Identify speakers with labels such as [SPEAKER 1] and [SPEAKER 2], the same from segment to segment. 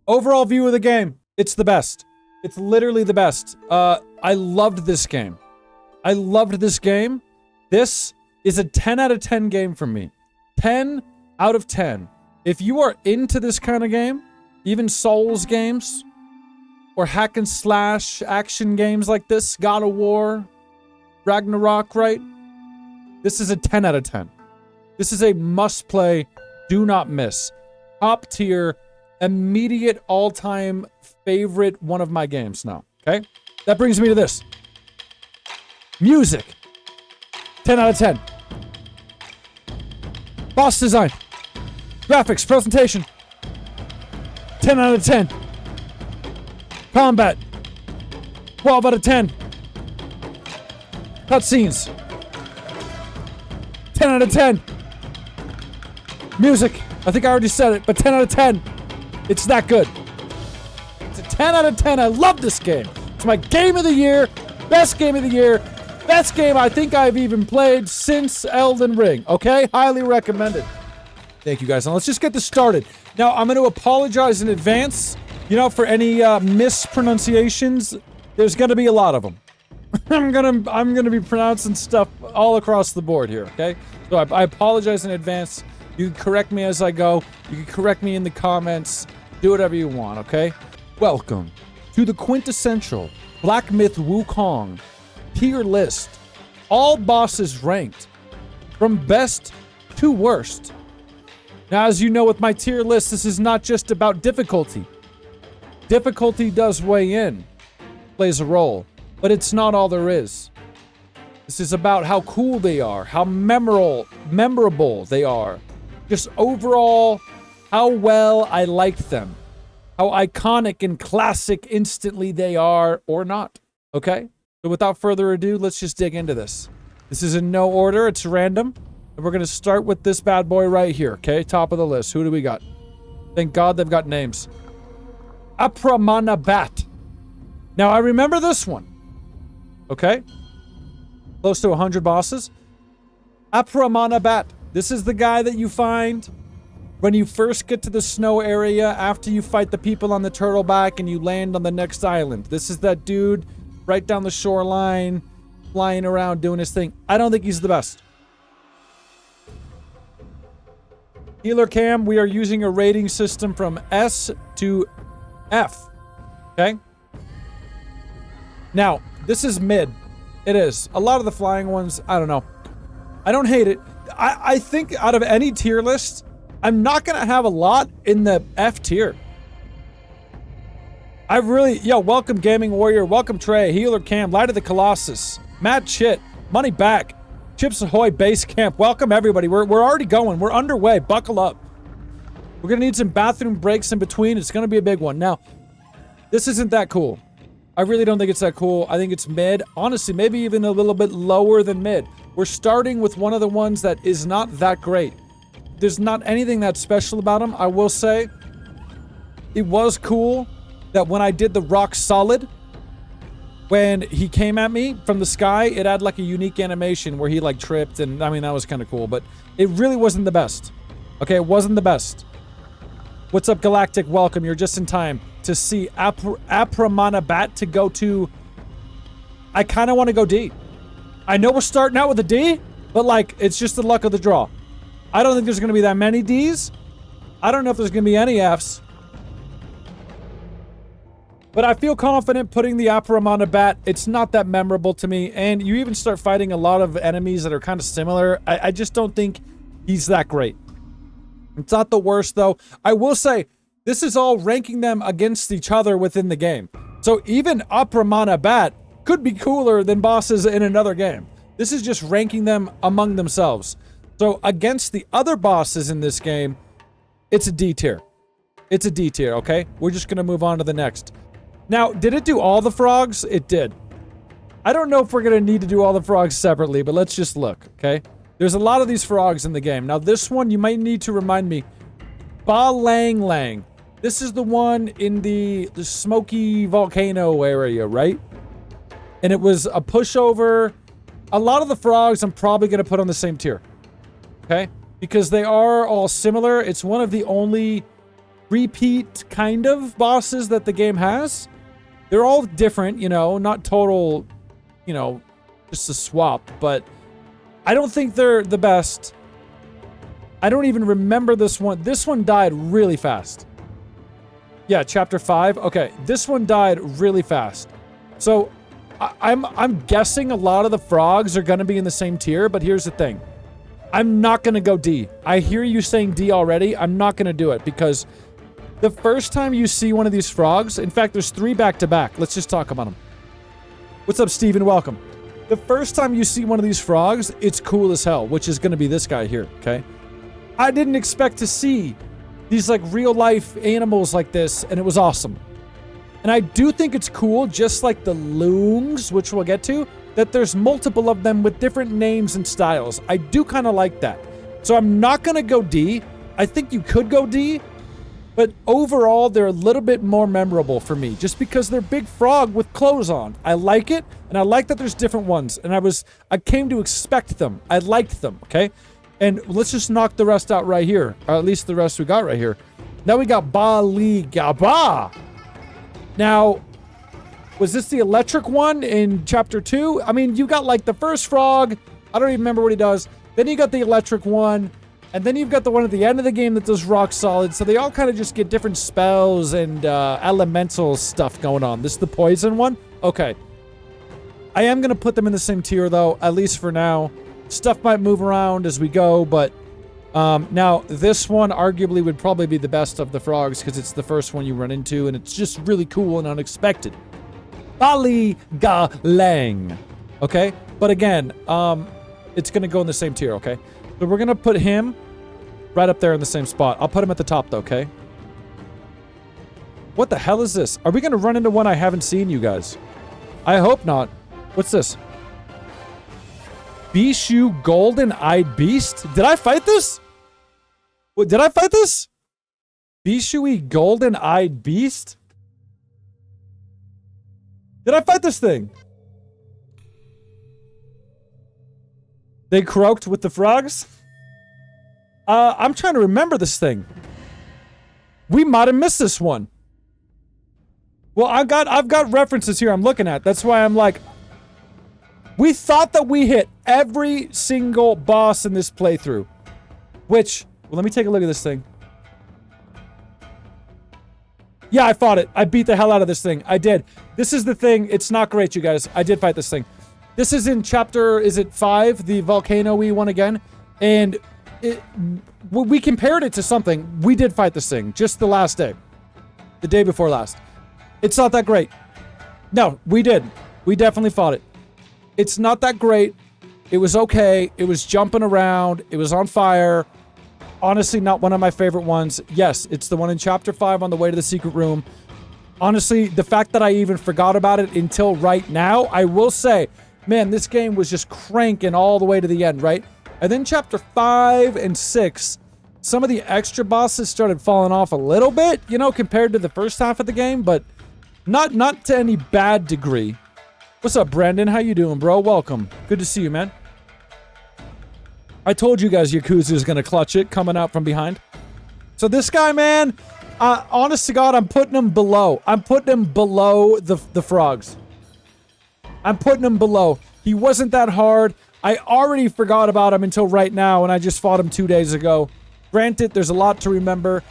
[SPEAKER 1] Overall view of the game, it's the best. It's literally the best. I loved this game. I loved this game. This is a 10 out of 10 game for me. 10 out of 10. If you are into this kind of game, even Souls games, or hack and slash action games like this, God of War, Ragnarok, right? This is a 10 out of 10. This is a must play, do not miss. Top tier, immediate all-time favorite one of my games now, okay? That brings me to this. Music. 10 out of 10. Boss design. Graphics, presentation. 10 out of 10. Combat. 12 out of 10. Cutscenes. 10 out of 10. Music. I think I already said it, but 10 out of 10. It's that good. It's a 10 out of 10. I love this game. It's my game of the year. Best game of the year. Best game I think I've even played since Elden Ring. Okay? Highly recommended. Thank you guys. Now let's just get this started. Now I'm going to apologize in advance, you know, for any mispronunciations. There's going to be a lot of them. I'm gonna be pronouncing stuff all across the board here, okay? So I apologize in advance. You can correct me as I go. You can correct me in the comments. Do whatever you want, okay? Welcome to the quintessential Black Myth Wukong tier list. All bosses ranked from best to worst. Now, as you know with my tier list, this is not just about difficulty. Difficulty does weigh in, plays a role. But it's not all there is. This is about how cool they are, how memorable they are. Just overall, how well I liked them. How iconic and classic instantly they are, or not. Okay? So without further ado, let's just dig into this. This is in no order, it's random. And we're going to start with this bad boy right here, okay? Top of the list. Who do we got? Thank God they've got names. Appraisal. Now, I remember this one. Okay? Close to 100 bosses. Appraisal. This is the guy that you find when you first get to the snow area after you fight the people on the turtleback and you land on the next island. This is that dude right down the shoreline, flying around doing his thing. I don't think he's the best. Healer cam, we are using a rating system from S to F. Okay? Now, this is mid. It is. A lot of the flying ones, I don't know. I don't hate it. I think out of any tier list, I'm not going to have a lot in the F tier. I really... Yo, welcome Gaming Warrior. Welcome Trey. Healer Cam. Light of the Colossus. Matt Chit. Money Back. Chips Ahoy Base Camp. Welcome everybody. We're already going. We're underway. Buckle up. We're going to need some bathroom breaks in between. It's going to be a big one. Now, this isn't that cool. I really don't think it's that cool. I think it's mid. Honestly, maybe even a little bit lower than mid. We're starting with one of the ones that is not that great. There's not anything that special about him. I will say, it was cool that when I did the rock solid, when he came at me from the sky, it had like a unique animation where he like tripped, and I mean, that was kind of cool, but it really wasn't the best. Okay, it wasn't the best. What's up, Galactic? Welcome. You're just in time to see Appraisal to go to... I kind of want to go D. I know we're starting out with a D, but like, it's just the luck of the draw. I don't think there's going to be that many Ds. I don't know if there's going to be any Fs. But I feel confident putting the Appraisal. It's not that memorable to me, and you even start fighting a lot of enemies that are kind of similar. I just don't think he's that great. It's not the worst, though. I will say, this is all ranking them against each other within the game. So even Appraisal could be cooler than bosses in another game. This is just ranking them among themselves. So against the other bosses in this game, it's a D tier. It's a D tier, okay? We're just going to move on to the next. Now, did it do all the frogs? It did. I don't know if we're going to need to do all the frogs separately, but let's just look, okay? There's a lot of these frogs in the game. Now, this one, you might need to remind me. Ba Lang Lang. This is the one in the smoky volcano area, right? And it was a pushover. A lot of the frogs I'm probably going to put on the same tier. Okay? Because they are all similar. It's one of the only repeat kind of bosses that the game has. They're all different, you know, not total, you know, just a swap, but I don't think they're the best. I don't even remember this one. This one died really fast. Yeah, chapter 5. Okay, this one died really fast. So I'm guessing a lot of the frogs are going to be in the same tier, but here's the thing. I'm not going to go D. I hear you saying D already. I'm not going to do it because the first time you see one of these frogs, in fact, there's 3 back-to-back. Let's just talk about them. What's up, Steven? Welcome. The first time you see one of these frogs, it's cool as hell, which is going to be this guy here, okay? I didn't expect to see these, like, real-life animals like this, and it was awesome. And I do think it's cool, just like the Loongs, which we'll get to, that there's multiple of them with different names and styles. I do kind of like that. So I'm not going to go D. I think you could go D, but overall, they're a little bit more memorable for me, just because they're big frog with clothes on. I like it, and I like that there's different ones, and I came to expect them. I liked them, okay? And let's just knock the rest out right here, or at least the rest we got right here. Now we got Bali Gaba. Now, was this the electric one in chapter 2? I mean, you got like the first frog. I don't even remember what he does. Then you got the electric one. And then you've got the one at the end of the game that does rock solid. So they all kind of just get different spells and elemental stuff going on. This is the poison one? Okay. I am going to put them in the same tier though, at least for now. Stuff might move around as we go, but now this one arguably would probably be the best of the frogs because it's the first one you run into and it's just really cool and unexpected. Bali Galang. Okay? But again, it's going to go in the same tier, okay? So we're going to put him right up there in the same spot. I'll put him at the top though, okay? What the hell is this? Are we going to run into one I haven't seen, you guys? I hope not. What's this? Bishu Golden-Eyed Beast? Did I fight this? What, did I fight this? Bishui Golden-Eyed Beast? Did I fight this thing? They croaked with the frogs? I'm trying to remember this thing. We might have missed this one. Well, I've got references here I'm looking at. That's why I'm like, we thought that we hit every single boss in this playthrough. Which, well, let me take a look at this thing. Yeah, I fought it. I beat the hell out of this thing. I did. This is the thing. It's not great, you guys. I did fight this thing. This is in chapter, is it 5? The volcano-y one again. And we compared it to something. We did fight this thing just the last day. The day before last. It's not that great. No, we did. We definitely fought it. It's not that great. It was okay. It was jumping around. It was on fire. Honestly, not one of my favorite ones. Yes, it's the one in chapter 5 on the way to the secret room. Honestly, the fact that I even forgot about it until right now, I will say, man, this game was just cranking all the way to the end, right? And then chapter 5 and 6, some of the extra bosses started falling off a little bit, you know, compared to the first half of the game, but not to any bad degree. What's up, Brandon? How you doing, bro? Welcome. Good to see you, man. I told you guys Yakuza is going to clutch it coming out from behind. So this guy, man, honest to God, I'm putting him below. I'm putting him below the frogs. I'm putting him below. He wasn't that hard. I already forgot about him until right now, and I just fought him 2 days ago. Granted, there's a lot to remember.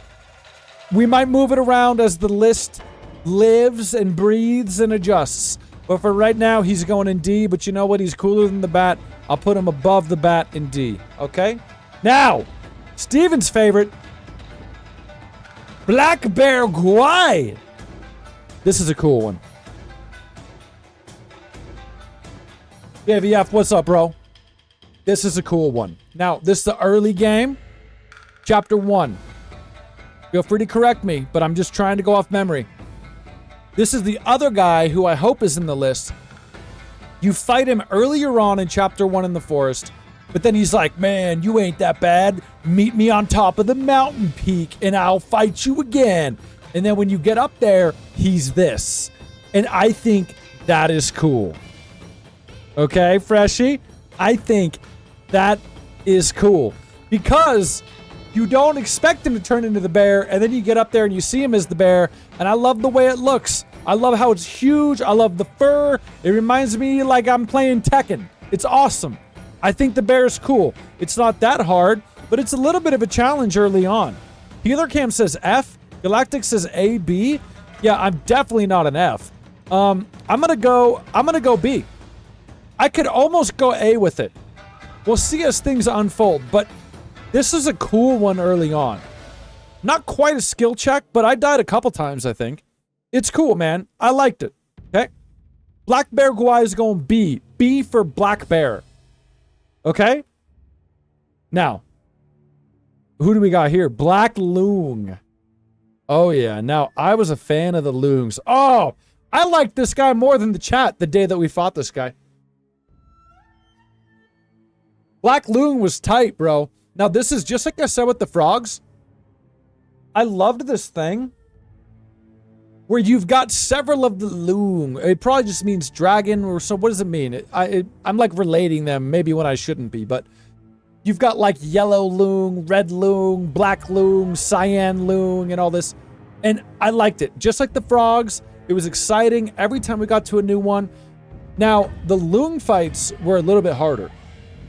[SPEAKER 1] We might move it around as the list lives and breathes and adjusts. But for right now, he's going in D, but you know what? He's cooler than the bat. I'll put him above the bat in D, okay? Now, Steven's favorite, Black Bear Guai. This is a cool one. Yeah, VF, what's up, bro? This is a cool one. Now, this is the early game. Chapter 1. Feel free to correct me, but I'm just trying to go off memory. This is the other guy who I hope is in the list. You fight him earlier on in chapter 1 in the forest, but then he's like, man, you ain't that bad. Meet me on top of the mountain peak and I'll fight you again. And then when you get up there, he's this. And I think that is cool. Okay, Freshie? I think that is cool. Because You don't expect him to turn into the bear, and then you get up there and you see him as the bear, and I love the way it looks. I love how it's huge. I love the fur. It reminds me like I'm playing Tekken. It's awesome. I think the bear is cool. It's not that hard, but it's a little bit of a challenge early on. Healer Cam says F. Galactic says A, B. Yeah, I'm definitely not an F. I'm gonna go B. I could almost go A with it. We'll see as things unfold, but this is a cool one early on. Not quite a skill check, but I died a couple times, I think. It's cool, man. I liked it. Okay? Black Bear Guai is going B. B for Black Bear. Okay? Now, who do we got here? Black Loong. Oh, yeah. Now, I was a fan of the Loongs. Oh, I liked this guy more than the chat the day that we fought this guy. Black Loong was tight, bro. Now, this is just like I said with the frogs. I loved this thing where you've got several of the Loong. It probably just means dragon, or so. What does it mean? I'm like relating them maybe when I shouldn't be, but you've got like yellow Loong, red Loong, black Loong, cyan Loong, and all this. And I liked it. Just like the frogs, it was exciting every time we got to a new one. Now, the Loong fights were a little bit harder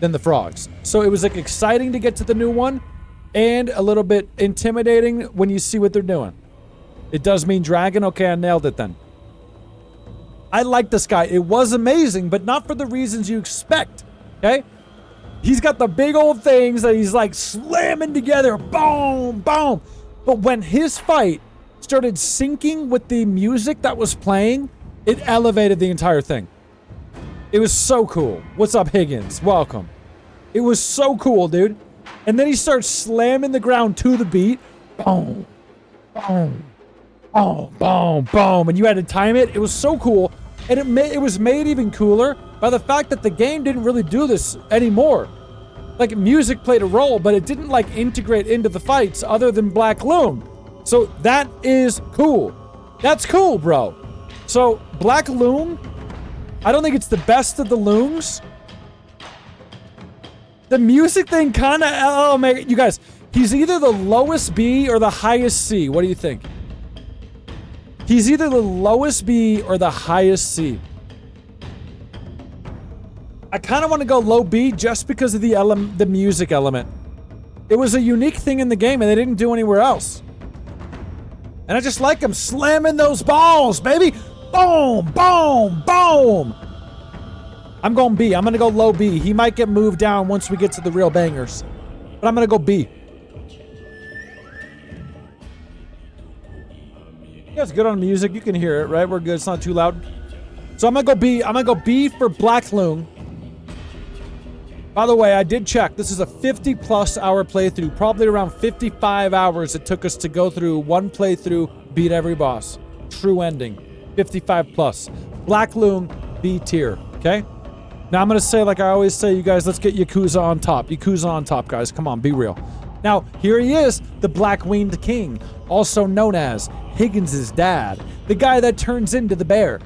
[SPEAKER 1] than the frogs. So it was like exciting to get to the new one and a little bit intimidating when you see what they're doing. It does mean dragon. Okay, I nailed it then. I like this guy. It was amazing, but not for the reasons you expect. Okay? He's got the big old things that he's like slamming together. Boom, boom. But when his fight started syncing with the music that was playing, it elevated the entire thing. It was so cool. What's up, Higgins? Welcome. It was so cool, dude. And then he starts slamming the ground to the beat. Boom, boom, boom, boom, boom. And you had to time it. It was so cool. And it was made even cooler by the fact that the game didn't really do this anymore. Like, music played a role, but it didn't, like, integrate into the fights other than Black Loong. So that is cool. That's cool, bro. So, Black Loong, I don't think it's the best of the Loongs. The music thing kind of, oh man, you guys, he's either the lowest B or the highest C. What do you think? He's either the lowest B or the highest C. I kind of want to go low B just because of the music element. It was a unique thing in the game and they didn't do anywhere else. And I just like him slamming those balls, baby. Boom, boom, boom. I'm going B. I'm going to go low B. He might get moved down once we get to the real bangers. But I'm going to go B. Yeah, it's good on music. You can hear it, right? We're good. It's not too loud. So I'm going to go B. I'm going to go B for Black Loong. By the way, I did check. This is a 50-plus hour playthrough. Probably around 55 hours it took us to go through one playthrough, beat every boss. True ending. 55 plus. Black Loong, B tier. Okay? Now I'm going to say, like I always say, you guys, let's get Yakuza on top. Yakuza on top, guys. Come on, be real. Now, here he is, the Black-Winged King, also known as Higgins' dad, the guy that turns into the bear.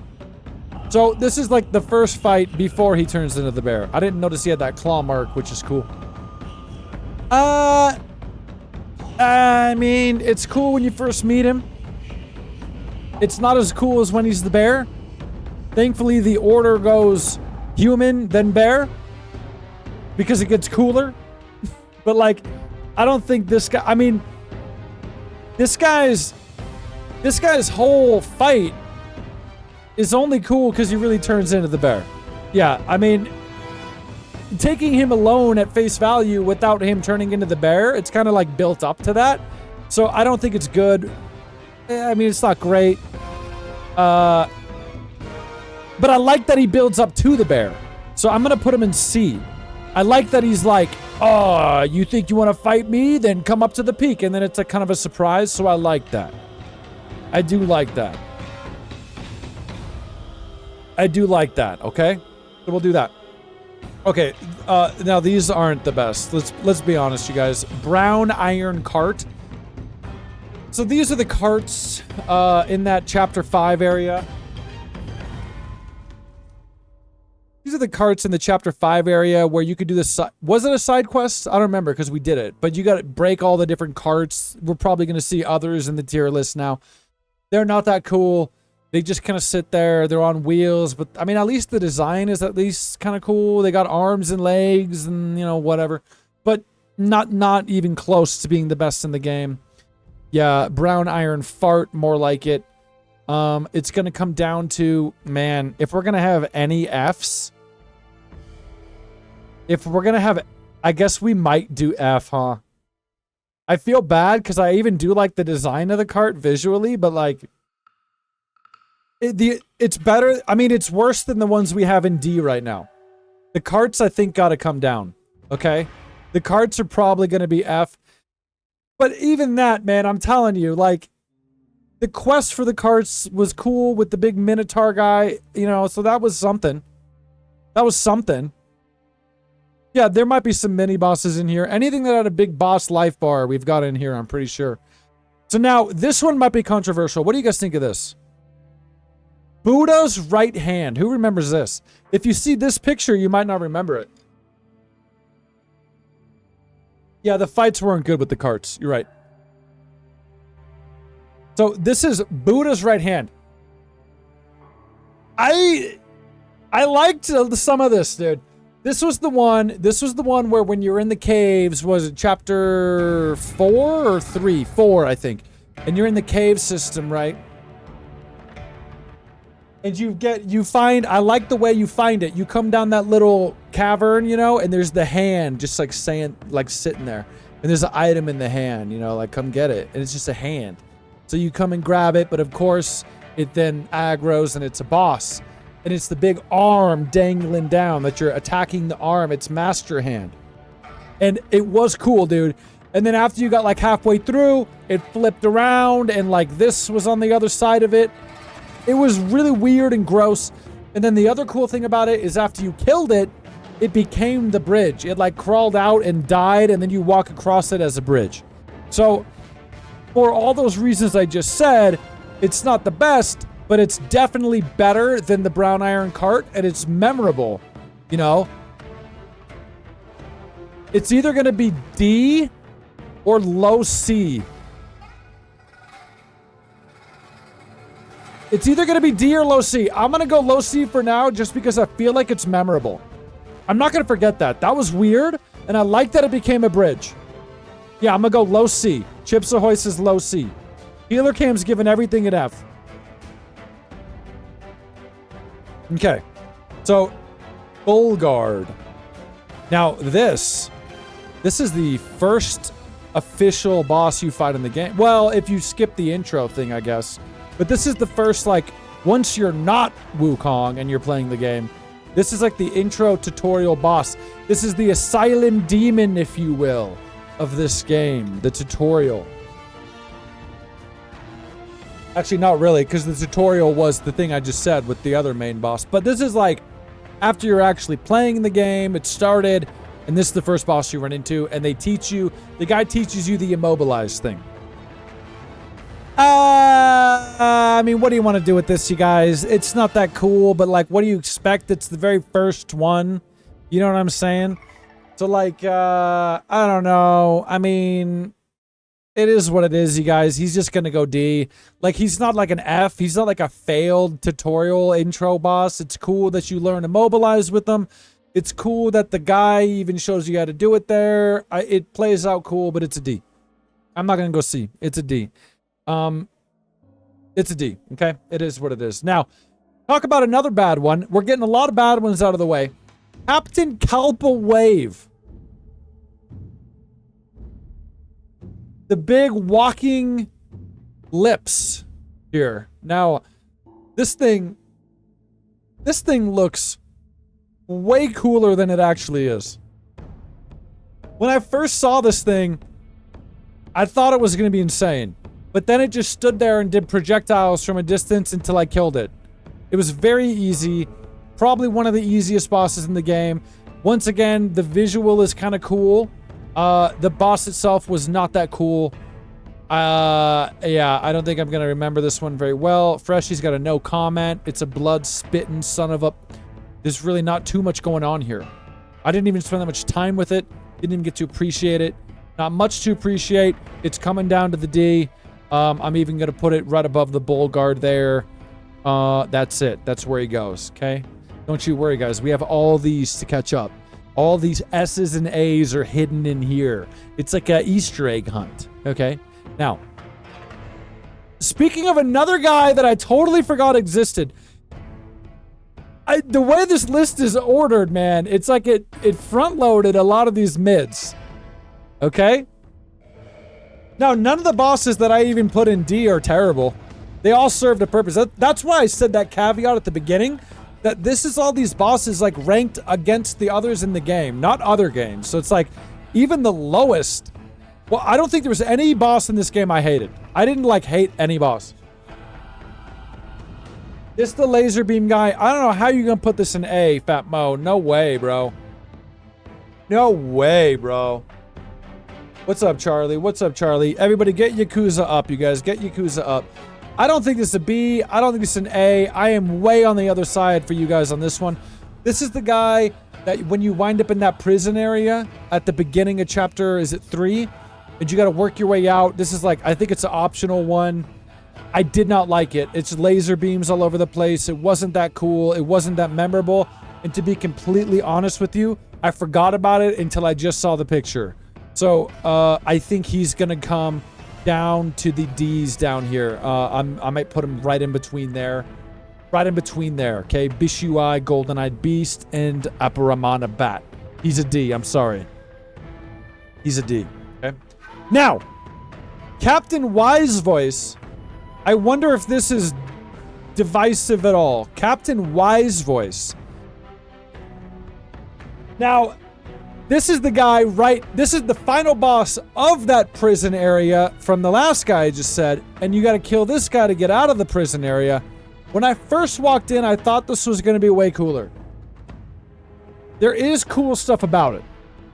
[SPEAKER 1] So this is like the first fight before he turns into the bear. I didn't notice he had that claw mark, which is cool. I mean, it's cool when you first meet him. It's not as cool as when he's the bear. Thankfully, the order goes human, then bear. Because it gets cooler. But like, I don't think this guy, I mean, this guy's whole fight is only cool because he really turns into the bear. Yeah, I mean, taking him alone at face value without him turning into the bear, it's kind of like built up to that. So I don't think it's good. I mean, it's not great. But I like that he builds up to the bear. So I'm going to put him in C. I like that he's like, oh, you think you want to fight me? Then come up to the peak. And then it's a kind of a surprise. So I like that. I do like that. I do like that, okay? So we'll do that. Okay, now these aren't the best. Let's be honest, you guys. Brown iron cart. So these are the carts in that chapter 5 area. These are are the carts in the chapter 5 area where you could do this. Was it a side quest? I don't remember because we did it. But you got to break all the different carts. We're probably going to see others in the tier list now. They're not that cool. They just kind of sit there. They're on wheels. But, I mean, at least the design is at least kind of cool. They got arms and legs and, you know, whatever. But not even close to being the best in the game. Yeah, brown iron fart, more like it. It's going to come down to, man, if we're going to have any Fs, I guess we might do F, huh? I feel bad because I even do like the design of the cart visually, but like, it's better. I mean, it's worse than the ones we have in D right now. The carts, I think, got to come down, okay? The carts are probably going to be F. But even that, man, I'm telling you, like, the quest for the carts was cool with the big Minotaur guy, you know, so that was something. That was something. Yeah, there might be some mini bosses in here. Anything that had a big boss life bar, we've got in here, I'm pretty sure. So now, this one might be controversial. What do you guys think of this? Buddha's right hand. Who remembers this? If you see this picture, you might not remember it. Yeah, the fights weren't good with the carts. You're right. So this is Buddha's right hand. I liked some of this, dude. This was the one where when you're in the caves, was it chapter 4 or 3? 4, I think. And you're in the cave system, right? And you find, I like the way you find it. You come down that little cavern, you know, and there's the hand just like saying, like sitting there. And there's an item in the hand, you know, like come get it. And it's just a hand. So you come and grab it, but of course it then aggroes and it's a boss. And it's the big arm dangling down that you're attacking the arm. It's master hand. And it was cool, dude. And then after you got like halfway through, it flipped around and like this was on the other side of it. It was really weird and gross. And then the other cool thing about it is after you killed it, it became the bridge. It like crawled out and died, and then you walk across it as a bridge. So for all those reasons I just said, it's not the best, but it's definitely better than the brown iron cart, and it's memorable, you know? It's either going to be D or low C. It's either going to be D or low C. I'm going to go low C for now just because I feel like it's memorable. I'm not going to forget that. That was weird, and I like that it became a bridge. Yeah, I'm going to go low C. Chips Ahoy says low C. Healer Cam's giving everything an F. Okay. So, Bullguard. Now, this is the first official boss you fight in the game. Well, if you skip the intro thing, I guess. But this is the first, like, once you're not Wukong and you're playing the game, this is like the intro tutorial boss. This is the asylum demon, if you will, of this game, the tutorial. Actually, not really, because the tutorial was the thing I just said with the other main boss. But this is like, after you're actually playing the game, it started, and this is the first boss you run into, and they teach you, the guy teaches you the immobilize thing. I mean, what do you want to do with this, you guys? It's not that cool, but like, what do you expect? It's the very first one. You know what I'm saying? So like, I don't know. I mean, it is what it is, you guys. He's just going to go D. Like, he's not like an F. He's not like a failed tutorial intro boss. It's cool that you learn to mobilize with them. It's cool that the guy even shows you how to do it there. It plays out cool, but it's a D. I'm not going to go C. It's a D. It's a D, okay? It is what it is. Now, talk about another bad one. We're getting a lot of bad ones out of the way. Captain Kalpa Wave. The big walking lips here. Now, this thing looks way cooler than it actually is. When I first saw this thing, I thought it was going to be insane. But then it just stood there and did projectiles from a distance until I killed it. It was very easy. Probably one of the easiest bosses in the game. Once again, the visual is kind of cool. The boss itself was not that cool. Yeah, I don't think I'm going to remember this one very well. Freshy's got a no comment. It's a blood-spitting son of a... There's really not too much going on here. I didn't even spend that much time with it. Didn't even get to appreciate it. Not much to appreciate. It's coming down to the D. I'm even going to put it right above the bull guard there. That's it. That's where he goes, okay? Don't you worry, guys. We have all these to catch up. All these S's and A's are hidden in here. It's like an Easter egg hunt, okay? Now, speaking of another guy that I totally forgot existed, the way this list is ordered, man, it's like it front-loaded a lot of these mids, okay? Now, none of the bosses that I even put in D are terrible. They all served a purpose. That's why I said that caveat at the beginning, that this is all these bosses like ranked against the others in the game, not other games. So it's like, even the lowest, well, I don't think there was any boss in this game I hated. I didn't like hate any boss. This the laser beam guy. I don't know how you're gonna put this in A, Fat Mo. No way, bro. No way, bro. What's up, Charlie? What's up, Charlie? Everybody get Yakuza up, you guys. Get Yakuza up. I don't think this is a B. I don't think it's an A. I am way on the other side for you guys on this one. This is the guy that when you wind up in that prison area at the beginning of chapter, is it 3? And you got to work your way out. This is like, I think it's an optional one. I did not like it. It's laser beams all over the place. It wasn't that cool. It wasn't that memorable. And to be completely honest with you, I forgot about it until I just saw the picture. So I think he's going to come down to the D's down here. I might put him right in between there. Right in between there, okay? Bishui, Golden-Eyed Beast, and Aparamana Bat. He's a D, I'm sorry. He's a D, okay? Now, Captain Wise Voice. I wonder if this is divisive at all. Captain Wise Voice. Now, this is the guy, right? This is the final boss of that prison area from the last guy I just said. And you got to kill this guy to get out of the prison area. When I first walked in, I thought this was going to be way cooler. There is cool stuff about it.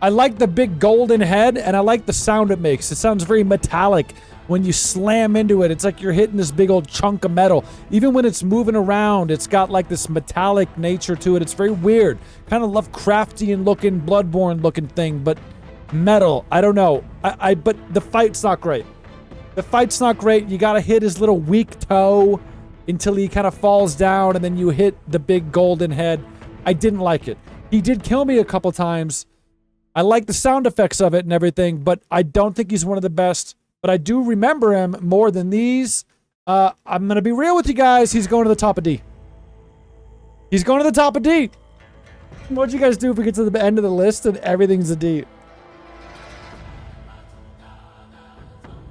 [SPEAKER 1] I like the big golden head, and I like the sound it makes. It sounds very metallic when you slam into it. It's like you're hitting this big old chunk of metal. Even when it's moving around, it's got like this metallic nature to it. It's very weird. Kind of Lovecraftian looking, Bloodborne looking thing, but metal. I don't know. But the fight's not great. The fight's not great. You gotta hit his little weak toe until he kind of falls down, and then you hit the big golden head. I didn't like it. He did kill me a couple times. I like the sound effects of it and everything, but I don't think he's one of the best. But I do remember him more than these. I'm going to be real with you guys. He's going to the top of D. He's going to the top of D. What'd you guys do if we get to the end of the list and everything's a D?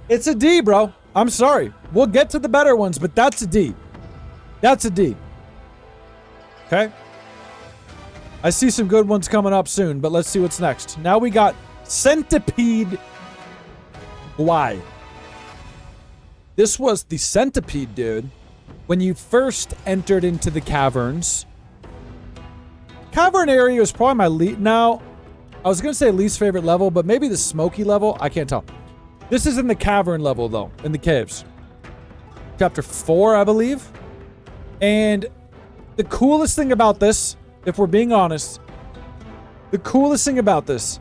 [SPEAKER 1] It's a D, bro. I'm sorry. We'll get to the better ones, but that's a D. That's a D. Okay? I see some good ones coming up soon, but let's see what's next. Now we got Centipede Guai. This was the centipede, dude. When you first entered into the caverns. Cavern area was probably my least. Now, I was going to say least favorite level, but maybe the smoky level. I can't tell. This is in the cavern level, though, in the caves. Chapter 4, I believe. And the coolest thing about this, if we're being honest, the coolest thing about this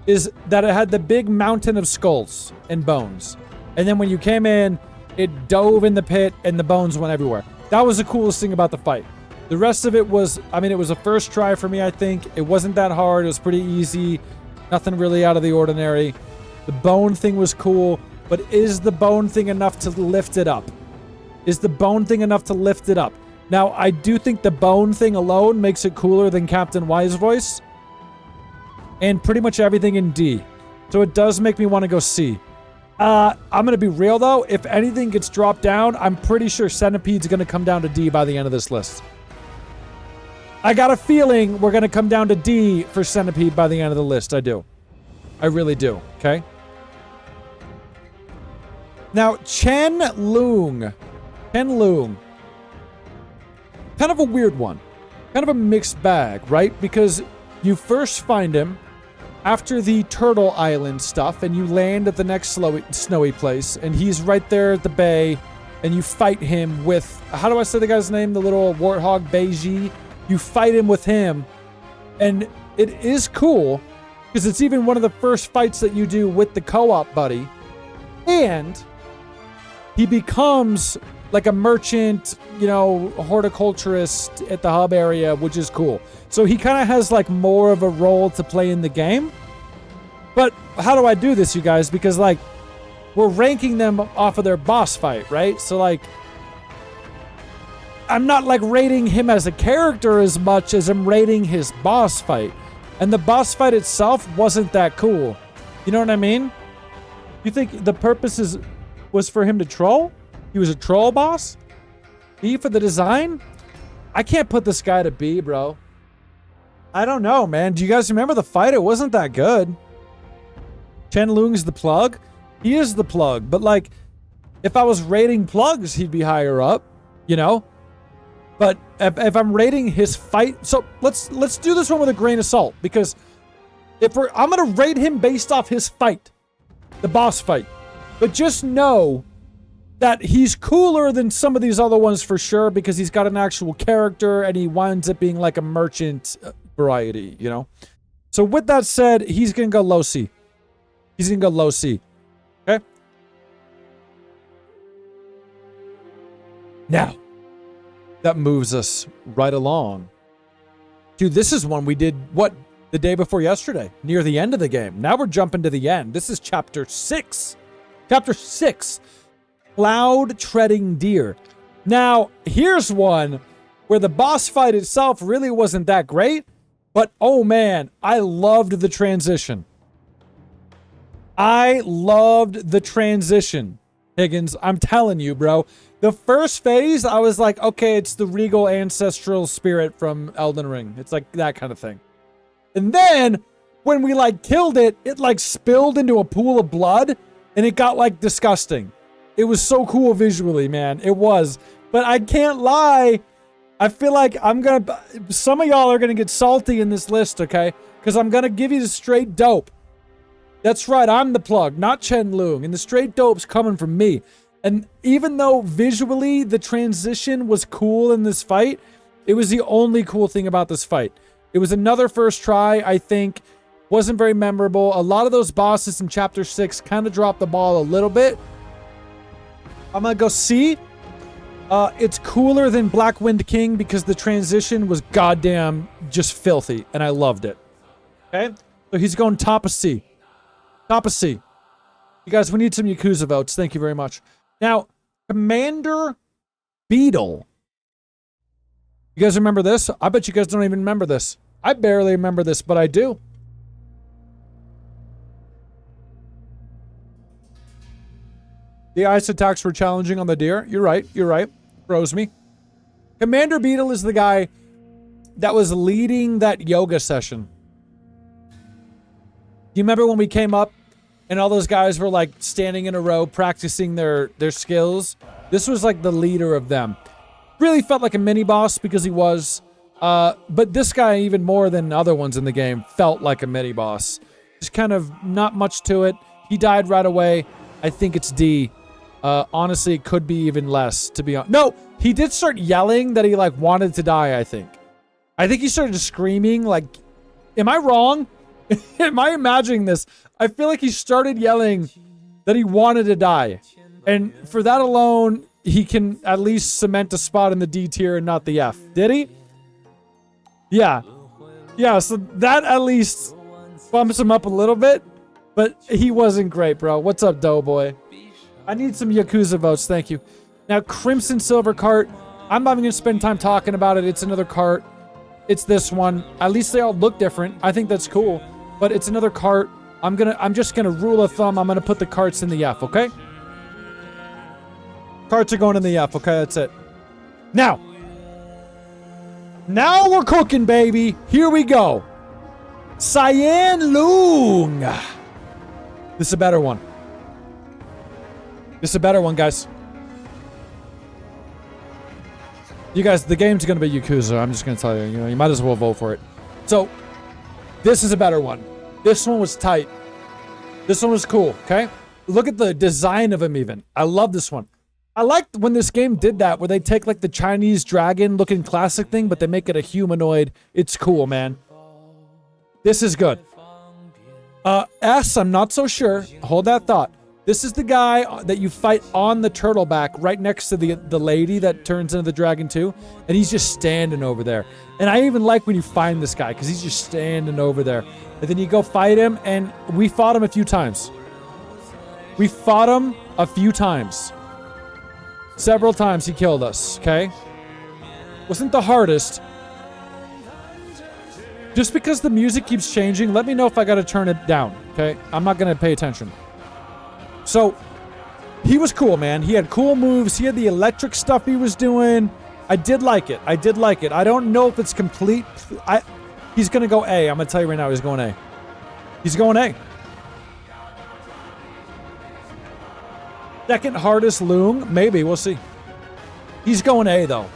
[SPEAKER 1] is that it had the big mountain of skulls and bones. And then when you came in, it dove in the pit and the bones went everywhere. That was the coolest thing about the fight. The rest of it was, I mean, it was a first try for me, I think. It wasn't that hard. It was pretty easy. Nothing really out of the ordinary. The bone thing was cool, but is the bone thing enough to lift it up? Is the bone thing enough to lift it up? Now, I do think the bone thing alone makes it cooler than Captain Wise Voice. And pretty much everything in D. So it does make me want to go C. I'm going to be real, though. If anything gets dropped down, I'm pretty sure Centipede's going to come down to D by the end of this list. I got a feeling we're going to come down to D for Centipede by the end of the list. I do. I really do. Okay? Now, Chen Loong. Chen Loong. Kind of a weird one. Kind of a mixed bag, right? Because you first find him after the Turtle Island stuff, and you land at the next snowy place, and he's right there at the bay, and you fight him with, how do I say the guy's name? The little warthog, Beiji. You fight him with him. And it is cool because it's even one of the first fights that you do with the co-op buddy. And he becomes like a merchant, you know, horticulturist at the hub area, which is cool. So he kind of has like more of a role to play in the game. But how do I do this, you guys? Because like we're ranking them off of their boss fight, right? So like I'm not like rating him as a character as much as I'm rating his boss fight. And the boss fight itself wasn't that cool. You know what I mean? You think the purpose was for him to troll? He was a troll boss? B for the design? I can't put this guy to B, bro. I don't know, man. Do you guys remember the fight? It wasn't that good. Chen Loong's the plug? He is the plug. But like, if I was rating plugs, he'd be higher up. You know? But if I'm rating his fight, so let's do this one with a grain of salt, because I'm gonna rate him based off his fight, the boss fight. But just know that he's cooler than some of these other ones for sure, because he's got an actual character and he winds up being like a merchant variety, you know. So with that said, he's gonna go low C. He's gonna go low C. Okay. Now. That moves us right along. Dude, this is one we did, what, the day before yesterday, near the end of the game. Now we're jumping to the end. This is chapter 6. Chapter 6, Cloud Treading Deer. Now, here's one where the boss fight itself really wasn't that great, but oh man, I loved the transition. I loved the transition, Higgins. I'm telling you, bro. The first phase, I was like, okay, it's the regal ancestral spirit from Elden Ring. It's like that kind of thing. And then, when we like killed it, it like spilled into a pool of blood, and it got like disgusting. It was so cool visually, man. It was. But I can't lie. I feel like some of y'all are gonna get salty in this list, okay? Because I'm gonna give you the straight dope. That's right, I'm the plug, not Chen Loong. And the straight dope's coming from me. And even though visually the transition was cool in this fight, it was the only cool thing about this fight. It was another first try, I think. Wasn't very memorable. A lot of those bosses in Chapter 6 kind of dropped the ball a little bit. I'm going to go C. It's cooler than Black Wind King because the transition was goddamn just filthy, and I loved it. Okay? So he's going top of C. Top of C. You guys, we need some Yakuza votes. Thank you very much. Now, Commander Beetle. You guys remember this? I bet you guys don't even remember this. I barely remember this, but I do. The ice attacks were challenging on the deer. You're right. You're right. Froze me. Commander Beetle is the guy that was leading that yoga session. You remember when we came up and all those guys were like standing in a row practicing their skills? This was like the leader of them. Really felt like a mini boss because he was. But this guy, even more than other ones in the game, felt like a mini boss. Just kind of not much to it. He died right away. I think it's D. Honestly, it could be even less, to be honest. No, he did start yelling that he like wanted to die, I think. I think he started screaming like, am I wrong? Am I imagining this? I feel like he started yelling that he wanted to die. And for that alone, he can at least cement a spot in the D tier and not the F. Did he? Yeah. Yeah, so that at least bumps him up a little bit. But he wasn't great, bro. What's up, Doughboy? I need some Yakuza votes, thank you. Now, Crimson Silver Cart. I'm not even going to spend time talking about it. It's another cart. It's this one. At least they all look different. I think that's cool. But it's another cart. I'm just gonna rule of thumb. I'm gonna put the carts in the F, okay? Carts are going in the F, okay? That's it. Now we're cooking, baby. Here we go. Cyan Loong. This is a better one. This is a better one, guys. You guys, the game's gonna be Yakuza. I'm just gonna tell you. You know, you might as well vote for it. So, this is a better one. This one was tight. This one was cool, okay? Look at the design of him even. I love this one. I liked when this game did that, where they take like the Chinese dragon looking classic thing, but they make it a humanoid. It's cool, man. This is good. S, I'm not so sure. Hold that thought. This is the guy that you fight on the turtle back right next to the lady that turns into the dragon too. And he's just standing over there. And I even like when you find this guy because he's just standing over there. And then you go fight him, and we fought him a few times. We fought him a few times. Several times he killed us, okay? Wasn't the hardest. Just because the music keeps changing, let me know if I gotta turn it down, okay? I'm not gonna pay attention. So, he was cool, man. He had cool moves. He had the electric stuff he was doing. I did like it. I did like it. I don't know if it's complete. He's gonna go A. I'm gonna tell you right now, he's going A. He's going A. Second hardest Loong? Maybe. We'll see. He's going A, though.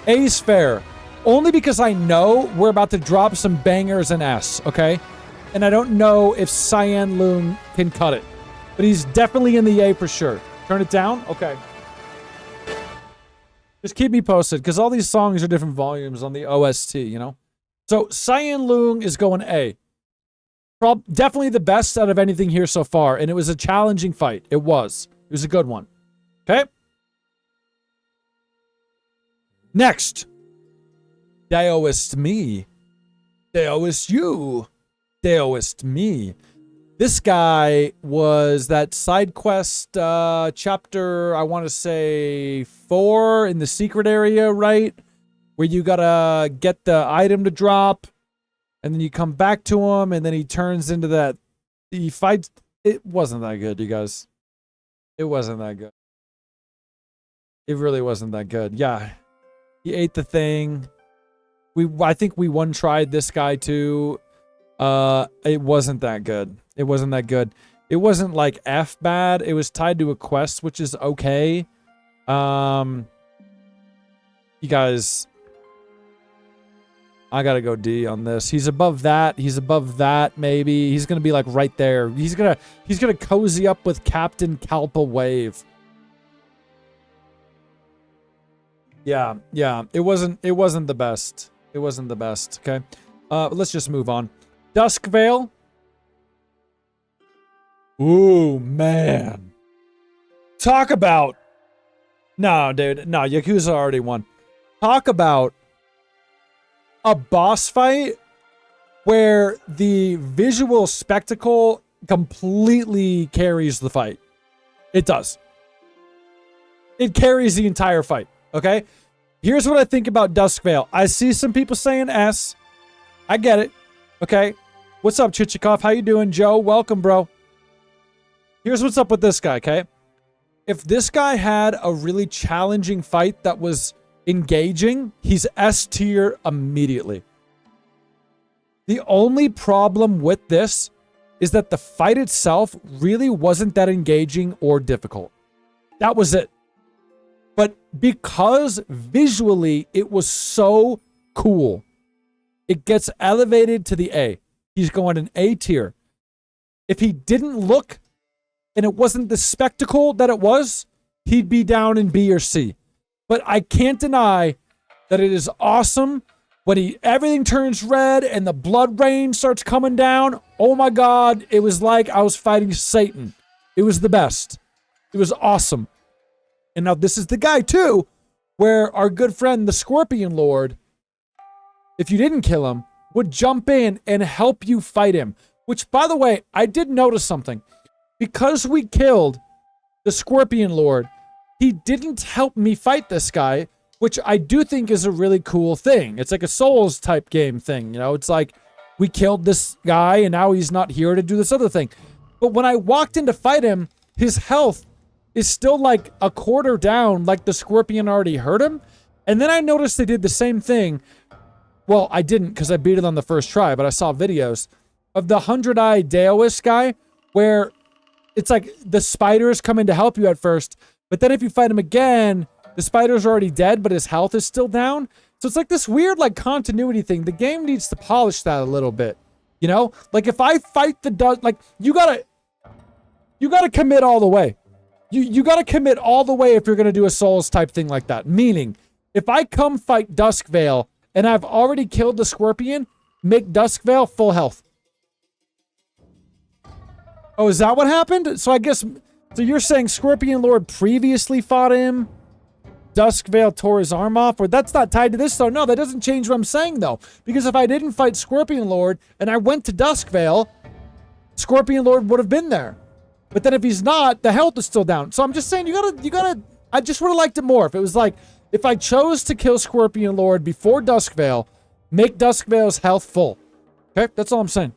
[SPEAKER 1] A's fair. Only because I know we're about to drop some bangers in S, okay? And I don't know if Cyan Loong can cut it. But he's definitely in the A for sure. Turn it down? Okay. Just keep me posted, because all these songs are different volumes on the OST, you know? So, Cyan Loong is going A. Definitely the best out of anything here so far, and it was a challenging fight. It was. It was a good one. Okay? Next. Daoist me. Daoist you. Daoist me. This guy was that side quest chapter, I want to say 4 in the secret area, right? Where you gotta get the item to drop, and then you come back to him, and then he turns into that. He fights. It wasn't that good, you guys. It wasn't that good. It really wasn't that good. Yeah. He ate the thing. I think we one-tried this guy too. It wasn't that good. It wasn't that good. It wasn't like F bad. It was tied to a quest, which is okay. You guys, I gotta go D on this. He's above that. He's above that, maybe. He's gonna be like right there. He's gonna cozy up with Captain Kalpa Wave. Yeah. It wasn't the best. It wasn't the best, okay? Let's just move on. Dusk Veil. Ooh, man. Talk about... No, dude. No, Yakuza already won. Talk about a boss fight where the visual spectacle completely carries the fight. It does. It carries the entire fight, okay? Here's what I think about Dusk Veil. I see some people saying S. I get it, okay? What's up, Chichikov? How you doing, Joe? Welcome, bro. Here's what's up with this guy, okay? If this guy had a really challenging fight that was engaging, he's S tier immediately. The only problem with this is that the fight itself really wasn't that engaging or difficult. That was it. But because visually it was so cool, it gets elevated to the A. He's going an A tier. If he didn't look and it wasn't the spectacle that it was, he'd be down in B or C. But I can't deny that it is awesome when everything turns red and the blood rain starts coming down. Oh my God, it was like I was fighting Satan. It was the best. It was awesome. And now this is the guy too, where our good friend, the Scorpion Lord, if you didn't kill him, would jump in and help you fight him. Which, by the way, I did notice something. Because we killed the Scorpion Lord, he didn't help me fight this guy, which I do think is a really cool thing. It's like a Souls type game thing, you know? It's like, we killed this guy and now he's not here to do this other thing. But when I walked in to fight him, his health is still like a quarter down, like the Scorpion already hurt him. And then I noticed they did the same thing. Well, I didn't because I beat it on the first try, but I saw videos of the 100-Eye Daoist guy where it's like the spiders come in to help you at first, but then if you fight him again, the spider's already dead, but his health is still down. So it's like this weird like continuity thing. The game needs to polish that a little bit, you know? Like if I fight the like you gotta commit all the way. You got to commit all the way if you're going to do a Souls type thing like that. Meaning, if I come fight Dusk Veil and I've already killed the Scorpion, make Dusk Veil full health. Oh, is that what happened? So I guess... So you're saying Scorpion Lord previously fought him? Dusk Veil tore his arm off? Or that's not tied to this, though. No, that doesn't change what I'm saying, though. Because if I didn't fight Scorpion Lord and I went to Dusk Veil, Scorpion Lord would have been there. But then if he's not, the health is still down. So I'm just saying, you gotta... I just would have liked it more. If it was like, if I chose to kill Scorpion Lord before Dusk Veil, make Dusk Veil's health full. Okay? That's all I'm saying.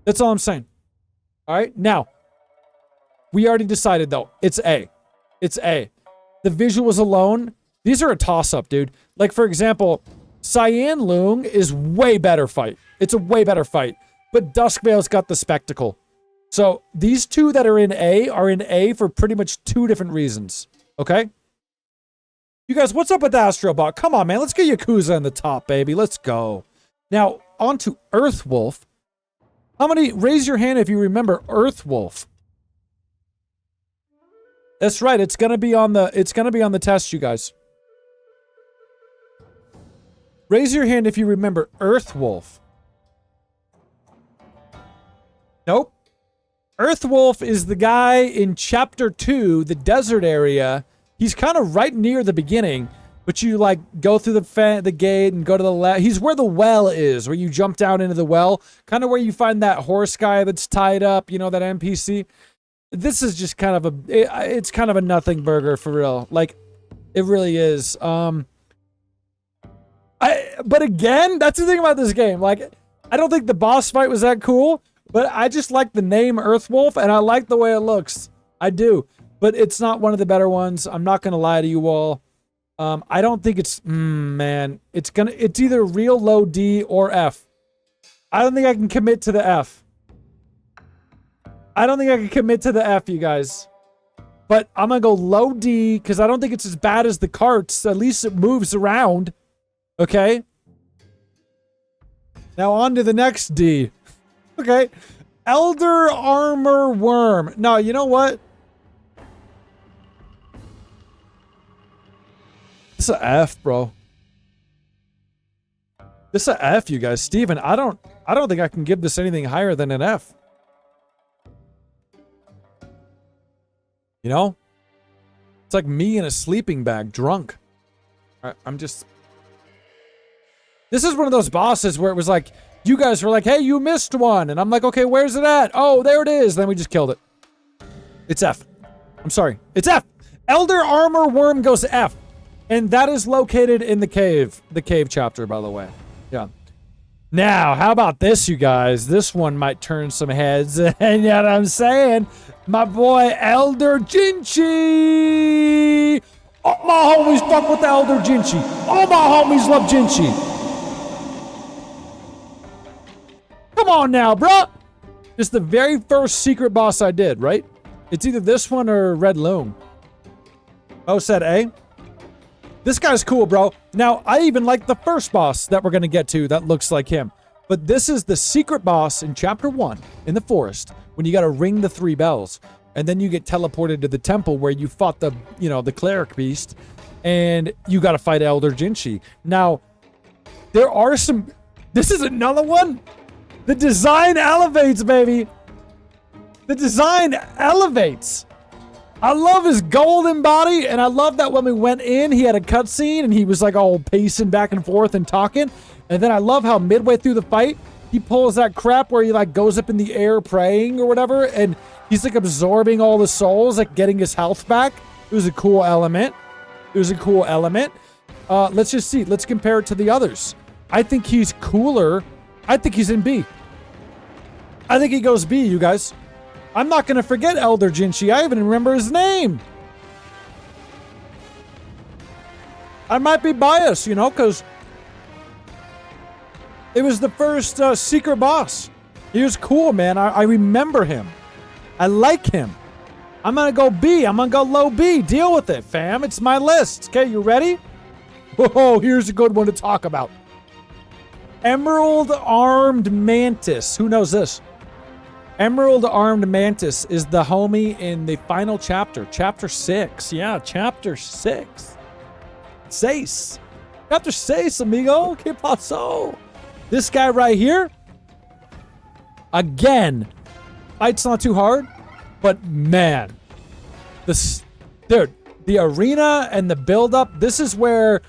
[SPEAKER 1] That's all I'm saying. All right? Now... We already decided, though. It's A. It's A. The visuals alone, these are a toss-up, dude. Like, for example, Cyan Loong is way better fight. It's a way better fight. But Dusk Veil's got the spectacle. So, these two that are in A for pretty much two different reasons. Okay? You guys, what's up with Astrobot? Come on, man. Let's get Yakuza in the top, baby. Let's go. Now, on to Earthwolf. How many... Raise your hand if you remember Earthwolf. That's right. It's gonna be on the test, you guys. Raise your hand if you remember Earthwolf. Nope. Earthwolf is the guy in Chapter 2, the desert area. He's kind of right near the beginning, but you like go through the gate and go to the left. He's where the well is, where you jump down into the well, kind of where you find that horse guy that's tied up. You know, that NPC. This is just kind of it's kind of a nothing burger for real. Like, it really is. But again, that's the thing about this game. Like, I don't think the boss fight was that cool, but I just like the name Earthwolf, and I like the way it looks. I do. But it's not one of the better ones. I'm not gonna lie to you all. I don't think it's, man. It's either real low D or F. I don't think I can commit to the F. I don't think I can commit to the F, you guys. But I'm going to go low D, because I don't think it's as bad as the carts. At least it moves around. Okay? Now on to the next D. Okay. Elder Armor Worm. No, you know what? This is a F, bro. This is a F, you guys. Steven, I don't think I can give this anything higher than an F. You know? It's like me in a sleeping bag, drunk. I'm just... This is one of those bosses where it was like, you guys were like, hey, you missed one. And I'm like, okay, where's it at? Oh, there it is. Then we just killed it. It's F. I'm sorry. It's F. Elder Armor Worm goes F. And that is located in the cave. The cave chapter, by the way. Yeah. Now, how about this, you guys? This one might turn some heads. And you know what I'm saying? My boy, Elder Jinchi! All my homies fuck with the Elder Jinchi. All my homies love Jinchi. Come on now, bruh! It's the very first secret boss I did, right? It's either this one or Red Loong. Oh, said A? This guy's cool, bro. Now, I even like the first boss that we're gonna get to that looks like him. But this is the secret boss in Chapter 1 in the forest when you gotta ring the 3 bells. And then you get teleported to the temple where you fought the, you know, the cleric beast. And you gotta fight Elder Jinchi. Now, there are some... This is another one? The design elevates, baby. The design elevates. I love his golden body, and I love that when we went in, he had a cutscene, and he was like all pacing back and forth and talking. And then I love how midway through the fight, he pulls that crap where he like goes up in the air praying or whatever, and he's like absorbing all the souls, like getting his health back. It was a cool element. It was a cool element. Let's just see. Let's compare it to the others. I think he's cooler. I think he's in B. I think he goes B, you guys. I'm not going to forget Elder Jinchi. I even remember his name. I might be biased, you know, because it was the first secret boss. He was cool, man. I remember him. I like him. I'm going to go B. I'm going to go low B. Deal with it, fam. It's my list. Okay, you ready? Whoa, here's a good one to talk about. Emerald Armed Mantis. Who knows this? Emerald Armed Mantis is the homie in the final chapter. Chapter 6. Yeah, chapter 6. 6. Chapter 6, amigo. ¿Qué pasó? This guy right here. Again. Fight's not too hard. But man. Dude, the arena and the build-up. This is where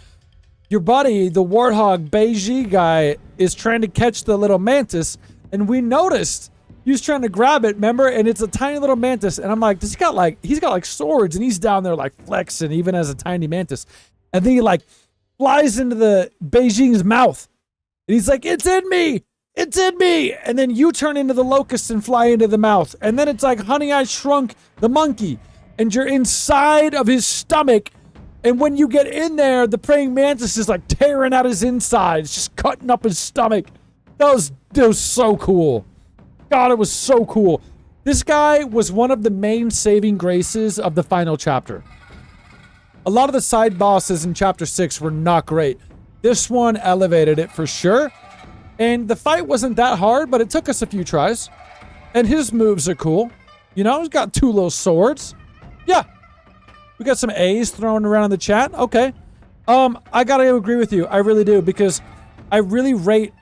[SPEAKER 1] your buddy, the Warthog Beiji guy, is trying to catch the little mantis. And we noticed he was trying to grab it, remember? And it's a tiny little mantis. And I'm like, he's got like swords, and he's down there like flexing even as a tiny mantis. And then he like flies into the Beijing's mouth. And he's like, it's in me! It's in me! And then you turn into the locust and fly into the mouth. And then it's like Honey, I Shrunk the monkey. And you're inside of his stomach. And when you get in there, the praying mantis is like tearing out his insides, just cutting up his stomach. That was so cool. God, it was so cool. This guy was one of the main saving graces of the final chapter. A lot of the side bosses in chapter 6 were not great. This one elevated it for sure. And the fight wasn't that hard, but it took us a few tries. And his moves are cool. You know, he's got 2 little swords. Yeah. We got some A's thrown around in the chat. Okay. I gotta agree with you. I really do, because I really rate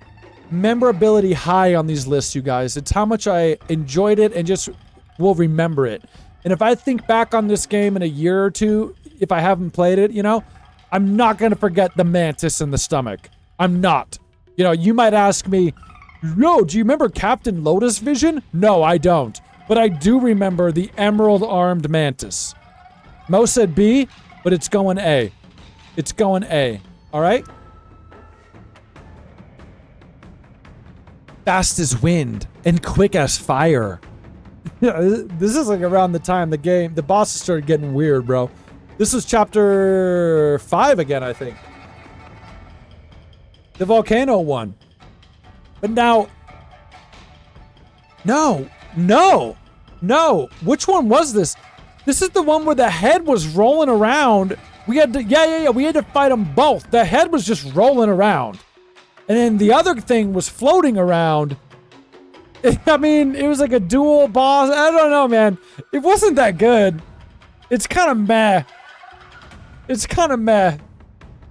[SPEAKER 1] memorability high on these lists, you guys. It's how much I enjoyed it and just will remember it. And if I think back on this game in a year or two, if I haven't played it, you know, I'm not going to forget the mantis in the stomach. I'm not. You know, you might ask me, yo, do you remember Captain Lotus Vision? No, I don't. But I do remember the Emerald Armed Mantis. Mo said B, but it's going A. It's going A. All right? Fast as wind and quick as fire. This is like around the time the bosses started getting weird, bro. This was chapter 5 again, I think. The volcano one. But now... No. Which one was this? This is the one where the head was rolling around. We had to... Yeah. We had to fight them both. The head was just rolling around. And then the other thing was floating around. I mean, it was like a dual boss. I don't know, man. It wasn't that good. It's kind of meh.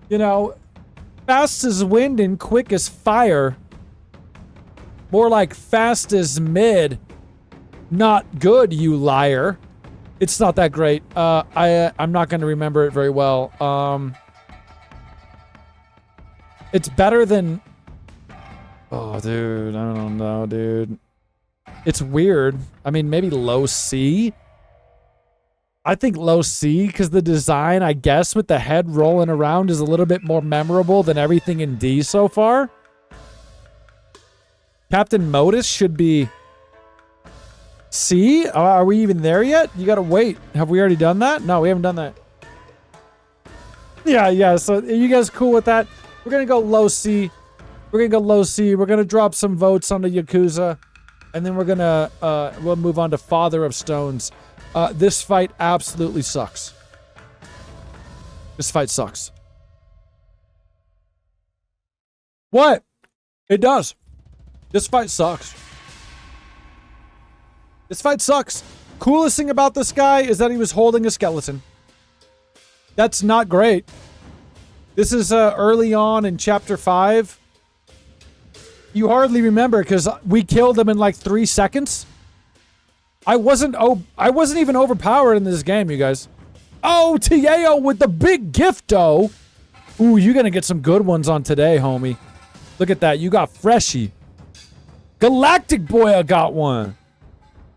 [SPEAKER 1] You know, fast as wind and quick as fire. More like fast as mid. Not good, you liar. It's not that great. I'm not going to remember it very well. It's better than... Oh, dude. I don't know, dude. It's weird. I mean, maybe low C? I think low C, because the design, I guess, with the head rolling around is a little bit more memorable than everything in D so far. Captain Modus should be... C? Are we even there yet? You gotta wait. Have we already done that? No, we haven't done that. Yeah. So, are you guys cool with that? We're gonna go low C. We're gonna drop some votes on the Yakuza. And then we're gonna, we'll move on to Father of Stones. This fight absolutely sucks. This fight sucks. What? It does. This fight sucks. This fight sucks. Coolest thing about this guy is that he was holding a skeleton. That's not great. This is early on in chapter 5. You hardly remember because we killed him in like 3 seconds. I wasn't even overpowered in this game, you guys. Oh, Tiao with the big gift, though. Ooh, you're gonna get some good ones on today, homie. Look at that. You got Freshie. Galactic Boy, I got one.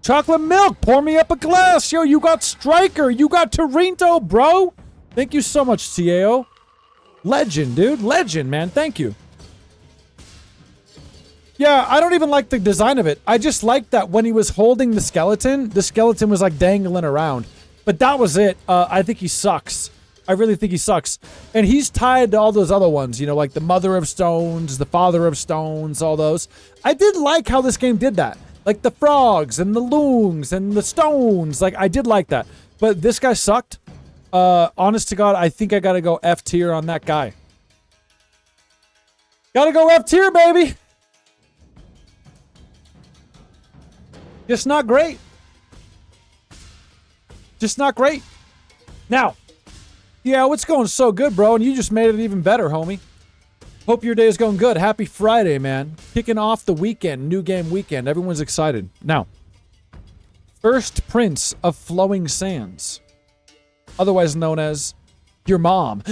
[SPEAKER 1] Chocolate milk, pour me up a glass. Yo, you got Striker. You got Torinto, bro. Thank you so much, Tiao. Legend, dude. Legend, man. Thank you. Yeah, I don't even like the design of it. I just like that when he was holding the skeleton was like dangling around. But that was it. I think he sucks. I really think he sucks. And he's tied to all those other ones, you know, like the Mother of Stones, the Father of Stones, all those. I did like how this game did that. Like the frogs and the loongs and the stones. Like, I did like that. But this guy sucked. Honest to God, I think I gotta go F tier on that guy. Gotta go F tier, baby! Just not great. Just not great. Now, yeah, what's going so good, bro? And you just made it even better, homie. Hope your day is going good. Happy Friday, man. Kicking off the weekend, new game weekend. Everyone's excited. Now, First Prince of Flowing Sands, otherwise known as your mom.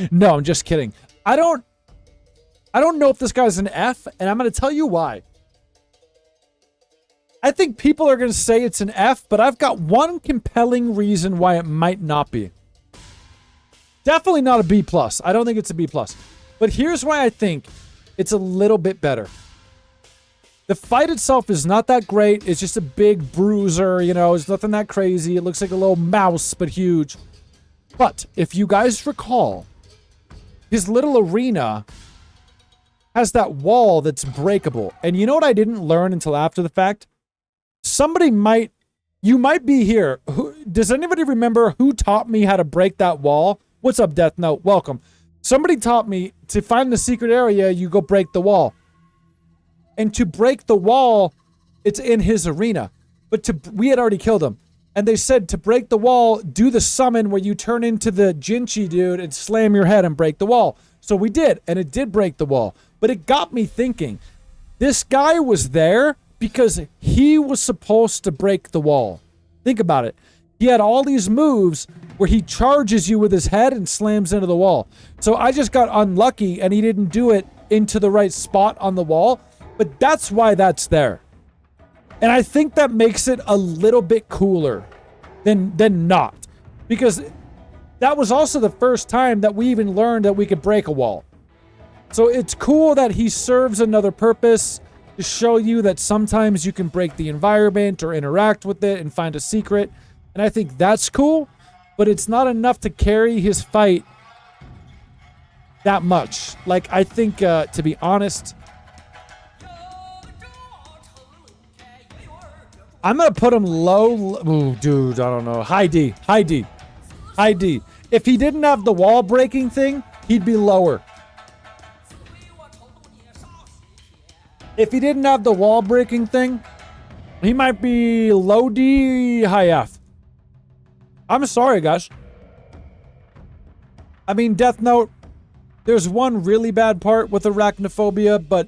[SPEAKER 1] No, I'm just kidding. I don't know if this guy's an F, and I'm going to tell you why. I think people are going to say it's an F, but I've got one compelling reason why it might not be. Definitely not a B+. I don't think it's a B+. But here's why I think it's a little bit better. The fight itself is not that great. It's just a big bruiser, you know. It's nothing that crazy. It looks like a little mouse, but huge. But if you guys recall, his little arena has that wall that's breakable. And you know what I didn't learn until after the fact? You might be here. Does anybody remember who taught me how to break that wall? What's up, Death Note? Welcome. Somebody taught me to find the secret area, you go break the wall. And to break the wall, it's in his arena. But we had already killed him. And they said to break the wall, do the summon where you turn into the Jinchi dude and slam your head and break the wall. So we did, and it did break the wall. But it got me thinking, this guy was there because he was supposed to break the wall. Think about it. He had all these moves where he charges you with his head and slams into the wall. So I just got unlucky and he didn't do it into the right spot on the wall. But that's why that's there. And I think that makes it a little bit cooler than not. Because that was also the first time that we even learned that we could break a wall. So it's cool that he serves another purpose to show you that sometimes you can break the environment or interact with it and find a secret. And I think that's cool, but it's not enough to carry his fight that much. Like, I think, to be honest, I'm going to put him low. Ooh, dude, I don't know. High D. High D. High D. If he didn't have the wall breaking thing, he'd be lower. If he didn't have the wall breaking thing, he might be low D, high F. I'm sorry, guys. I mean, Death Note, there's one really bad part with arachnophobia, but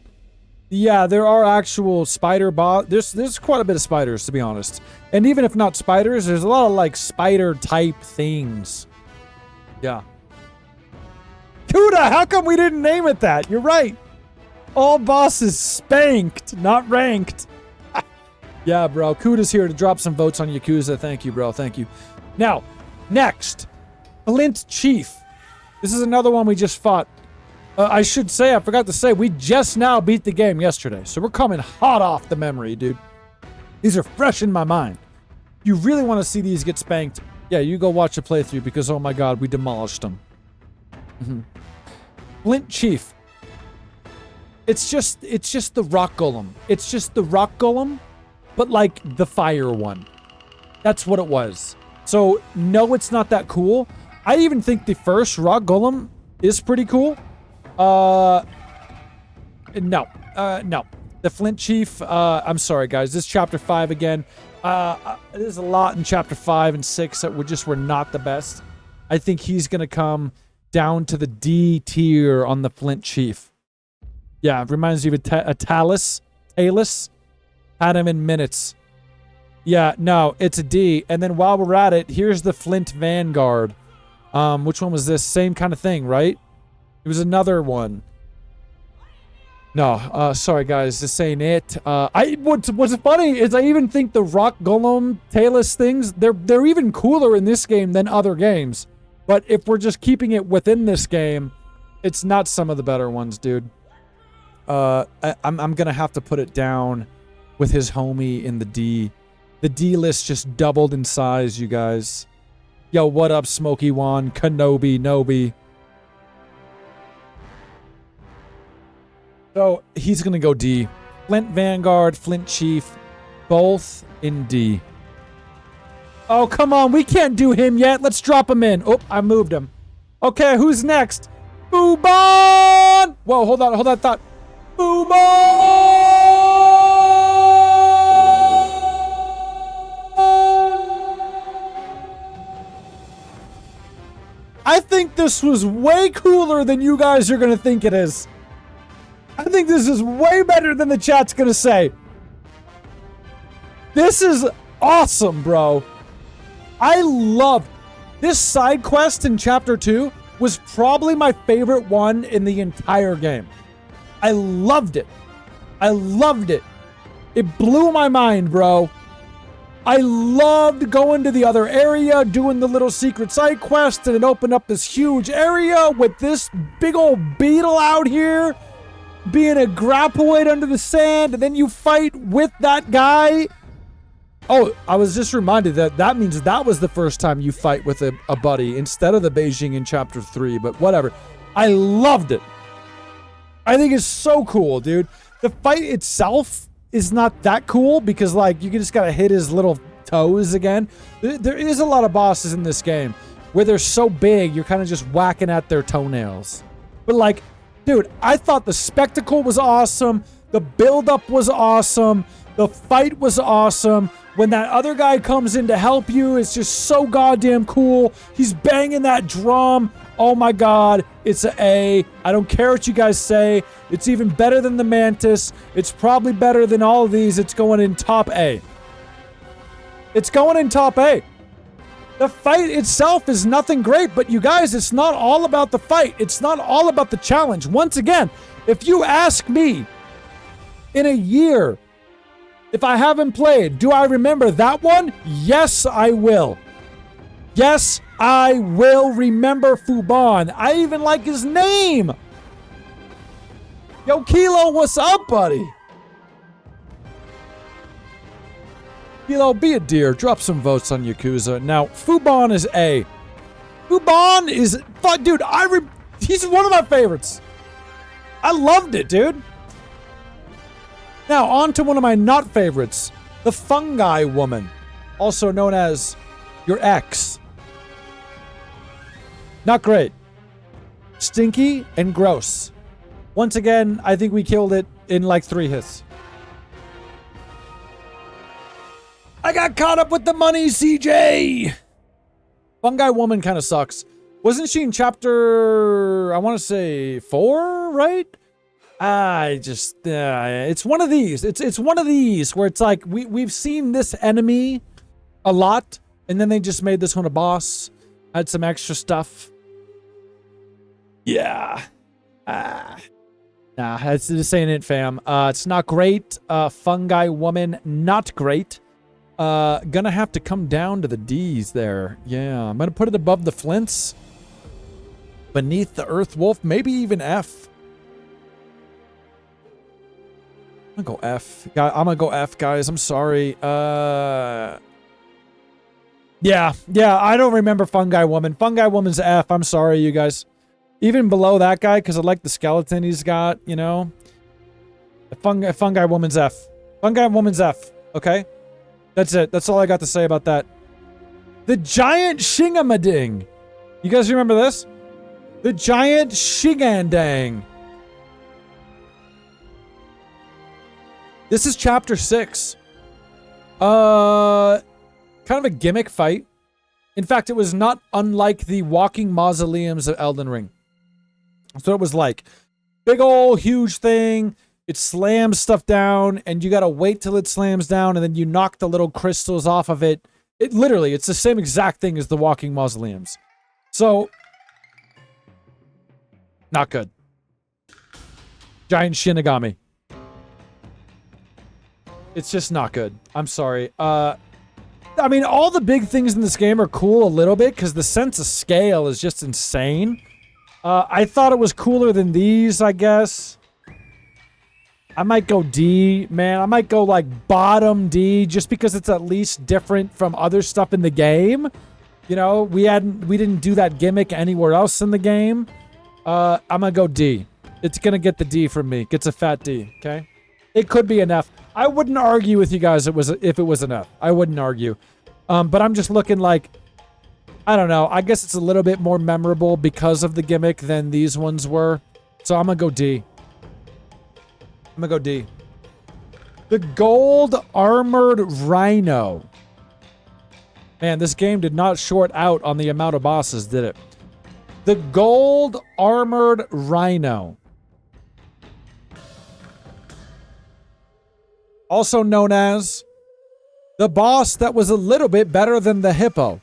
[SPEAKER 1] yeah, there are actual spider there's quite a bit of spiders, to be honest. And even if not spiders, there's a lot of like spider type things. Yeah. Kuda, how come we didn't name it that? You're right. All bosses spanked, not ranked. Yeah, bro. Kuda's here to drop some votes on Yakuza. Thank you, bro. Thank you. Now, next, Flint Chief. This is another one we just fought. I should say, I forgot to say, we just now beat the game yesterday. So we're coming hot off the memory, dude. These are fresh in my mind. You really want to see these get spanked? Yeah, you go watch a playthrough because, oh my god, we demolished them. Flint Chief. It's just the rock golem. It's just the rock golem, but like the fire one. That's what it was. So, no, it's not that cool. I even think the first rock golem is pretty cool. No. The Flint Chief, I'm sorry, guys. This is Chapter 5 again. There's a lot in Chapter 5 and 6 that were not the best. I think he's going to come down to the D tier on the Flint Chief. Yeah, it reminds you of a Talus. Had him in minutes. Yeah, no, it's a D. And then while we're at it, here's the Flint Vanguard. Which one was this? Same kind of thing, right? It was another one. No, sorry guys, this ain't it. What's funny is I even think the Rock Golem Talus things, they're even cooler in this game than other games. But if we're just keeping it within this game, it's not some of the better ones, dude. I'm gonna have to put it down with his homie in the D. The D list just doubled in size, you guys. Yo, what up, Smokey Wan, Kenobi, Nobi. So, he's gonna go D. Flint Vanguard, Flint Chief, both in D. Oh, come on, we can't do him yet. Let's drop him in. Oh, I moved him. Okay, who's next? Fubon! Whoa, hold on thought. Fubon! I think this was way cooler than you guys are gonna think it is. I think this is way better than the chat's gonna say. This is awesome, bro. I love this side quest in chapter 2 was probably my favorite one in the entire game. I loved it. I loved it. It blew my mind, bro. I loved going to the other area, doing the little secret side quest, and it opened up this huge area with this big old beetle out here being a grappleoid under the sand, and then you fight with that guy. Oh, I was just reminded that means that was the first time you fight with a buddy instead of the Beijing in chapter 3, but whatever. I loved it. I think it's so cool, dude. The fight itself is not that cool because, like, you just gotta hit his little toes again. There is a lot of bosses in this game where they're so big, you're kind of just whacking at their toenails. But, like, dude, I thought the spectacle was awesome. The build-up was awesome. The fight was awesome. When that other guy comes in to help you, it's just so goddamn cool. He's banging that drum. Oh my god, it's an A. I don't care what you guys say. It's even better than the Mantis. It's probably better than all of these. It's going in top A. It's going in top A. The fight itself is nothing great, but you guys, it's not all about the fight. It's not all about the challenge. Once again, if you ask me in a year, if I haven't played, do I remember that one? Yes, I will. Yes, I will remember Fubon. I even like his name. Yo, Kilo, what's up, buddy? Kilo, be a dear. Drop some votes on Yakuza. Now, Fubon is A. Fubon is... Dude, he's one of my favorites. I loved it, dude. Now, on to one of my not favorites. The Fungi Woman. Also known as your ex. Not great. Stinky and gross. Once again, I think we killed it in like 3 hits. I got caught up with the money, CJ! Fungi Woman kind of sucks. Wasn't she in chapter, I want to say 4, right? It's one of these. It's one of these where it's like we've seen this enemy a lot, and then they just made this one a boss. Had some extra stuff. Yeah. Nah, this ain't it, fam. It's not great. Fungi Woman, not great. Gonna have to come down to the D's there. Yeah, I'm gonna put it above the Flints. Beneath the Earth Wolf, maybe even F. I'm gonna go F. I'm gonna go F, guys. I'm sorry. Yeah, I don't remember Fungi Woman. Fungi Woman's F. I'm sorry, you guys. Even below that guy, because I like the skeleton he's got, you know. Fungi Woman's F. Fungi Woman's F, okay? That's it. That's all I got to say about that. The Giant Shingamading. You guys remember this? The Giant Shigandang. This is chapter 6. Kind of a gimmick fight. In fact, it was not unlike the walking mausoleums of Elden Ring. So it was like big old huge thing. It slams stuff down, and you gotta wait till it slams down, and then you knock the little crystals off of it. It literally, it's the same exact thing as the walking mausoleums. So, not good. Giant Shinigami. It's just not good. I'm sorry. I mean, all the big things in this game are cool a little bit, because the sense of scale is just insane. I thought it was cooler than these, I guess. I might go D, man. I might go like bottom D just because it's at least different from other stuff in the game. You know, we didn't do that gimmick anywhere else in the game. I'm gonna go D. It's gonna get the D from me. Gets a fat D, okay? It could be an F. I wouldn't argue with you guys if it was an F. I wouldn't argue. But I'm just looking like, I don't know. I guess it's a little bit more memorable because of the gimmick than these ones were. So I'm gonna go D. I'm gonna go D. The Gold Armored Rhino. Man, this game did not short out on the amount of bosses, did it? The gold armored rhino. Also known as the boss that was a little bit better than the hippo.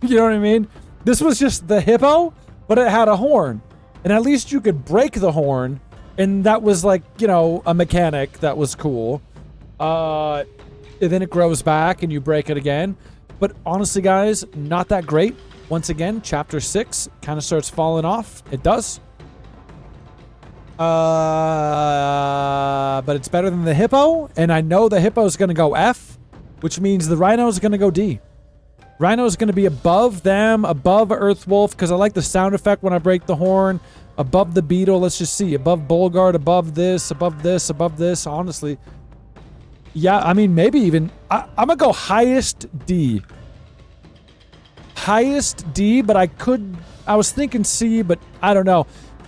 [SPEAKER 1] You know what I mean? This was just the hippo, but it had a horn. And at least you could break the horn. And that was like, you know, a mechanic that was cool. And then it grows back and you break it again. But honestly, guys, not that great. Once again, chapter 6 kind of starts falling off. It does. But it's better than the hippo. And I know the hippo is going to go F, which means the rhino is going to go D. Rhino is going to be above them, above Earth Wolf, because I like the sound effect when I break the horn. Above the beetle, let's just see. Above Bolgard, above this, above this, above this. Honestly. Yeah, I mean, maybe even... I'm going to go highest D. Highest D, but I was thinking C, but I don't know.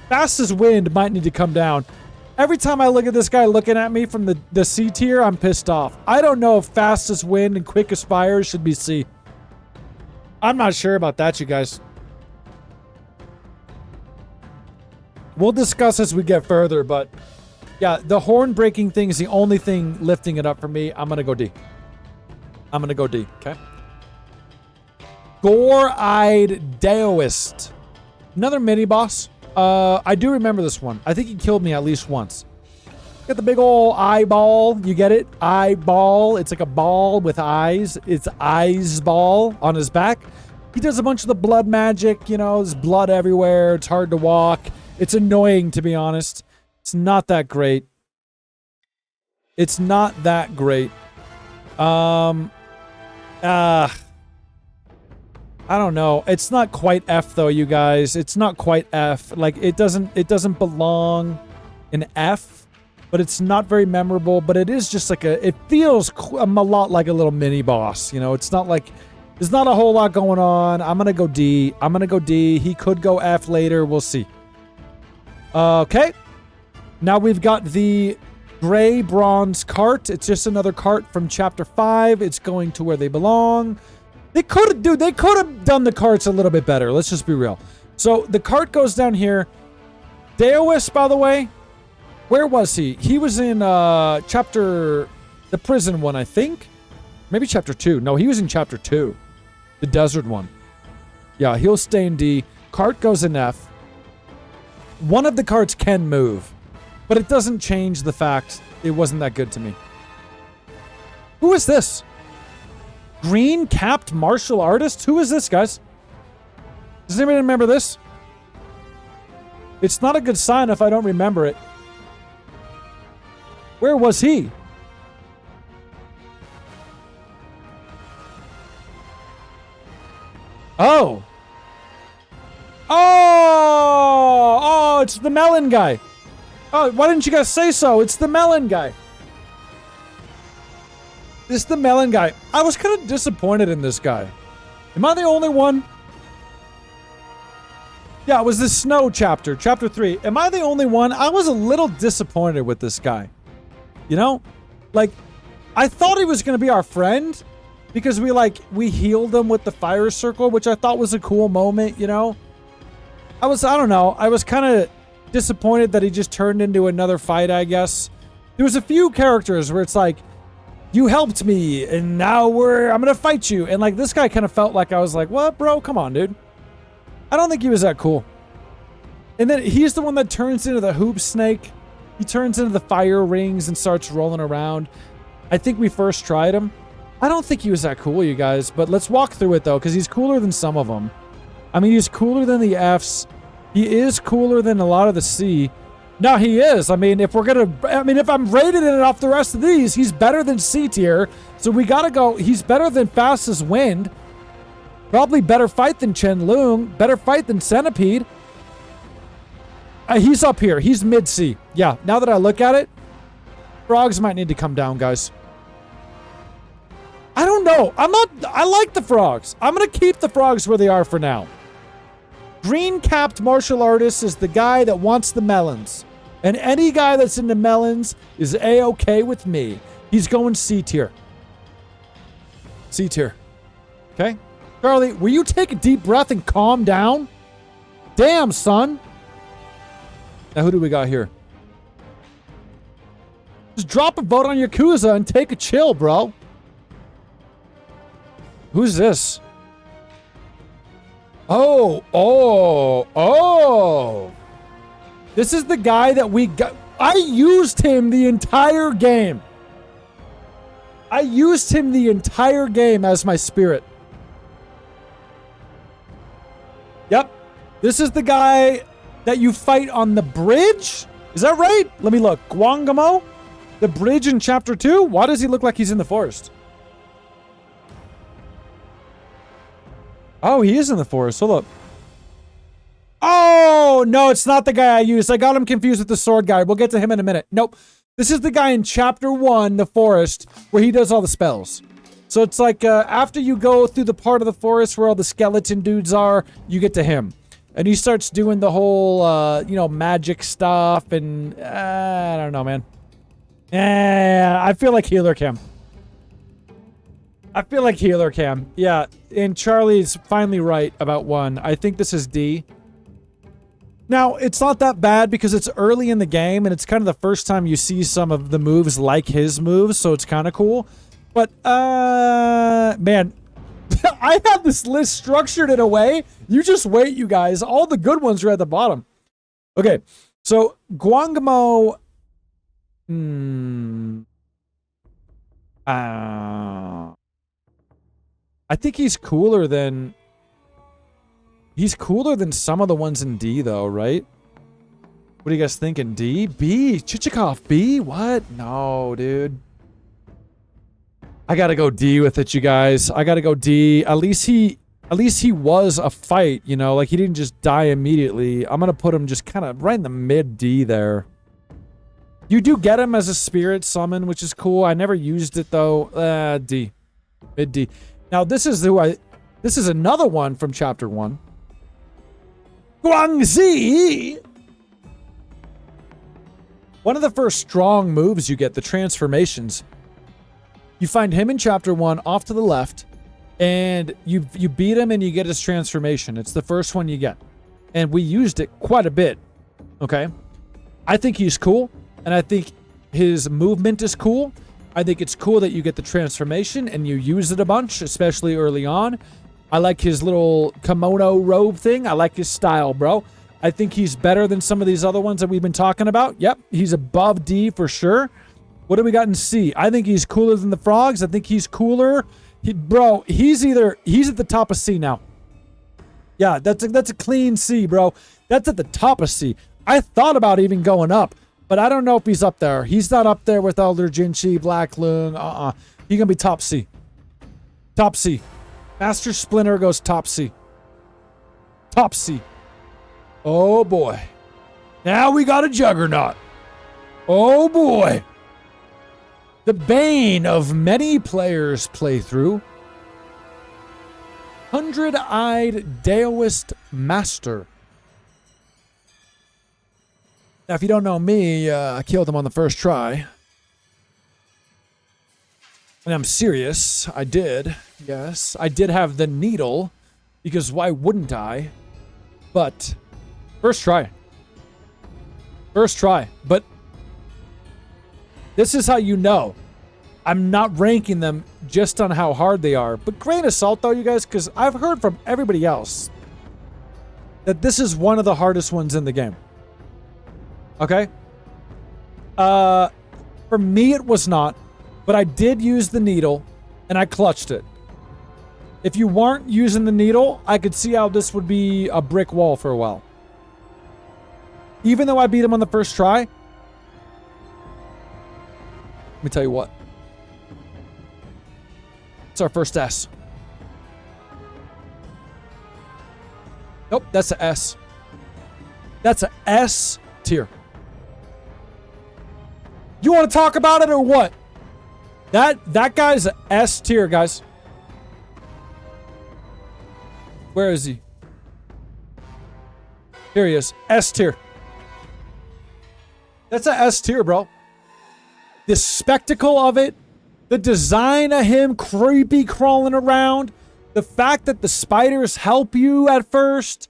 [SPEAKER 1] Fastest wind might need to come down. Every time I look at this guy looking at me from the C tier, I'm pissed off. I don't know if fastest wind and quickest fire should be C. I'm not sure about that, you guys. We'll discuss as we get further, but yeah, the horn breaking thing is the only thing lifting it up for me. I'm going to go D. I'm going to go D, okay? Gore-eyed Daoist. Another mini-boss. I do remember this one. I think he killed me at least once. Got the big old eyeball. You get it? Eyeball. It's like a ball with eyes. It's eyes ball on his back. He does a bunch of the blood magic. You know, there's blood everywhere. It's hard to walk. It's annoying, to be honest. It's not that great. It's not that great. I don't know. It's not quite F though, you guys. It's not quite F. Like it doesn't belong in F, but it's not very memorable, but it is just like it feels a lot like a little mini boss, you know. It's not like there's not a whole lot going on. I'm going to go D. I'm going to go D. He could go F later. We'll see. Okay. Now we've got the gray bronze cart. It's just another cart from chapter 5. It's going to where they belong. They could have done the carts a little bit better. Let's just be real. So the cart goes down here. Daoist, by the way, where was he? He was in the prison one, I think. Maybe chapter 2. No, he was in chapter 2. The desert one. Yeah, he'll stay in D. Cart goes in F. One of the carts can move, but it doesn't change the fact it wasn't that good to me. Who is this? Green capped martial artist? Who is this, guys? Does anybody remember this? It's not a good sign if I don't remember it. Where was he? Oh. Oh, it's the melon guy. Oh, why didn't you guys say so? It's the melon guy. It's the melon guy. I was kind of disappointed in this guy. Am I the only one? Yeah, it was the snow chapter, chapter 3. Am I the only one? I was a little disappointed with this guy. You know? Like, I thought he was going to be our friend because we healed him with the fire circle, which I thought was a cool moment, you know? I don't know. I was kind of disappointed that he just turned into another fight, I guess. There was a few characters where it's like, you helped me, and now I'm gonna fight you. And like, this guy kind of felt like I was like, what, bro? Come on, dude. I don't think he was that cool. And then he's the one that turns into the hoop snake. He turns into the fire rings and starts rolling around. I think we first tried him. I don't think he was that cool, you guys. But let's walk through it, though, because he's cooler than some of them. I mean, he's cooler than the Fs. He is cooler than a lot of the C. No, he is. I mean, if I'm rating it off the rest of these, he's better than C tier. So we gotta go. He's better than Fastest Wind. Probably better fight than Chen Loong. Better fight than Centipede. He's up here. He's mid C. Yeah, now that I look at it, frogs might need to come down, guys. I don't know. I like the frogs. I'm gonna keep the frogs where they are for now. Green-capped martial artist is the guy that wants the melons. And any guy that's into melons is A-okay with me. He's going C tier. C tier. Okay? Charlie, will you take a deep breath and calm down? Damn, son. Now, who do we got here? Just drop a vote on Yakuza and take a chill, bro. Who's this? Oh. This is the guy that we got. I used him the entire game. I used him the entire game as my spirit. Yep. This is the guy that you fight on the bridge? Is that right? Let me look. Guangamo? The bridge in chapter 2? Why does he look like he's in the forest? Oh, he is in the forest. Hold up. Oh, no, it's not the guy I used. I got him confused with the sword guy. We'll get to him in a minute. Nope. This is the guy in chapter 1, the forest, where he does all the spells. So it's like after you go through the part of the forest where all the skeleton dudes are, you get to him. And he starts doing the whole, you know, magic stuff. And I don't know, man. I feel like healer cam. Yeah, and Charlie's finally right about 1. I think this is D. Now, it's not that bad because it's early in the game and it's kind of the first time you see some of the moves like his moves, so it's kind of cool. But, man, I have this list structured in a way. You just wait, you guys. All the good ones are at the bottom. Okay, so Guangamo... I think he's cooler than... He's cooler than some of the ones in D, though, right? What are you guys thinking? D? B? Chichikov? B? What? No, dude. I gotta go D with it, you guys. I gotta go D. At least he was a fight, you know? Like, he didn't just die immediately. I'm gonna put him just kind of right in the mid-D there. You do get him as a spirit summon, which is cool. I never used it, though. D. Mid-D. Now, this is another one from chapter 1. Guangxi! One of the first strong moves you get, the transformations. You find him in chapter 1 off to the left, and you beat him and you get his transformation. It's the first one you get. And we used it quite a bit. Okay? I think he's cool, and I think his movement is cool. I think it's cool that you get the transformation and you use it a bunch, especially early on. I like his little kimono robe thing. I like his style, bro. I think he's better than some of these other ones that we've been talking about. Yep, he's above D for sure. What do we got in C? I think he's cooler than the frogs. I think he's cooler. Bro, he's at the top of C now. Yeah, that's a clean C, bro. That's at the top of C. I thought about even going up, but I don't know if he's up there. He's not up there with Elder Jinchi, Black Loong. He's gonna be top C. Top C. Master Splinter goes top C. Top C. Oh boy. Now we got a juggernaut. Oh boy. The bane of many players' playthrough. 100-eyed Daoist Master. Now, if you don't know me, I killed him on the first try. And I'm serious. I did. Yes. I did have the needle. Because why wouldn't I? But first try. First try. But this is how you know. I'm not ranking them just on how hard they are. But grain of salt, though, you guys, because I've heard from everybody else that this is one of the hardest ones in the game. Okay? For me, it was not. But I did use the needle, and I clutched it. If you weren't using the needle, I could see how this would be a brick wall for a while. Even though I beat him on the first try, let me tell you what. It's our first S. Nope, that's a S. That's a S tier. You want to talk about it or what? That guy's a S tier, guys. Where is he? Here he is. S tier. That's a S tier, bro. The spectacle of it, the design of him creepy crawling around, the fact that the spiders help you at first.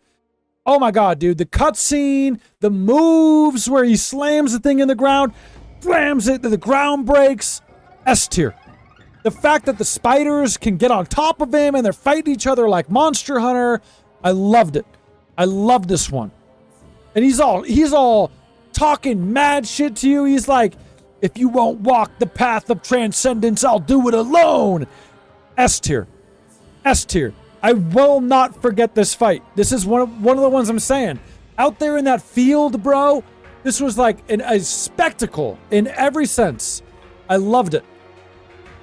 [SPEAKER 1] Oh my god, dude. The cutscene, the moves where he slams the thing in the ground, slams it, the ground breaks. S tier. The fact that the spiders can get on top of him and they're fighting each other like Monster Hunter. I loved it. I love this one. And he's all talking mad shit to you. He's like, if you won't walk the path of transcendence, I'll do it alone. S tier. S tier. I will not forget this fight. This is one of the ones I'm saying. Out there in that field, bro, this was like a spectacle in every sense. I loved it.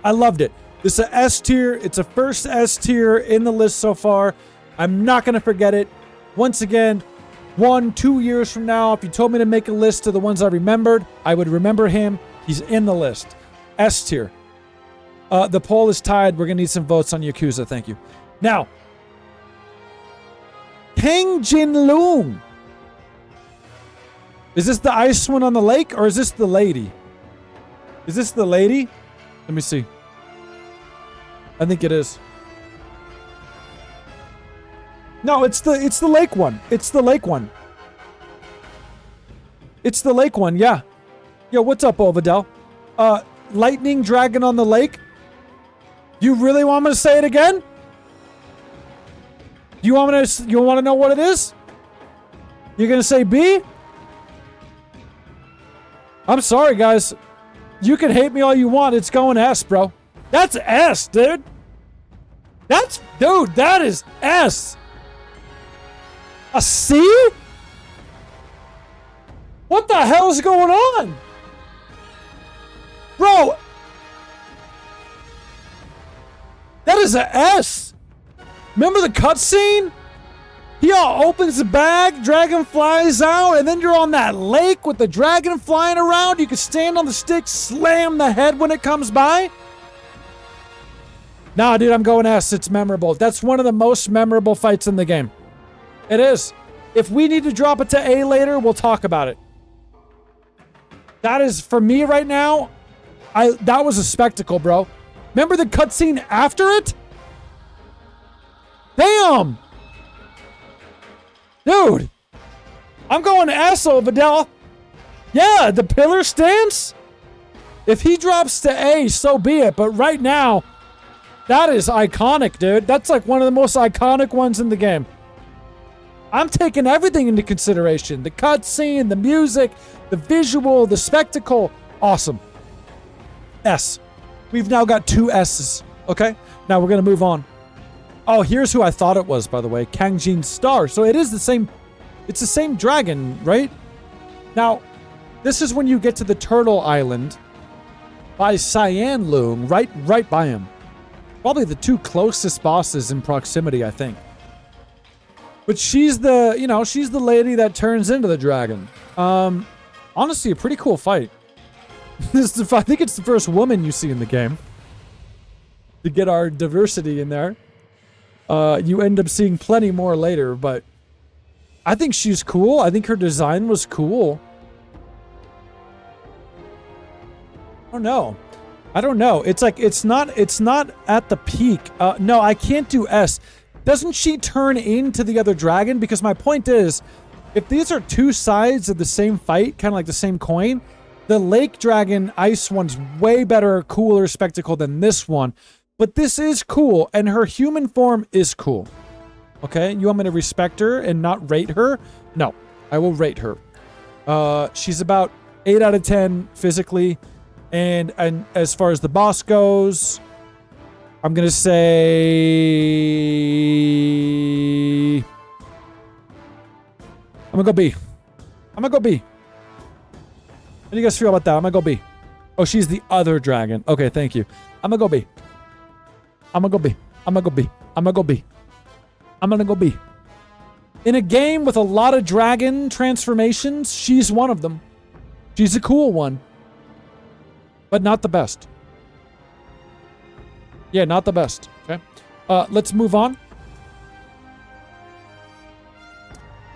[SPEAKER 1] I loved it. This is a S tier. It's a first S tier in the list so far. I'm not going to forget it. Once again, 1-2 years from now, if you told me to make a list of the ones I remembered, I would remember him. He's in the list. S tier. The poll is tied. We're going to need some votes on Yakuza. Thank you. Now, Kang Jin Loong. Is this the ice one on the lake, or is this the lady? Is this the lady? Let me see. I think it is. No, it's the lake one. It's the lake one. It's the lake one, yeah. Yo, what's up, Ovadell? Lightning dragon on the lake? You really want me to say it again? You want to know what it is? You're gonna say B? I'm sorry, guys. You can hate me all you want. It's going S, bro. That's S, dude. Dude, that is S. A C? What the hell is going on? Bro. That is a S. Remember the cutscene? He all opens the bag, dragon flies out, and then you're on that lake with the dragon flying around. You can stand on the stick, slam the head when it comes by. Nah, dude, I'm going S. It's memorable. That's one of the most memorable fights in the game. It is. If we need to drop it to A later, we'll talk about it. That is, for me right now, that was a spectacle, bro. Remember the cutscene after it? Damn! Dude! I'm going to S, Vidal. Yeah, the pillar stance? If he drops to A, so be it. But right now, that is iconic, dude. That's like one of the most iconic ones in the game. I'm taking everything into consideration. The cutscene, the music, the visual, the spectacle. Awesome. S. We've now got 2 S's. Okay? Now we're going to move on. Oh, here's who I thought it was, by the way. Kangjin Star. So it is the same. It's the same dragon, right? Now, this is when you get to the Turtle Island by Cyan Loong, right by him. Probably the 2 closest bosses in proximity, I think. But she's the, she's the lady that turns into the dragon. Honestly, a pretty cool fight. I think it's the first woman you see in the game. To get our diversity in there. You end up seeing plenty more later, but I think she's cool. I think her design was cool. I don't know. It's like, it's not at the peak. No, I can't do S. Doesn't she turn into the other dragon? Because my point is, if these are 2 sides of the same fight, kind of like the same coin, the lake dragon ice one's way better, cooler spectacle than this one. But this is cool, and her human form is cool. Okay? You want me to respect her and not rate her? No. I will rate her. She's about 8 out of 10 physically. And as far as the boss goes, I'm going to say... I'm going to go B. I'm going to go B. What do you guys feel about that? I'm going to go B. Oh, she's the other dragon. Okay, thank you. I'm going to go B. I'm gonna go B. I'm gonna go B. I'm gonna go B. I'm gonna go B. In a game with a lot of dragon transformations, she's one of them. She's a cool one. But not the best. Yeah, not the best. Okay. Let's move on.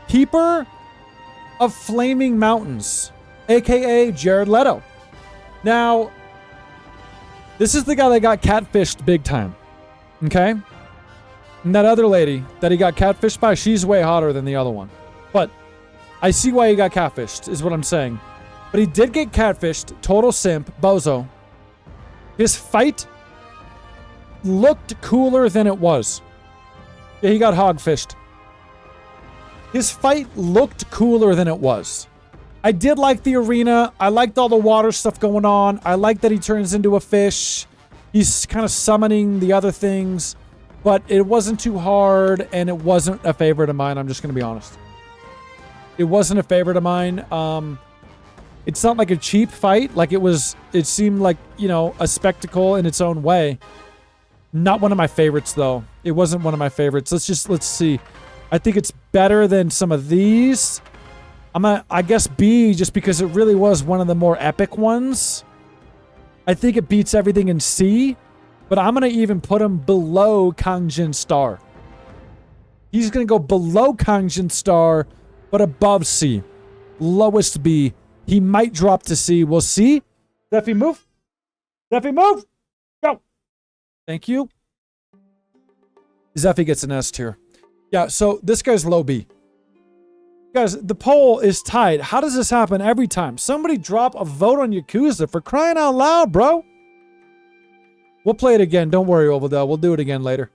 [SPEAKER 1] Keeper of Flaming Mountains, aka Jared Leto. Now, this is the guy that got catfished big time. Okay? And that other lady that he got catfished by, she's way hotter than the other one. But I see why he got catfished, is what I'm saying. But he did get catfished. Total simp. Bozo. His fight looked cooler than it was. Yeah, he got hogfished. His fight looked cooler than it was. I did like the arena. I liked all the water stuff going on. I like that he turns into a fish. He's kind of summoning the other things. But it wasn't too hard, and it wasn't a favorite of mine. I'm just going to be honest. It wasn't a favorite of mine. It's not like a cheap fight. Like it seemed like, you know, a spectacle in its own way. Not one of my favorites, though. It wasn't one of my favorites. Let's see. I think it's better than some of these. I guess B, just because it really was one of the more epic ones. I think it beats everything in C, but I'm going to even put him below Kangjin Star. He's going to go below Kangjin Star, but above C. Lowest B. He might drop to C. We'll see. Steffi, move. Steffi, move. Go. Thank you. Zeffy gets an S tier. Yeah, so this guy's low B. Guys, the poll is tied. How does this happen every time? Somebody drop a vote on Yakuza for crying out loud, bro. We'll play it again. Don't worry, Ovaldale. We'll do it again later.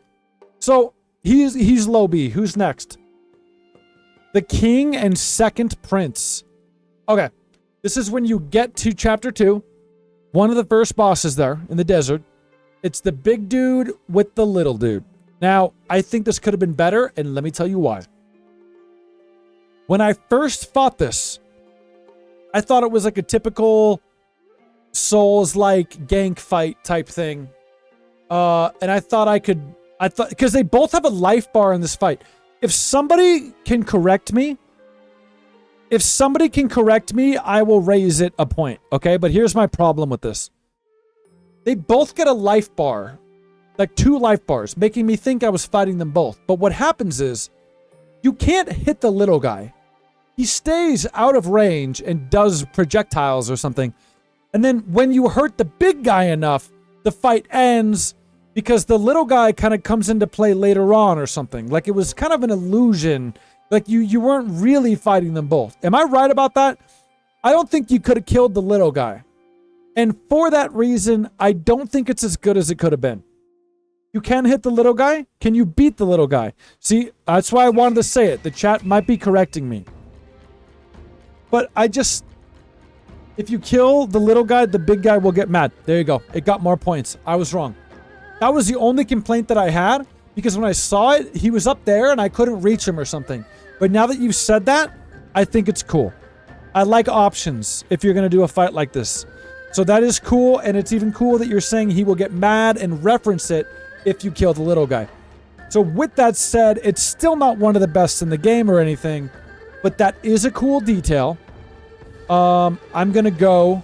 [SPEAKER 1] So, he's low B. Who's next? The King and Second Prince. Okay. This is when you get to Chapter 2. One of the first bosses there in the desert. It's the big dude with the little dude. Now, I think this could have been better, and let me tell you why. When I first fought this, I thought it was like a typical Souls-like gank fight type thing. And I thought because they both have a life bar in this fight. If somebody can correct me, I will raise it a point, okay? But here's my problem with this. They both get a life bar, like 2 life bars, making me think I was fighting them both. But what happens is, you can't hit the little guy. He stays out of range and does projectiles or something. And then when you hurt the big guy enough, the fight ends because the little guy kind of comes into play later on or something. Like it was kind of an illusion. Like you weren't really fighting them both. Am I right about that? I don't think you could have killed the little guy. And for that reason, I don't think it's as good as it could have been. You can hit the little guy. Can you beat the little guy? See, that's why I wanted to say it. The chat might be correcting me. But if you kill the little guy, the big guy will get mad. There you go. It got more points. I was wrong. That was the only complaint that I had, because when I saw it, he was up there and I couldn't reach him or something. But now that you've said that, I think it's cool. I like options if you're going to do a fight like this. So that is cool, and it's even cool that you're saying he will get mad and reference it if you kill the little guy. So with that said, it's still not one of the best in the game or anything, but that is a cool detail. I'm gonna go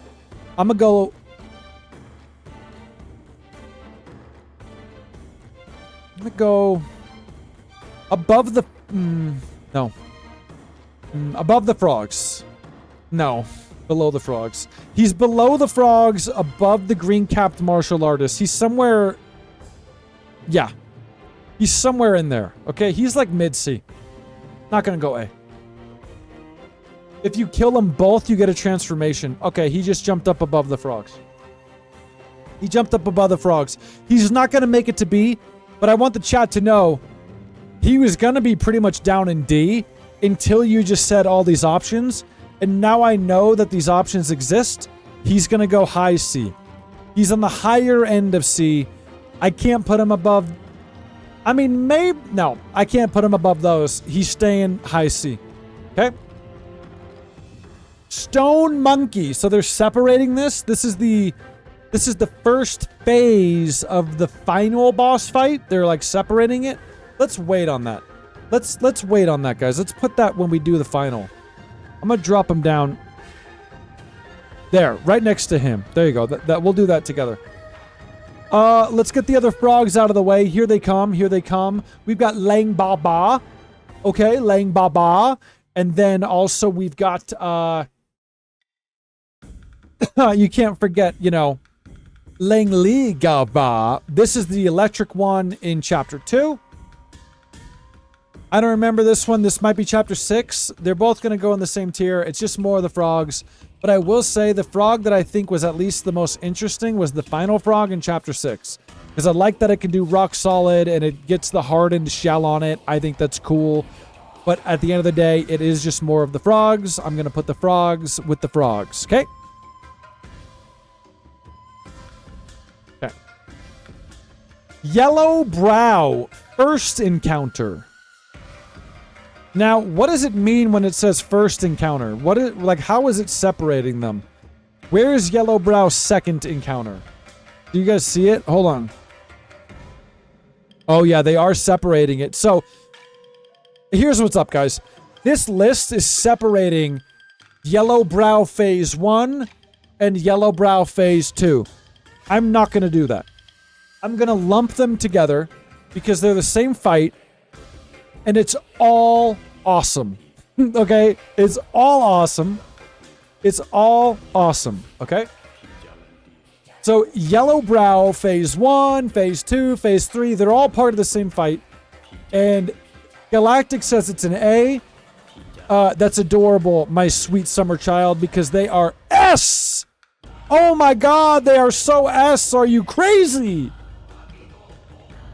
[SPEAKER 1] above the above the frogs. No, below the frogs. He's below the frogs, above the green-capped martial artist. He's somewhere. Yeah, he's somewhere in there. Okay, he's like mid-C. Not gonna go A. If you kill them both, you get a transformation. Okay, he just jumped up above the frogs. He jumped up above the frogs. He's not going to make it to B, but I want the chat to know he was going to be pretty much down in D until you just said all these options. And now I know that these options exist. He's going to go high C. He's on the higher end of C. I can't put him above... I mean, maybe... No, I can't put him above those. He's staying high C. Okay? Stone Monkey. So they're separating this. This is the first phase of the final boss fight. They're like separating it. Let's wait on that. Let's wait on that, guys. Let's put that when we do the final. I'm gonna drop him down there, right next to him. There you go. That we'll do that together. Let's get the other frogs out of the way. Here they come. Here they come. We've got Lang Baba. Okay, Lang Baba. And then also we've got you can't forget, you know, Lang Li Gaba. This is the electric one in Chapter 2. I don't remember this one. This might be chapter 6. They're both going to go in the same tier. It's just more of the frogs. But I will say the frog that I think was at least the most interesting was the final frog in chapter 6. Because I like that it can do rock solid and it gets the hardened shell on it. I think that's cool. But at the end of the day, it is just more of the frogs. I'm going to put the frogs with the frogs. Okay? Okay. Yellow brow. First encounter. Now, what does it mean when it says first encounter? How is it separating them? Where is yellow brow's second encounter? Do you guys see it? Hold on. Oh, yeah, they are separating it. So, here's what's up, guys. This list is separating yellow brow phase 1 and yellow brow phase 2. I'm not going to do that. I'm going to lump them together because they're the same fight. And it's all awesome. Okay? It's all awesome. It's all awesome. Okay? So, Yellow Brow, Phase 1, Phase 2, Phase 3, they're all part of the same fight. And Galactic says it's an A. That's adorable, my sweet summer child, because they are S! Oh my god, they are so S! Are you crazy?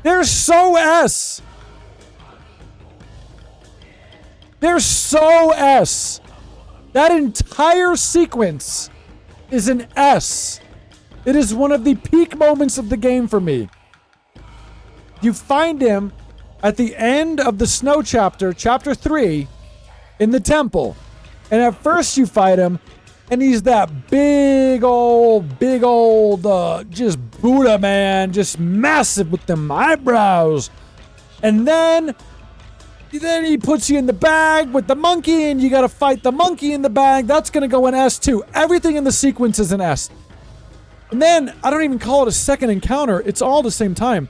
[SPEAKER 1] They're so S! They're so S. That entire sequence is an S. It is one of the peak moments of the game for me. You find him at the end of the snow chapter, chapter 3, in the temple. And at first you fight him, and he's that big old, just Buddha man, just massive with them eyebrows. And then he puts you in the bag with the monkey, and you gotta fight the monkey in the bag. That's gonna go in S too. Everything in the sequence is an S. And then, I don't even call it a second encounter. It's all the same time.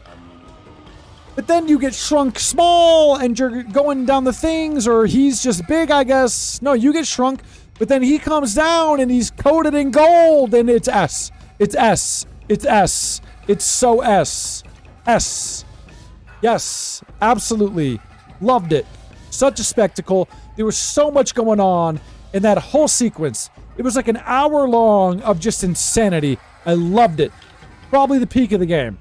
[SPEAKER 1] But then you get shrunk small, and you're going down the things, or he's just big, I guess. No, you get shrunk, but then he comes down, and he's coated in gold, and it's S. It's S. It's S. It's so S. S. Yes, absolutely. Loved it. Such a spectacle. There was so much going on in that whole sequence. It was like an hour long of just insanity. I loved it. Probably the peak of the game.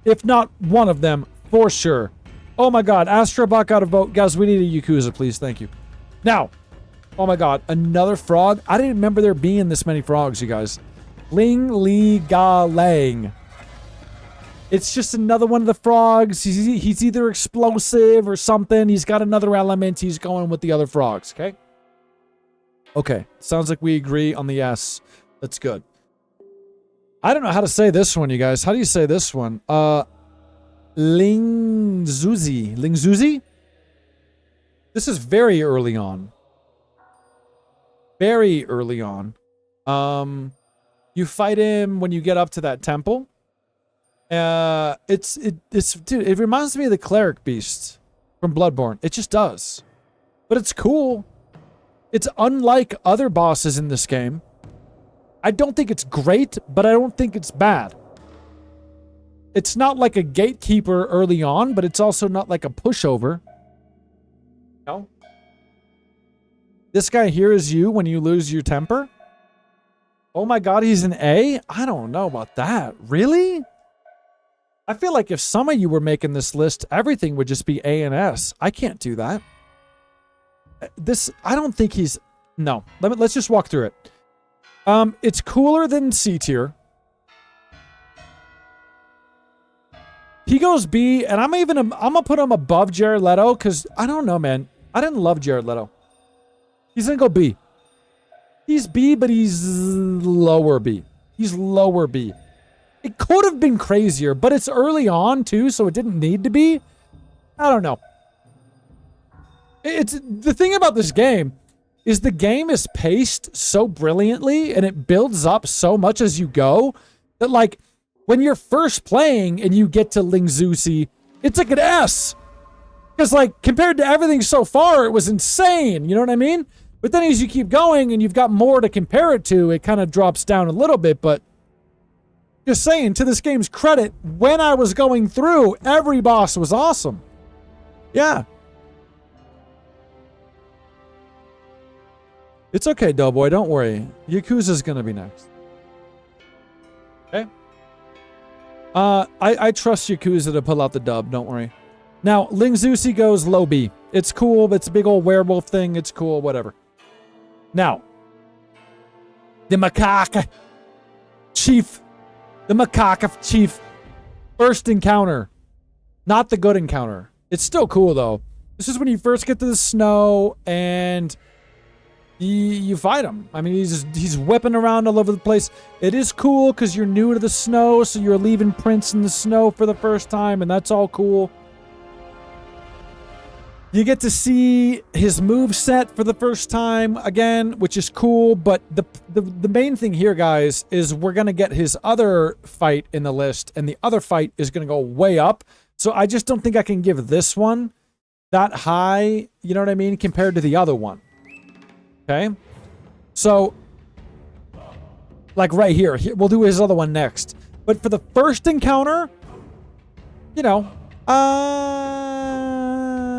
[SPEAKER 1] If not one of them, for sure. Oh my god, Astrobot got a vote. Guys, we need a Yakuza, please. Thank you. Now, oh my god, another frog? I didn't remember there being this many frogs, you guys. Ling Li Ga Lang. It's just another one of the frogs. He's either explosive or something. He's got another element. He's going with the other frogs, okay? Okay. Sounds like we agree on the S. That's good. I don't know how to say this one, you guys. How do you say this one? Ling Zuzi. Ling Zuzi? This is very early on. Very early on. You fight him when you get up to that temple. Dude, it reminds me of the cleric beast from Bloodborne. It just does. But it's cool. It's unlike other bosses in this game. I don't think it's great, but I don't think it's bad. It's not like a gatekeeper early on, but it's also not like a pushover. No. This guy here is you when you lose your temper? Oh my god, he's an A? I don't know about that. Really? I feel like if some of you were making this list, everything would just be A and S. I can't do that. I don't think he's... No. Let's just walk through it. It's cooler than C tier. He goes B, and I'm gonna put him above Jared Leto, because I don't know, man. I didn't love Jared Leto. He's gonna go B. He's B, but he's lower B. He's lower B. It could have been crazier, but it's early on, too, so it didn't need to be. I don't know. It's the thing about this game is the game is paced so brilliantly, and it builds up so much as you go, that, like, when you're first playing and you get to Ling Zuzi, it's like an S. Because, like, compared to everything so far, it was insane. You know what I mean? But then as you keep going and you've got more to compare it to, it kind of drops down a little bit, but... Just saying, to this game's credit, when I was going through, every boss was awesome. Yeah. It's okay, Doughboy. Don't worry. Yakuza's gonna be next. Okay. I trust Yakuza to pull out the dub. Don't worry. Now, Ling Zusi goes low B. It's cool, but it's a big old werewolf thing. It's cool, whatever. Now, the macaque chief. The macaque chief. First encounter. Not the good encounter. It's still cool, though. This is when you first get to the snow, and you fight him. I mean, he's whipping around all over the place. It is cool, because you're new to the snow, so you're leaving prints in the snow for the first time, and that's all cool. You get to see his move set for the first time again, which is cool, but the main thing here, guys, is we're going to get his other fight in the list, and the other fight is going to go way up. So I just don't think I can give this one that high, you know what I mean, compared to the other one. Okay? So, like right here, we'll do his other one next. But for the first encounter, you know,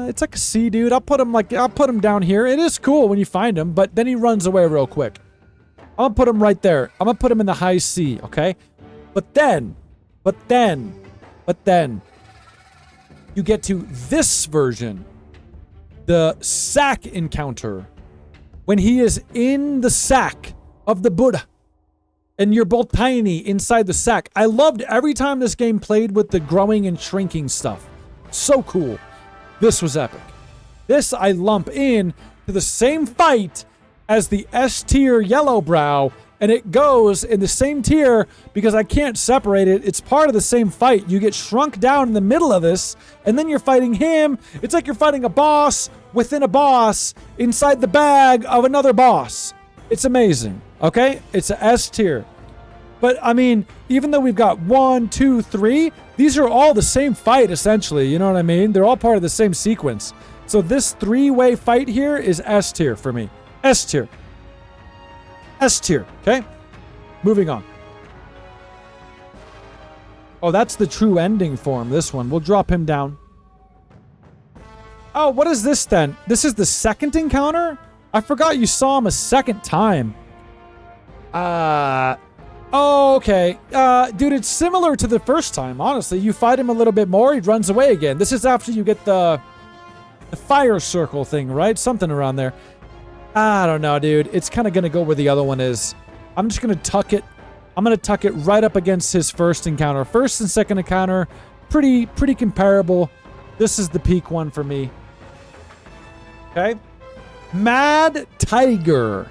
[SPEAKER 1] it's like a C, dude. I'll put him down here. It is cool when you find him, but then he runs away real quick. I'm gonna put him right there. I'm gonna put him in the high C, okay? But then, you get to this version, the sack encounter, when he is in the sack of the Buddha, and you're both tiny inside the sack. I loved every time this game played with the growing and shrinking stuff. So cool. This was epic. This I lump in to the same fight as the S tier Yellow Brow, and it goes in the same tier because I can't separate it. It's part of the same fight. You get shrunk down in the middle of this, and then you're fighting him. It's like you're fighting a boss within a boss inside the bag of another boss. It's amazing, okay? It's a S tier. But, I mean, even though we've got 1, 2, 3, these are all the same fight, essentially. You know what I mean? They're all part of the same sequence. So this three-way fight here is S tier for me. S tier. S tier, okay? Moving on. Oh, that's the true ending form, this one. We'll drop him down. Oh, what is this then? This is the second encounter? I forgot you saw him a second time. Oh, okay. Dude, it's similar to the first time, honestly. You fight him a little bit more, he runs away again. This is after you get the fire circle thing, right? Something around there. I don't know, dude. It's kind of going to go where the other one is. I'm just going to tuck it. I'm going to tuck it right up against his first encounter. First and second encounter, pretty comparable. This is the peak one for me. Okay? Mad Tiger.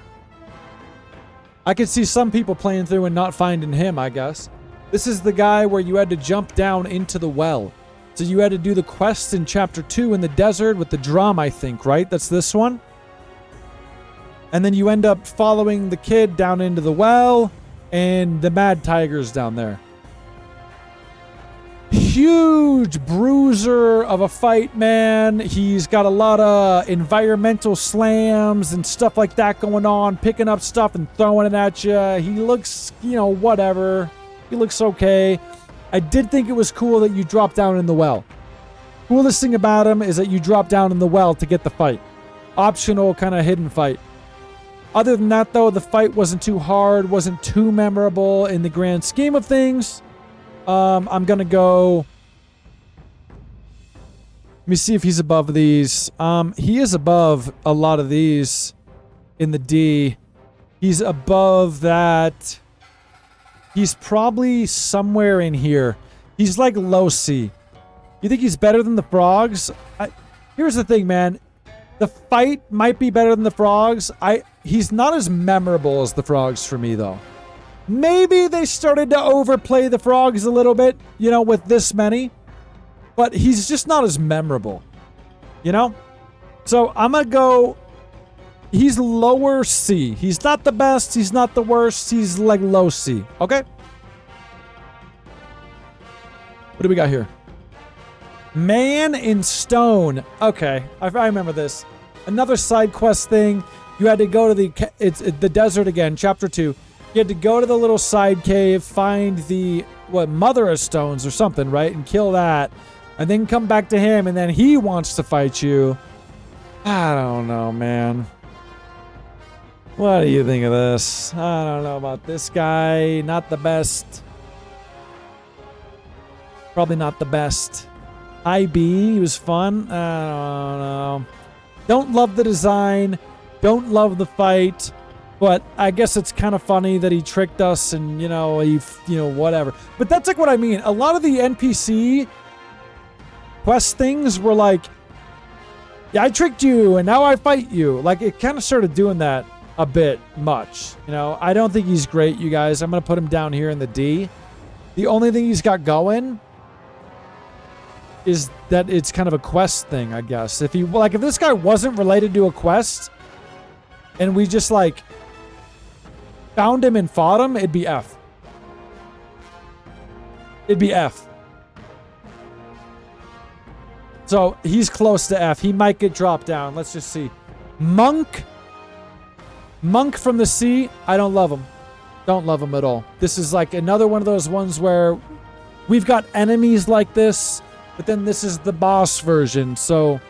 [SPEAKER 1] I could see some people playing through and not finding him, I guess. This is the guy where you had to jump down into the well. So you had to do the quest in Chapter 2 in the desert with the drum, I think, right? That's this one. And then you end up following the kid down into the well, and the Mad Tiger's down there. Huge bruiser of a fight, man. He's got a lot of environmental slams and stuff like that going on, picking up stuff and throwing it at you. He looks, you know, whatever. He looks okay. I did think it was cool that you drop down in the well. Coolest thing about him is that you drop down in the well to get the fight. Optional kind of hidden fight. Other than that, though, the fight wasn't too hard, wasn't too memorable in the grand scheme of things. I'm gonna go... Let me see if he's above these. He is above a lot of these in the D. He's above that. He's probably somewhere in here. He's like low C. You think he's better than the frogs? Here's the thing, man. The fight might be better than the frogs. He's not as memorable as the frogs for me, though. Maybe they started to overplay the frogs a little bit, you know, with this many. But he's just not as memorable, you know? So I'm going to go... He's lower C. He's not the best. He's not the worst. He's like low C. Okay? What do we got here? Man in Stone. Okay, I remember this. Another side quest thing. You had to go to the desert again, Chapter 2. You had to go to the little side cave, find the, Mother of Stones or something, right? And kill that. And then come back to him, and then he wants to fight you. I don't know, man. What do you think of this? I don't know about this guy. Not the best. Probably not the best. IB, he was fun. I don't know. Don't love the design. Don't love the fight. But I guess it's kind of funny that he tricked us and, whatever. But that's like what I mean. A lot of the NPC quest things were like, yeah, I tricked you and now I fight you. Like, it kind of started doing that a bit much. I don't think he's great, you guys. I'm going to put him down here in the D. The only thing he's got going is that it's kind of a quest thing, I guess. If this guy wasn't related to a quest and we just like found him and fought him, it'd be F. It'd be F. So he's close to F. He might get dropped down. Let's just see. Monk from the sea. I don't love him. Don't love him at all. This is like another one of those ones where we've got enemies like this, but then this is the boss version. So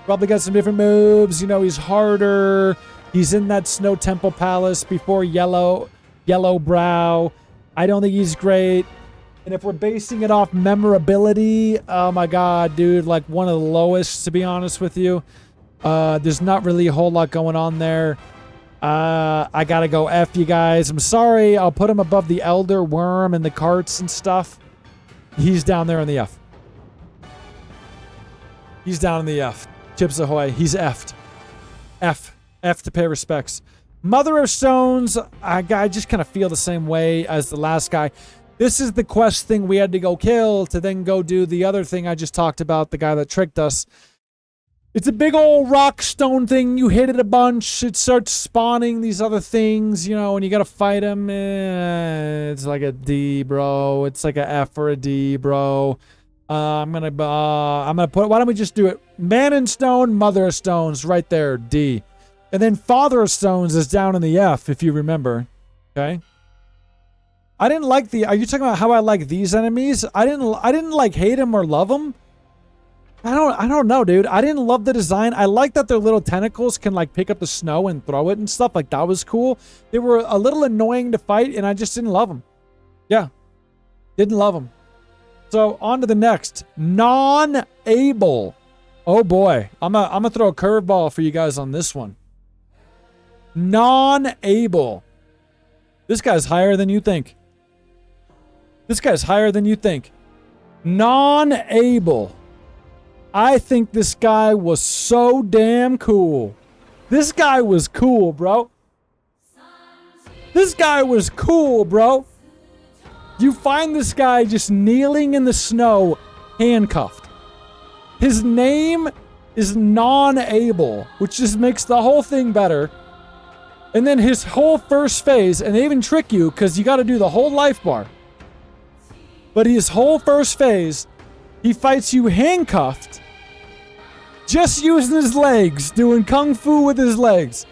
[SPEAKER 1] probably got some different moves. He's harder. He's in that Snow Temple Palace before Yellow Brow. I don't think he's great. And if we're basing it off memorability, oh my god, dude, like one of the lowest, to be honest with you. There's not really a whole lot going on there. I gotta go F, you guys. I'm sorry. I'll put him above the Elder Worm and the carts and stuff. He's down there in the F. He's down in the F. Chips Ahoy. He's F'd. F. F to pay respects. Mother of Stones. I just kind of feel the same way as the last guy. This is the quest thing we had to go kill to then go do the other thing I just talked about, the guy that tricked us. It's a big old rock stone thing. You hit it a bunch. It starts spawning these other things, and you got to fight them. It's like a D, bro. It's like a F or a D, bro. I'm going to put, why don't we just do it? Man in Stone, Mother of Stones, right there, D. And then Father of Stones is down in the F, if you remember. Okay? I didn't like are you talking about how I like these enemies? I didn't like hate them or love them. I don't know, dude. I didn't love the design. I like that their little tentacles can like pick up the snow and throw it and stuff. Like that was cool. They were a little annoying to fight and I just didn't love them. Yeah. Didn't love them. So on to the next. Non-able. Oh boy. I'm gonna throw a curveball for you guys on this one. Non-able. This guy's higher than you think. This guy's higher than you think. Non-able. I think this guy was so damn cool. This guy was cool, bro. This guy was cool, bro. You find this guy just kneeling in the snow, handcuffed. His name is Non-Able, which just makes the whole thing better. And then his whole first phase, and they even trick you because you got to do the whole life bar. But his whole first phase, he fights you handcuffed, just using his legs, doing kung fu with his legs.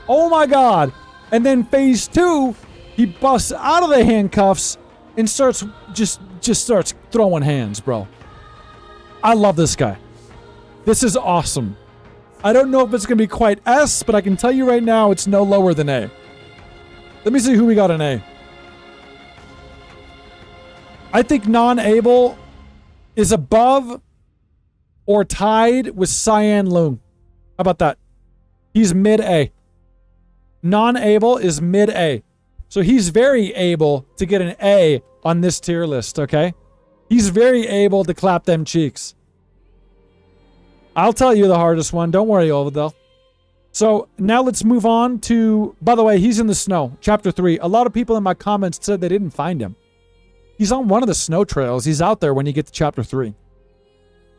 [SPEAKER 1] Oh my god. And then phase 2, he busts out of the handcuffs and starts just starts throwing hands, bro. I love this guy. This is awesome. I don't know if it's going to be quite S, but I can tell you right now it's no lower than A. Let me see who we got in A. I think Non-Able is above or tied with Cyan Loong. How about that? He's mid-A. Non-Able is mid-A. So he's very able to get an A on this tier list, okay? He's very able to clap them cheeks. I'll tell you the hardest one. Don't worry, Overdell. So now let's move on to... By the way, he's in the snow. Chapter 3. A lot of people in my comments said they didn't find him. He's on one of the snow trails. He's out there when you get to Chapter 3.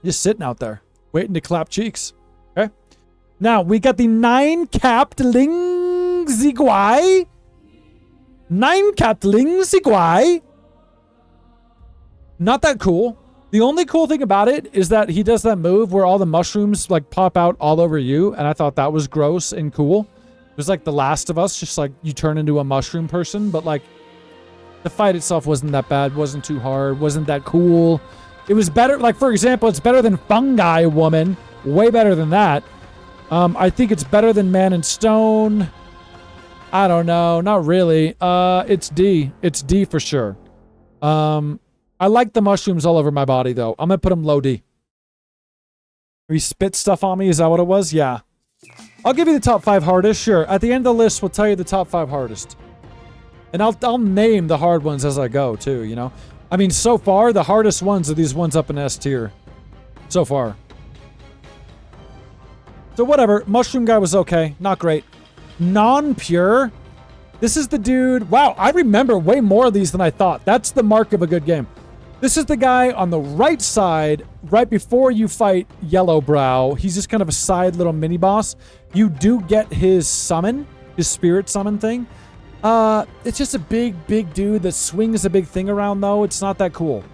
[SPEAKER 1] Just sitting out there, waiting to clap cheeks. Okay? Now, we got the 9-capped Ling Ziguai. 9-capped Ling Ziguai. Not that cool. The only cool thing about it is that he does that move where all the mushrooms like pop out all over you, and I thought that was gross and cool. It was like The Last of Us, just like you turn into a mushroom person, but like the fight itself wasn't that bad, wasn't too hard, wasn't that cool. It was better, like for example, it's better than Fungi Woman, way better than that. I think it's better than Man in Stone. I don't know. Not really. It's D. It's D for sure. I like the mushrooms all over my body, though. I'm going to put them low D. He spit stuff on me? Is that what it was? Yeah. I'll give you the top 5 hardest. Sure. At the end of the list, we'll tell you the top 5 hardest. And I'll name the hard ones as I go, too, you know? I mean, so far, the hardest ones are these ones up in S tier. So far. So whatever. Mushroom guy was okay. Not great. Non-pure. This is the dude. Wow, I remember way more of these than I thought. That's the mark of a good game. This is the guy on the right side, right before you fight Yellowbrow. He's just kind of a side little mini-boss. You do get his summon, his spirit summon thing. It's just a big dude that swings a big thing around, though. It's not that cool.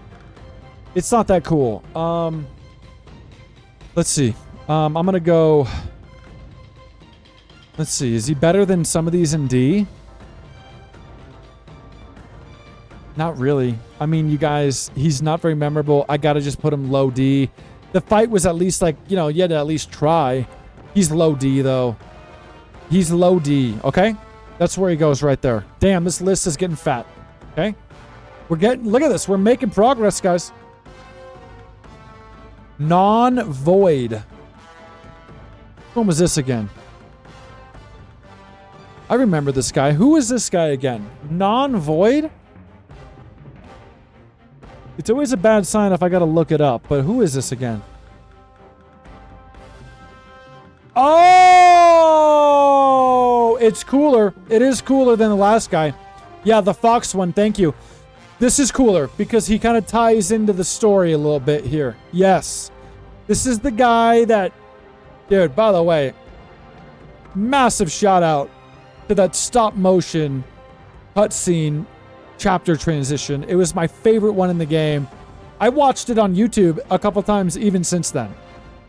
[SPEAKER 1] It's not that cool. Let's see. I'm gonna go... Let's see. Is he better than some of these in D? Not really. I mean, you guys, he's not very memorable. I gotta just put him low D. The fight was at least like, you know, you had to at least try. He's low D, though. He's low D, okay? That's where he goes right there. Damn, this list is getting fat. Okay? We're getting... Look at this. We're making progress, guys. Non-void. Which one was this again? I remember this guy. Who is this guy again? Non-void? It's always a bad sign if I gotta look it up, but who is this again? Oh! It's cooler. It is cooler than the last guy. Yeah, the fox one. Thank you. This is cooler because he kind of ties into the story a little bit here. Yes. This is the guy that... Dude, by the way, massive shout out to that stop motion cutscene chapter transition. It was my favorite one in the game. I watched it on YouTube a couple times even since then.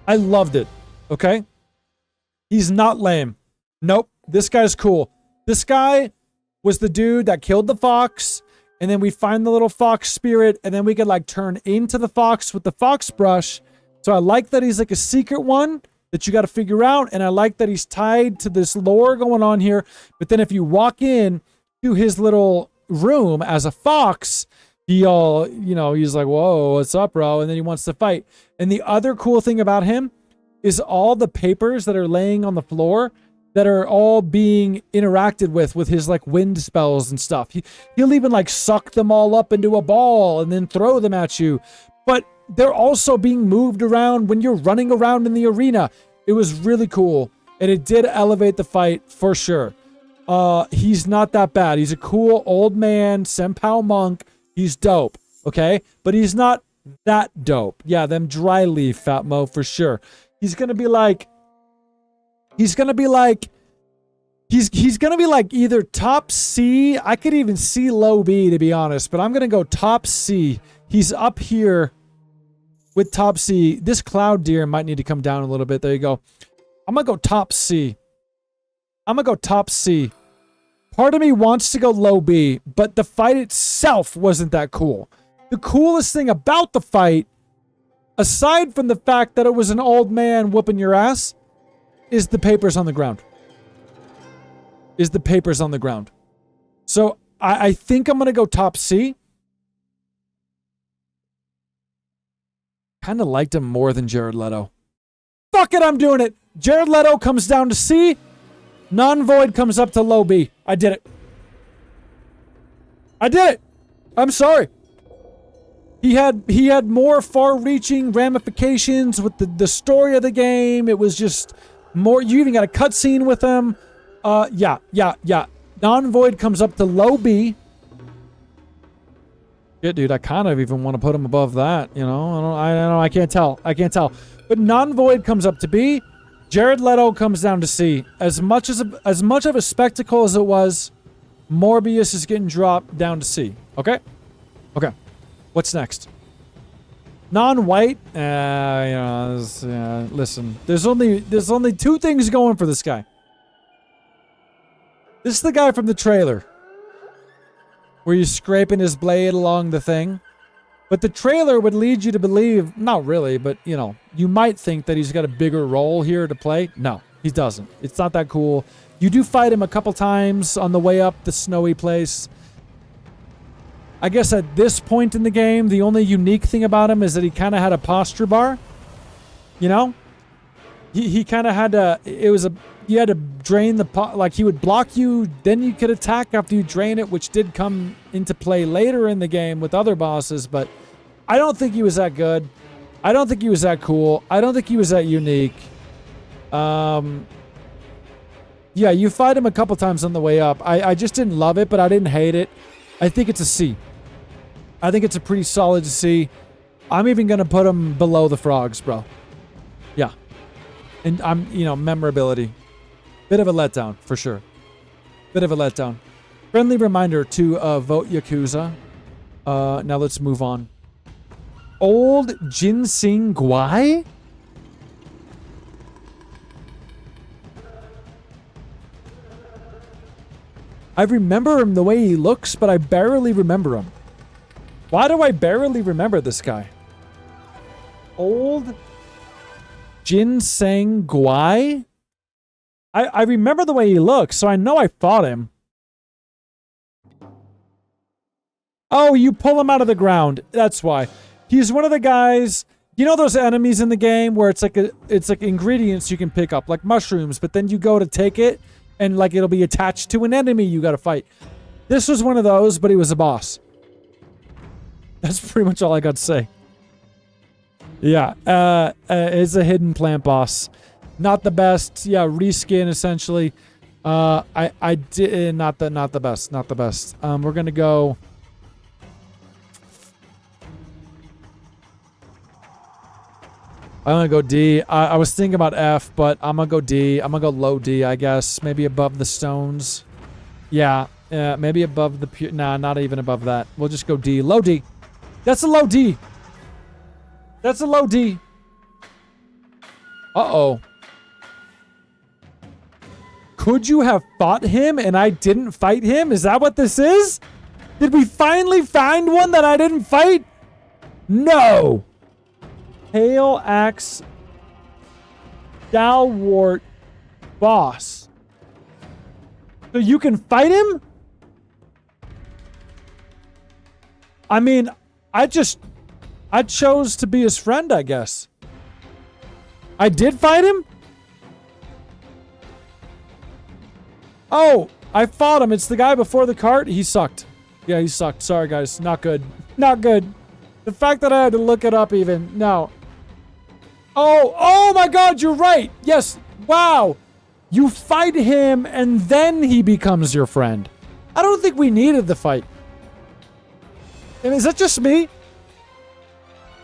[SPEAKER 1] I loved it. Okay? He's not lame. Nope. This guy's cool. This guy was the dude that killed the fox, and then we find the little fox spirit, and then we could like turn into the fox with the fox brush. So I like that he's like a secret one that you got to figure out, and I like that he's tied to this lore going on here. But then if you walk in to his little room as a fox, he all, you know, he's like, whoa, what's up, bro? And then he wants to fight. And the other cool thing about him is all the papers that are laying on the floor that are all being interacted with his like wind spells and stuff. He'll even like suck them all up into a ball and then throw them at you. But they're also being moved around when you're running around in the arena. It was really cool. And it did elevate the fight for sure. He's not that bad. He's a cool old man, Senpou monk. He's dope, okay? But he's not that dope. Yeah, them dry leaf, Fatmo, for sure. He's gonna be like either top C. I could even see low B, to be honest, but I'm gonna go top C. He's up here with top C. This cloud deer might need to come down a little bit. There you go. I'm gonna go top C. I'm gonna go top C. Part of me wants to go low B, but the fight itself wasn't that cool. The coolest thing about the fight, aside from the fact that it was an old man whooping your ass, is the papers on the ground. Is the papers on the ground. So I think I'm gonna go top C. Kind of liked him more than Jared Leto. Fuck it, I'm doing it. Jared Leto comes down to C. Non-void comes up to low B. I did it. I did it. I'm sorry. He had more far-reaching ramifications with the story of the game. It was just more. You even got a cutscene with him. Yeah. Non-void comes up to low B. Yeah, dude, I kind of even want to put him above that. You know, I don't know. I can't tell. But non-void comes up to B. Jared Leto comes down to C. As much of a spectacle as it was, Morbius is getting dropped down to C. Okay? Okay. What's next? Non-white? Listen. There's only two things going for this guy. This is the guy from the trailer, where you're scraping his blade along the thing. But the trailer would lead you to believe, not really, but, you know, you might think that he's got a bigger role here to play. No, He doesn't. It's not that cool. You do fight him a couple times on the way up the snowy place. I guess at this point in the game, the only unique thing about him is that he kind of had a posture bar. You know? He kind of had to... It was a... You had to drain the... Like, he would block you, then you could attack after you drain it, which did come into play later in the game with other bosses, but I don't think he was that good. I don't think he was that cool. I don't think he was that unique. Yeah, you fight him a couple times on the way up. I just didn't love it, but I didn't hate it. I think it's a C. I think it's a pretty solid C. I'm even going to put him below the frogs, bro. Yeah. And I'm, you know, memorability. Bit of a letdown, for sure. Bit of a letdown. Friendly reminder to vote Yakuza. Now let's move on. Old Jinchi Guai? I remember him the way he looks, but I barely remember him. Why do I barely remember this guy? Old Jinchi Guai? I remember the way he looks, so I know I fought him. Oh, you pull him out of the ground. That's why. He's one of the guys... You know those enemies in the game where it's like ingredients you can pick up, like mushrooms, but then you go to take it, and like it'll be attached to an enemy you gotta fight. This was one of those, but he was a boss. That's pretty much all I got to say. Yeah, it's a hidden plant boss. Not the best. Yeah, reskin essentially. I did not the best. Not the best. We're gonna go. I'm gonna go D. I was thinking about F, but I'm gonna go D. I'm gonna go low D, I guess. Maybe above the stones. Yeah, maybe above the... Nah, not even above that. We'll just go D. Low D. That's a low D. That's a low D. Uh-oh. Could you have fought him and I didn't fight him? Is that what this is? Did we finally find one that I didn't fight? No. Hail Axe Stalwart boss. So you can fight him? I mean, I chose to be his friend, I guess. I did fight him? Oh, I fought him. It's the guy before the cart. He sucked. Yeah, he sucked. Sorry, guys. Not good. Not good. The fact that I had to look it up even. No. Oh my God, you're right. Yes. Wow. You fight him and then he becomes your friend. I don't think we needed the fight. I mean, is that just me?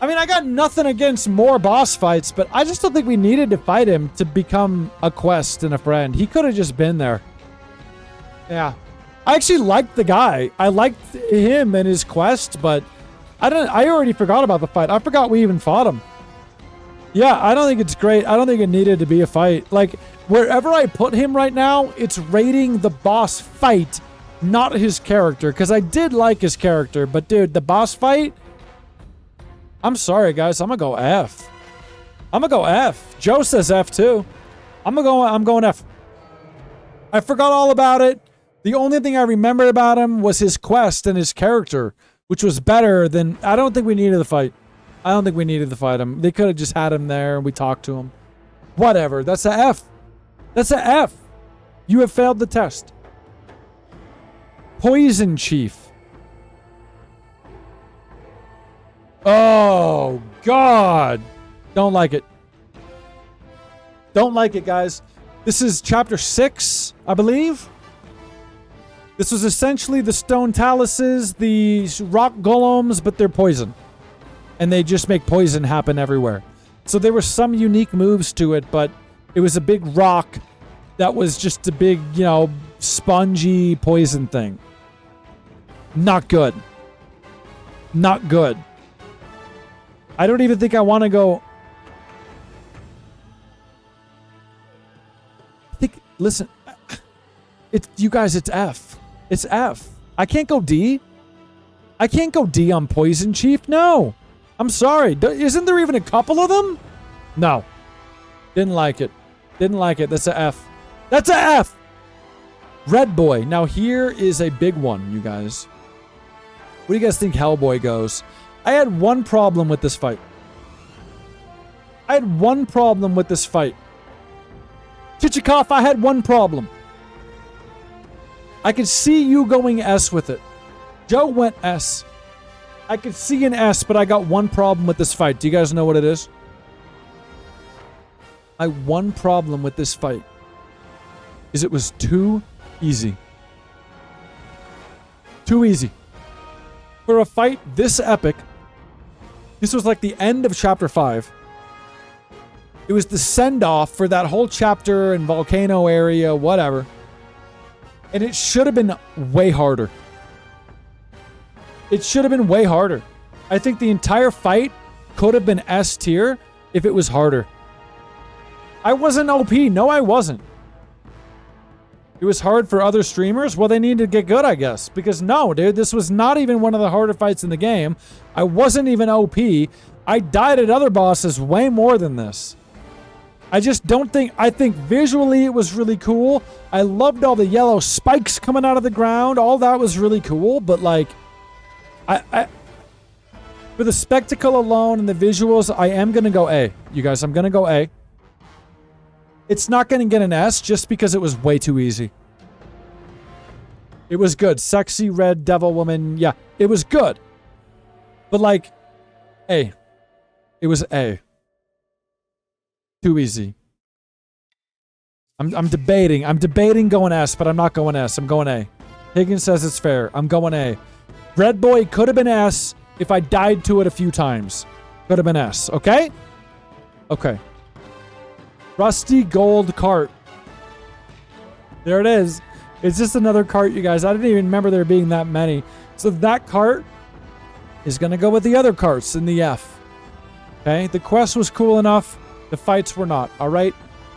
[SPEAKER 1] I mean, I got nothing against more boss fights, but I just don't think we needed to fight him to become a quest and a friend. He could have just been there. Yeah. I actually liked the guy. I liked him and his quest, but I already forgot about the fight. I forgot we even fought him. Yeah, I don't think it's great. I don't think it needed to be a fight. Like, wherever I put him right now, it's rating the boss fight, not his character. Because I did like his character, but dude, the boss fight... I'm sorry, guys. I'm gonna go F. I'm gonna go F. Joe says F, too. I'm going F. I forgot all about it. The only thing I remembered about him was his quest and his character, which was better than... I don't think we needed the fight. I don't think we needed to fight him. They could have just had him there and we talked to him. Whatever. That's a F. That's a F. You have failed the test. Poison Chief. Oh, God. Don't like it. Don't like it, guys. This is chapter 6, I believe. This was essentially the stone taluses, the rock golems, but they're poison. And they just make poison happen everywhere. So there were some unique moves to it, but it was a big rock that was just a big, you know, spongy poison thing. Not good. Not good. I don't even think I want to go... Listen, you guys, it's F. It's F. I can't go D. I can't go D on Poison Chief. No. I'm sorry. Isn't there even a couple of them? No. Didn't like it. Didn't like it. That's a F. That's a F! Red Boy. Now here is a big one, you guys. What do you guys think Hellboy goes? I had one problem with this fight. Chichikov, I had one problem. I could see you going S with it. Joe went S. I could see an S, but I got one problem with this fight. Do you guys know what it is? My one problem with this fight is it was too easy. Too easy. For a fight this epic, this was like the end of chapter 5. It was the send-off for that whole chapter and volcano area, whatever. And it should have been way harder. It should have been way harder. I think the entire fight could have been S tier if it was harder. I wasn't OP. No, I wasn't. It was hard for other streamers? Well, they need to get good, I guess. Because no, dude, this was not even one of the harder fights in the game. I wasn't even OP. I died at other bosses way more than this. I just don't think... I think visually it was really cool. I loved all the yellow spikes coming out of the ground. All that was really cool. But, like... for the spectacle alone and the visuals, I am going to go A. You guys, I'm going to go A. It's not going to get an S just because it was way too easy. It was good. Sexy red devil woman. Yeah, it was good. But like, A. It was A. Too easy. I'm debating. I'm debating going S, but I'm not going S. I'm going A. Higgins says it's fair. I'm going A. Red Boy could have been S if I died to it a few times. Could have been S. Okay? Okay. Rusty gold cart. There it is. It's just another cart, you guys. I didn't even remember there being that many. So that cart is going to go with the other carts in the F. Okay? The quest was cool enough. The fights were not. All right?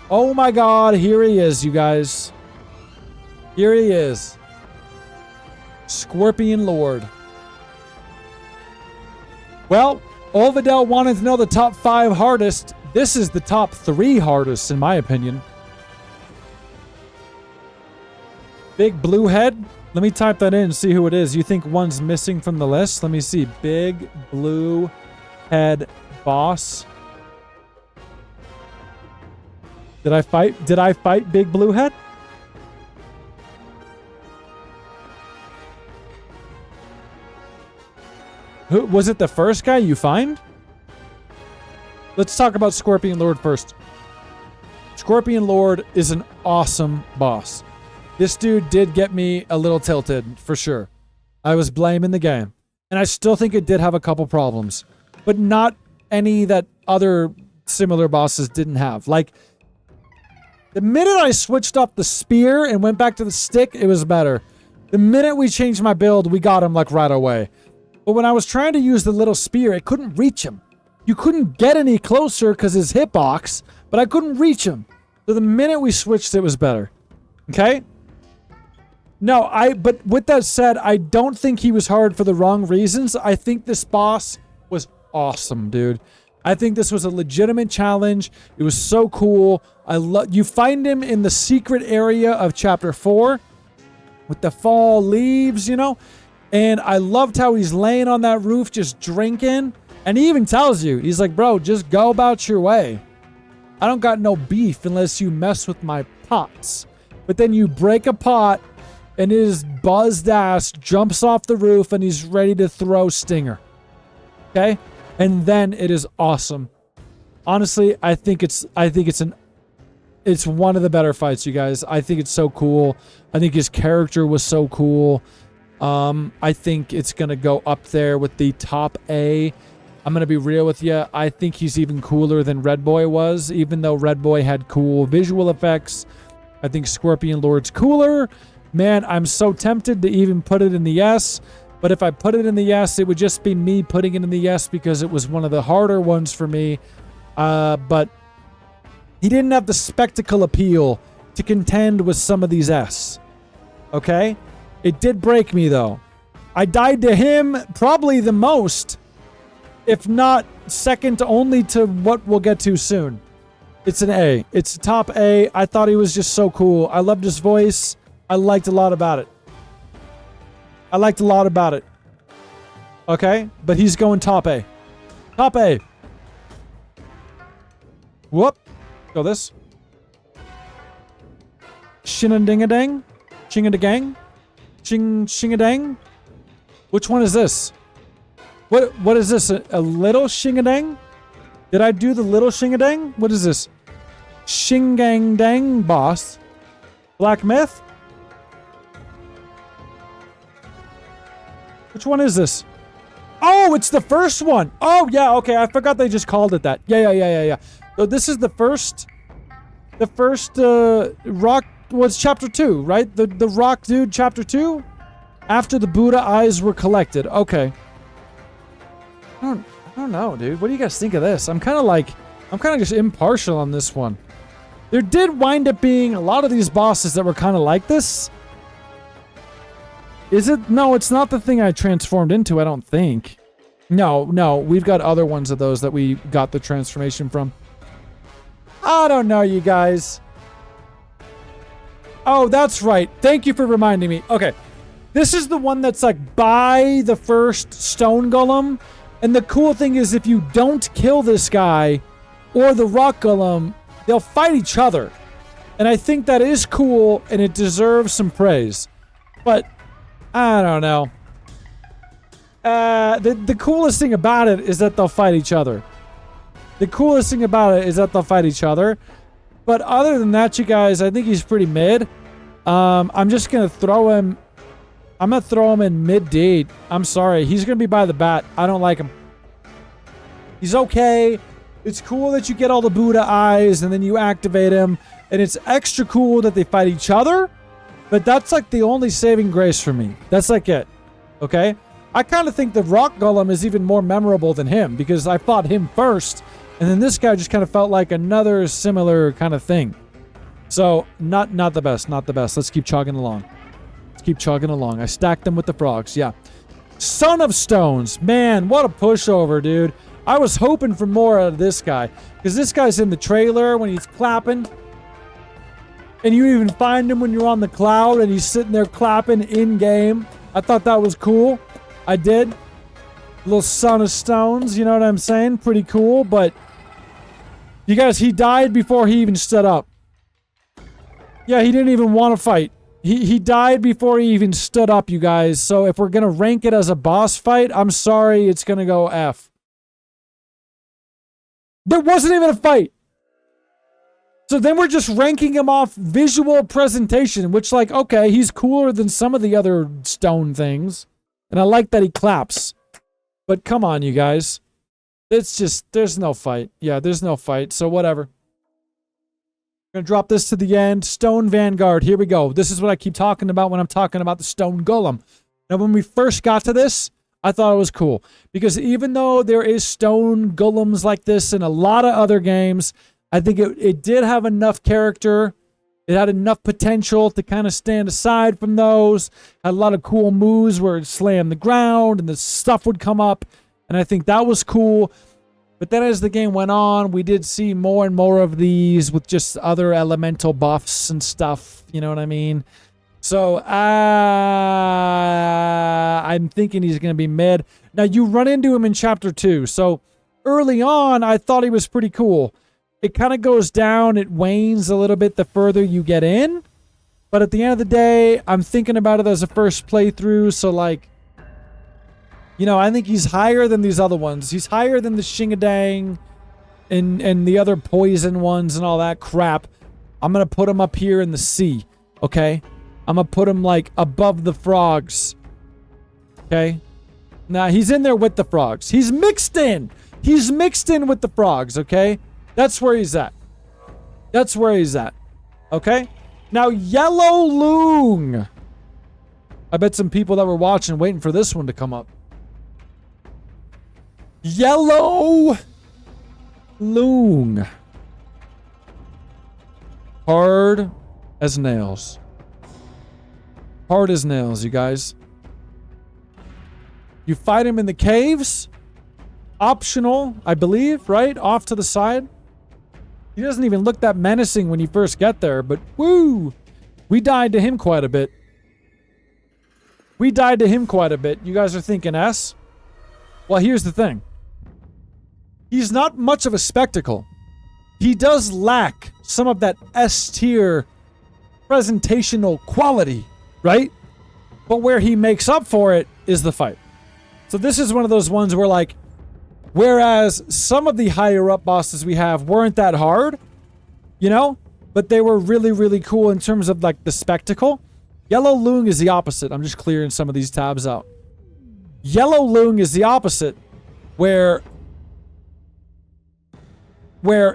[SPEAKER 1] Oh my god. Here he is, you guys. Here he is. Scorpion Lord. Well, Olvidel wanted to know the top 5 hardest. This is the top 3 hardest, in my opinion. Big blue head. Let me type that in and see who it is. You think one's missing from the list? Let me see. Big blue head boss. Did I fight Big Blue Head? Who was it? The first guy you find? Let's talk about Scorpion Lord first. Scorpion Lord is an awesome boss. This dude did get me a little tilted, for sure. I was blaming the game. And I still think it did have a couple problems. But not any that other similar bosses didn't have. Like, the minute I switched up the spear and went back to the stick, it was better. The minute we changed my build, we got him, like, right away. But when I was trying to use the little spear, I couldn't reach him. You couldn't get any closer because his hitbox, but I couldn't reach him. So the minute we switched, it was better. Okay? No, but with that said, I don't think he was hard for the wrong reasons. I think this boss was awesome, dude. I think this was a legitimate challenge. It was so cool. You find him in the secret area of chapter 4 with the fall leaves, you know? And I loved how he's laying on that roof just drinking. And he even tells you, he's like, bro, just go about your way. I don't got no beef unless you mess with my pots. But then you break a pot and his buzzed ass jumps off the roof and he's ready to throw Stinger. Okay? And then it is awesome. Honestly, I think it's one of the better fights, you guys. I think it's so cool. I think his character was so cool. I think it's going to go up there with the top A. I'm going to be real with you. I think he's even cooler than Red Boy was, even though Red Boy had cool visual effects. I think Scorpion Lord's cooler. Man, I'm so tempted to even put it in the S. But if I put it in the S, it would just be me putting it in the S because it was one of the harder ones for me. But he didn't have the spectacle appeal to contend with some of these S. Okay? It did break me, though. I died to him probably the most, if not second only to what we'll get to soon. It's an A. It's top A. I thought he was just so cool. I loved his voice. I liked a lot about it. Okay, but he's going top A. Top A. Whoop. Go this. Shinadingadang. Chingadang. Shingadang. Which one is this? What is this? A little shingadang? Did I do the little shingadang? What is this? Shingang dang boss. Black Myth? Which one is this? Oh, it's the first one. Oh, yeah, okay. I forgot they just called it that. Yeah. So this is the first rock was chapter 2, right? The rock dude chapter 2? After the Buddha eyes were collected. Okay. I don't know, dude. What do you guys think of this? I'm kind of just impartial on this one. There did wind up being a lot of these bosses that were kind of like this. Is it? No, it's not the thing I transformed into, I don't think. No, we've got other ones of those that we got the transformation from. I don't know, you guys. Oh, that's right. Thank you for reminding me. Okay. This is the one that's like by the first stone golem. And the cool thing is if you don't kill this guy or the rock golem, they'll fight each other. And I think that is cool and it deserves some praise. But I don't know. The coolest thing about it is that they'll fight each other. But other than that, you guys, I think he's pretty mid. I'm just going to throw him. I'm going to throw him in mid-D. I'm sorry. He's going to be by the bat. I don't like him. He's okay. It's cool that you get all the Buddha eyes and then you activate him. And it's extra cool that they fight each other. But that's like the only saving grace for me. That's like it. Okay? I kind of think the rock golem is even more memorable than him because I fought him first. And then this guy just kind of felt like another similar kind of thing. So, not the best. Let's keep chugging along. I stacked them with the frogs, yeah. Son of Stones. Man, what a pushover, dude. I was hoping for more out of this guy. Because this guy's in the trailer when he's clapping. And you even find him when you're on the cloud and he's sitting there clapping in-game. I thought that was cool. I did. Little Son of Stones, you know what I'm saying? Pretty cool, but... You guys, he died before he even stood up. Yeah, he didn't even want to fight. He died before he even stood up, you guys. So if we're going to rank it as a boss fight, I'm sorry, it's going to go F. There wasn't even a fight. So then we're just ranking him off visual presentation, which like, okay, he's cooler than some of the other stone things. And I like that he claps. But come on, you guys. It's just, there's no fight. Yeah, there's no fight, so whatever. Gonna drop this to the end. Stone Vanguard. Here we go. This is what I keep talking about when I'm talking about the Stone Golem. Now, when we first got to this, I thought it was cool. Because even though there is Stone Golems like this in a lot of other games, I think it did have enough character. It had enough potential to kind of stand aside from those. Had a lot of cool moves where it slammed the ground and the stuff would come up. And I think that was cool. But then as the game went on, we did see more and more of these with just other elemental buffs and stuff. You know what I mean? So I'm thinking he's going to be mid. Now, you run into him in Chapter 2. So early on, I thought he was pretty cool. It kind of goes down. It wanes a little bit the further you get in. But at the end of the day, I'm thinking about it as a first playthrough. So, like... You know, I think he's higher than these other ones. He's higher than the Shingadang and the other poison ones and all that crap. I'm going to put him up here in the sea, okay? I'm going to put him, like, above the frogs, okay? Now, he's in there with the frogs. He's mixed in. He's mixed in with the frogs, okay? That's where he's at. Okay? Now, Yellow Loong. I bet some people that were watching waiting for this one to come up. Yellow Loong. Hard as nails. Hard as nails, you guys. You fight him in the caves. Optional, I believe, right? Off to the side. He doesn't even look that menacing when you first get there, but woo! We died to him quite a bit. We died to him quite a bit. You guys are thinking S? Well, here's the thing. He's not much of a spectacle. He does lack some of that S tier presentational quality, right? But where he makes up for it is the fight. So this is one of those ones where, like, whereas some of the higher up bosses we have weren't that hard, you know, but they were really, really cool in terms of, like, the spectacle. Yellow Loong is the opposite. I'm just clearing some of these tabs out. Yellow Loong is the opposite, where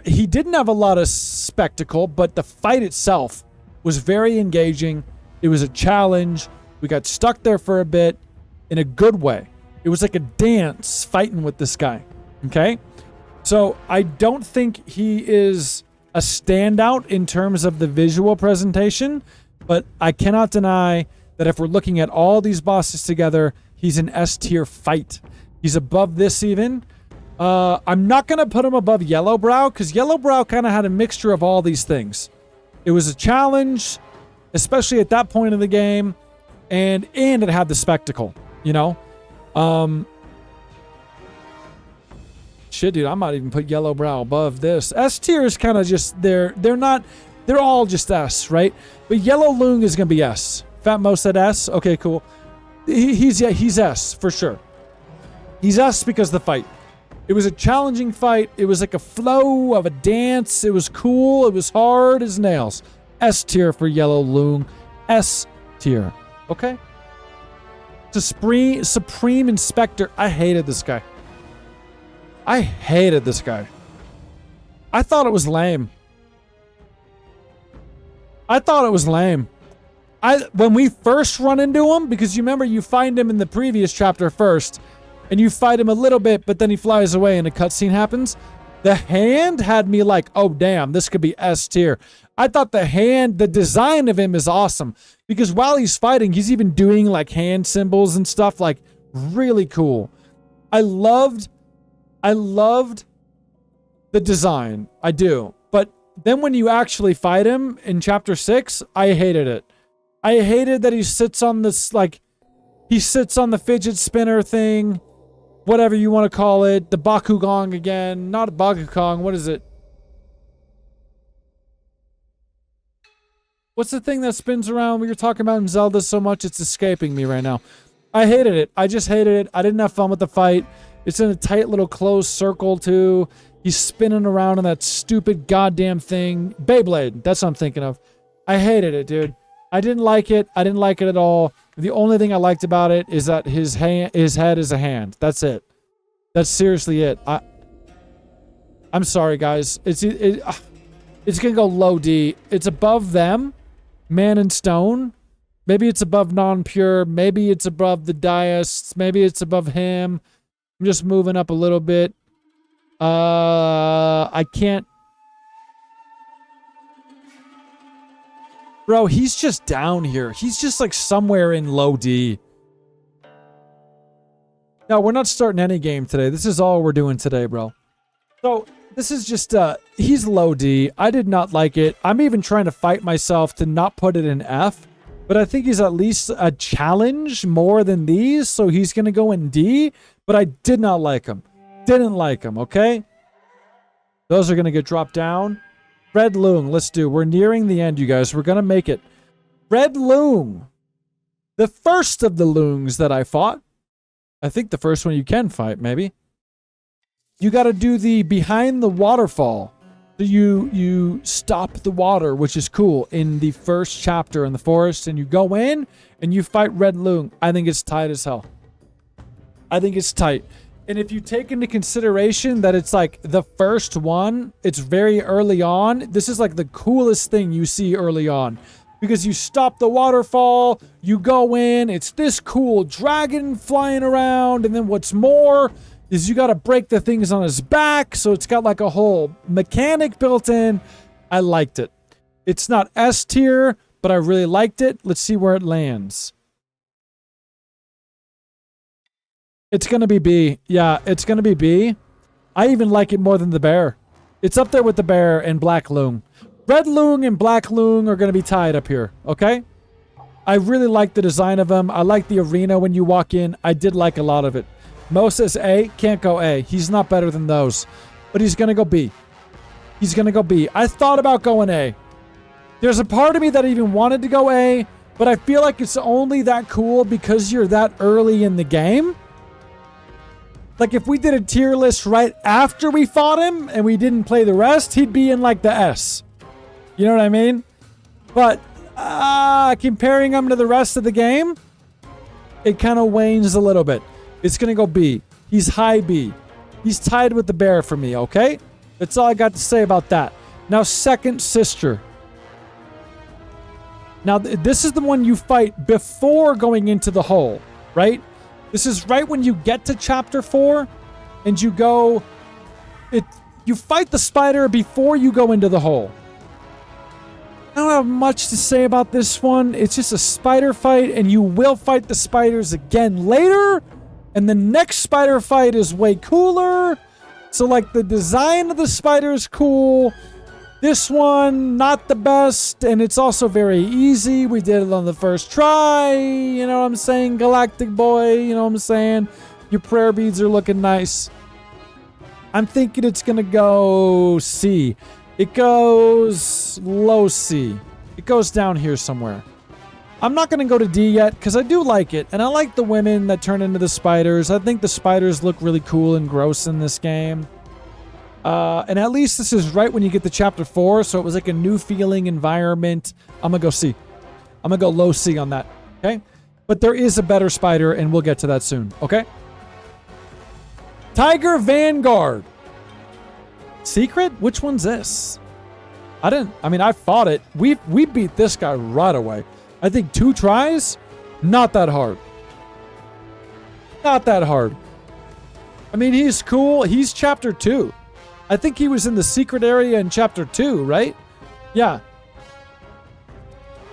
[SPEAKER 1] he didn't have a lot of spectacle, but the fight itself was very engaging. It was a challenge. We got stuck there for a bit in a good way. It was like a dance fighting with this guy. Okay? So I don't think he is a standout in terms of the visual presentation, but I cannot deny that if we're looking at all these bosses together, he's an S tier fight. He's above this even. I'm not going to put him above Yellowbrow, because Yellowbrow kind of had a mixture of all these things. It was a challenge, especially at that point in the game, and it had the spectacle, you know? Shit, dude, I might even put Yellowbrow above this. S tier is kind of just, they're all just S, right? But Yellow Loong is going to be S. Fat Mo said S. Okay, cool. He's S, for sure. He's S because of the fight. It was a challenging fight. It was like a flow of a dance. It was cool. It was hard as nails. S tier for Yellow Loong. S tier. Okay? Supreme Inspector. I hated this guy. I hated this guy. I thought it was lame. When we first run into him, because you remember you find him in the previous chapter first, and you fight him a little bit, but then he flies away and a cutscene happens. The hand had me like, oh damn, this could be S tier. I thought the design of him is awesome, because while he's fighting, he's even doing like hand symbols and stuff, like really cool. I loved the design. I do. But then when you actually fight him in chapter 6, I hated it. I hated that he sits on this, like, he sits on the fidget spinner thing, whatever you want to call it, the Bakugong again, not a Bakugong, what is it? What's the thing that spins around we were talking about in Zelda so much it's escaping me right now? I hated it. I just hated it. I didn't have fun with the fight. It's in a tight little closed circle too. He's spinning around on that stupid goddamn thing. Beyblade, that's what I'm thinking of. I hated it, dude. I didn't like it. I didn't like it at all. The only thing I liked about it is that his head is a hand. That's it. That's seriously it. I'm sorry, guys. It's gonna go low D. It's above them, Man and Stone. Maybe it's above Non-Pure. Maybe it's above the Deists. Maybe it's above him. I'm just moving up a little bit. I can't. Bro, he's just down here. He's just like somewhere in low D. No, we're not starting any game today. This is all we're doing today, bro. So, this is just, he's low D. I did not like it. I'm even trying to fight myself to not put it in F. But I think he's at least a challenge more than these. So, he's going to go in D. But I did not like him. Didn't like him, okay? Those are going to get dropped down. Red Loong, let's do. We're nearing the end, you guys. We're going to make it. Red Loong. The first of the Loongs that I fought. I think the first one you can fight, maybe. You got to do the behind the waterfall. So you stop the water, which is cool, in the first chapter in the forest. And you go in and you fight Red Loong. I think it's tight as hell. I think it's tight. And if you take into consideration that it's like the first one, it's very early on. This is like the coolest thing you see early on. Because you stop the waterfall, you go in, it's this cool dragon flying around. And then what's more is you got to break the things on his back. So it's got like a whole mechanic built in. I liked it. It's not S tier, but I really liked it. Let's see where it lands. It's going to be B. Yeah, it's going to be B. I even like it more than the bear. It's up there with the bear and black Loong. Red Loong and black Loong are going to be tied up here, okay? I really like the design of them. I like the arena when you walk in. I did like a lot of it. Mo says A. Can't go A. He's not better than those. But he's going to go B. He's going to go B. I thought about going A. There's a part of me that even wanted to go A, but I feel like it's only that cool because you're that early in the game. Like, if we did a tier list right after we fought him and we didn't play the rest, he'd be in, like, the S. You know what I mean? But comparing him to the rest of the game, it kind of wanes a little bit. It's going to go B. He's high B. He's tied with the bear for me, okay? That's all I got to say about that. Now, second sister. Now, this is the one you fight before going into the hole, right? This is right when you get to chapter 4 and you go... You fight the spider before you go into the hole. I don't have much to say about this one. It's just a spider fight, and you will fight the spiders again later. And the next spider fight is way cooler. So, like, the design of the spider is cool. This one, not the best, and it's also very easy. We did it on the first try. You know what I'm saying? Galactic boy, you know what I'm saying? Your prayer beads are looking nice. I'm thinking it's going to go C. It goes low C. It goes down here somewhere. I'm not going to go to D yet because I do like it. And I like the women that turn into the spiders. I think the spiders look really cool and gross in this game. And at least this is right when you get to chapter 4. So it was like a new feeling environment. I'm going to go C. I'm going to go low C on that. Okay. But there is a better spider and we'll get to that soon. Okay. Tiger Vanguard. Secret? Which one's this? I fought it. We beat this guy right away. I think 2 tries? Not that hard. Not that hard. I mean, he's cool. He's chapter 2. I think he was in the secret area in chapter 2, right? Yeah.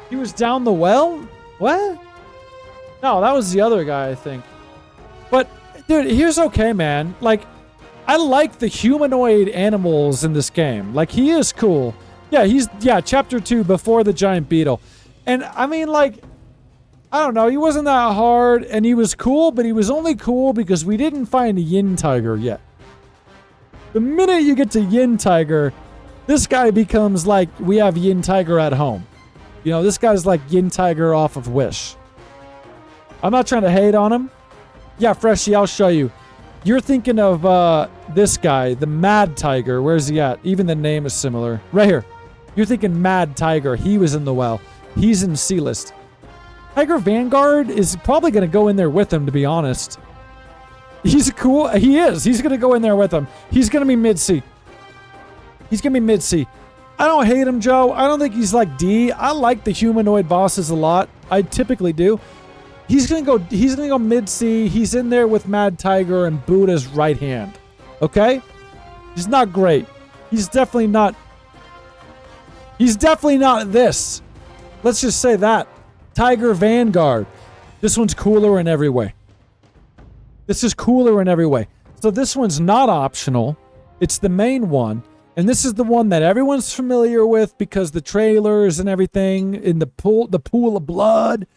[SPEAKER 1] He was down the well? What? No, that was the other guy, I think. But, dude, here's okay, man. Like, I like the humanoid animals in this game. Like, he is cool. Yeah, chapter 2 before the giant beetle. And, I mean, like, I don't know. He wasn't that hard, and he was cool, but he was only cool because we didn't find a Yin Tiger yet. The minute you get to Yin Tiger, this guy becomes like, we have Yin Tiger at home. You know, this guy's like Yin Tiger off of Wish. I'm not trying to hate on him. Yeah, Freshie, I'll show you. You're thinking of this guy, the Mad Tiger. Where's he at? Even the name is similar. Right here. You're thinking Mad Tiger. He was in the well. He's in C-list. Tiger Vanguard is probably going to go in there with him, to be honest. He's cool. He is. He's going to go in there with him. He's going to be mid-C. He's going to be mid-C. I don't hate him, Joe. I don't think he's like D. I like the humanoid bosses a lot. I typically do. He's going to go mid-C. He's in there with Mad Tiger and Buddha's right hand. Okay? He's not great. He's definitely not this. Let's just say that. Tiger Vanguard. This one's cooler in every way. This is cooler in every way. So this one's not optional. It's the main one. And this is the one that everyone's familiar with because the trailers and everything in the pool of blood.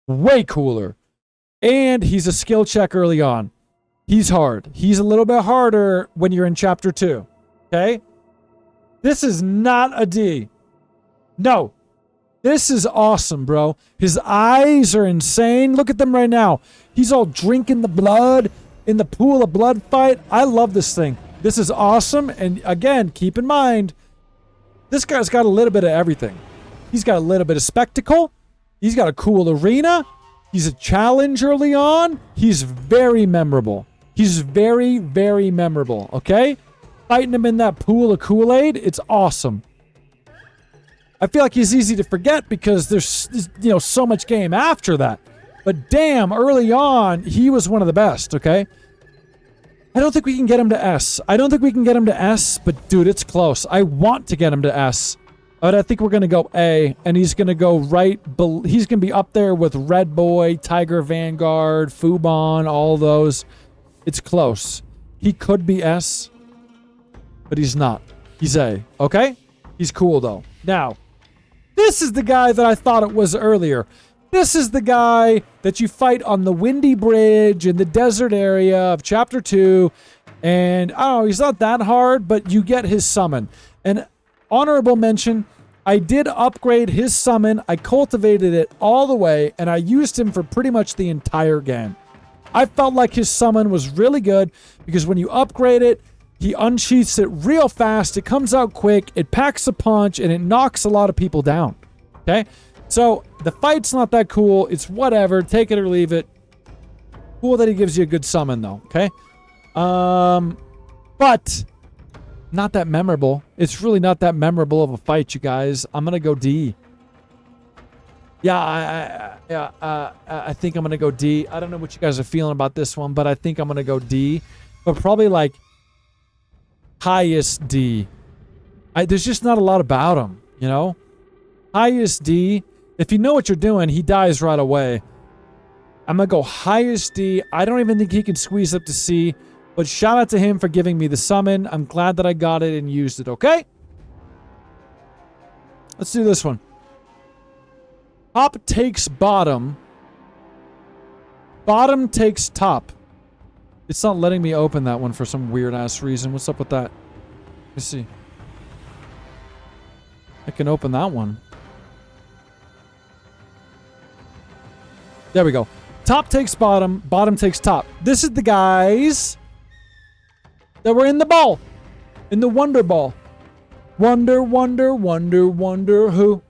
[SPEAKER 1] Way cooler. And he's a skill check early on. He's hard. He's a little bit harder when you're in chapter 2. Okay? This is not a D. No. This is awesome, bro. His eyes are insane. Look at them right now. He's all drinking the blood in the pool of blood fight. I love this thing. This is awesome. And again, keep in mind, this guy's got a little bit of everything. He's got a little bit of spectacle. He's got a cool arena. He's a challenge early on. He's very memorable. He's very, very memorable, okay? Fighting him in that pool of Kool-Aid, it's awesome. I feel like he's easy to forget because there's, so much game after that. But damn, early on, he was one of the best, okay? I don't think we can get him to S. But dude, it's close. I want to get him to S. But I think we're going to go A, and he's going to go he's going to be up there with Red Boy, Tiger Vanguard, Fubon, all those. It's close. He could be S, but he's not. He's A, okay? He's cool, though. Now, this is the guy that I thought it was earlier. This is the guy that you fight on the windy bridge in the desert area of Chapter 2. And, I don't know, he's not that hard, but you get his summon. And honorable mention, I did upgrade his summon. I cultivated it all the way, and I used him for pretty much the entire game. I felt like his summon was really good because when you upgrade it, he unsheaths it real fast. It comes out quick. It packs a punch, and it knocks a lot of people down. Okay? So, the fight's not that cool. It's whatever. Take it or leave it. Cool that he gives you a good summon, though. Okay? But not that memorable. It's really not that memorable of a fight, you guys. I'm gonna go D. Yeah, I think I'm gonna go D. I don't know what you guys are feeling about this one, but I think I'm gonna go D. But probably like highest D. There's just not a lot about him, you know? Highest D. If you know what you're doing, he dies right away. I'm gonna go highest D. I don't even think he can squeeze up to C. But shout out to him for giving me the summon. I'm glad that I got it and used it, okay? Let's do this one. Top takes bottom. Bottom takes top. It's not letting me open that one for some weird-ass reason. What's up with that? Let me see. I can open that one. There we go. Top takes bottom. Bottom takes top. This is the guys that were in the ball. In the Wonder Ball. Wonder, wonder, wonder, wonder who.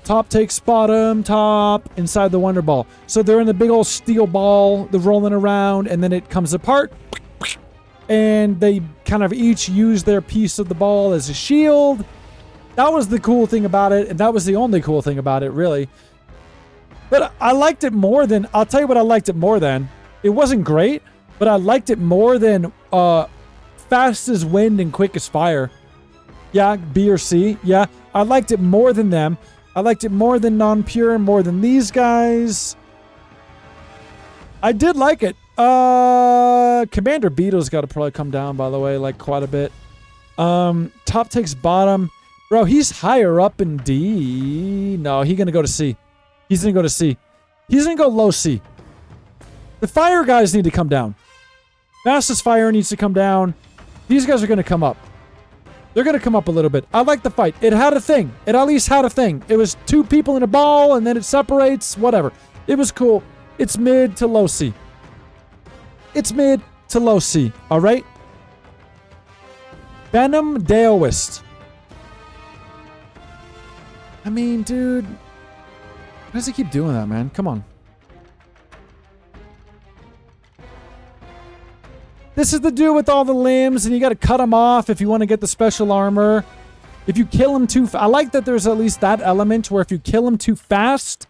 [SPEAKER 1] Top takes bottom, top, inside the Wonder Ball. So they're in the big old steel ball. They're rolling around, and then it comes apart. And they kind of each use their piece of the ball as a shield. That was the cool thing about it, and that was the only cool thing about it, really. But I liked it more than... I'll tell you what I liked it more than. It wasn't great, but I liked it more than Fast as Wind and Quick as Fire. Yeah, B or C. Yeah, I liked it more than them. I liked it more than Non-Pure, more than these guys. I did like it. Commander Beetle's got to probably come down, by the way, like quite a bit. Top takes bottom. Bro, he's higher up in D. No, he's going to go to C. He's going to go to C. He's going to go low C. The fire guys need to come down. Fastest Fire needs to come down. These guys are going to come up. They're going to come up a little bit. I like the fight. It had a thing. It at least had a thing. It was two people in a ball, and then it separates. Whatever. It was cool. It's mid to low C. It's mid to low C. All right? Venom Daoist. I mean, dude. Why does he keep doing that, man? Come on. This is the dude with all the limbs, and you got to cut him off if you want to get the special armor. If you kill him too... I like that there's at least that element where if you kill him too fast,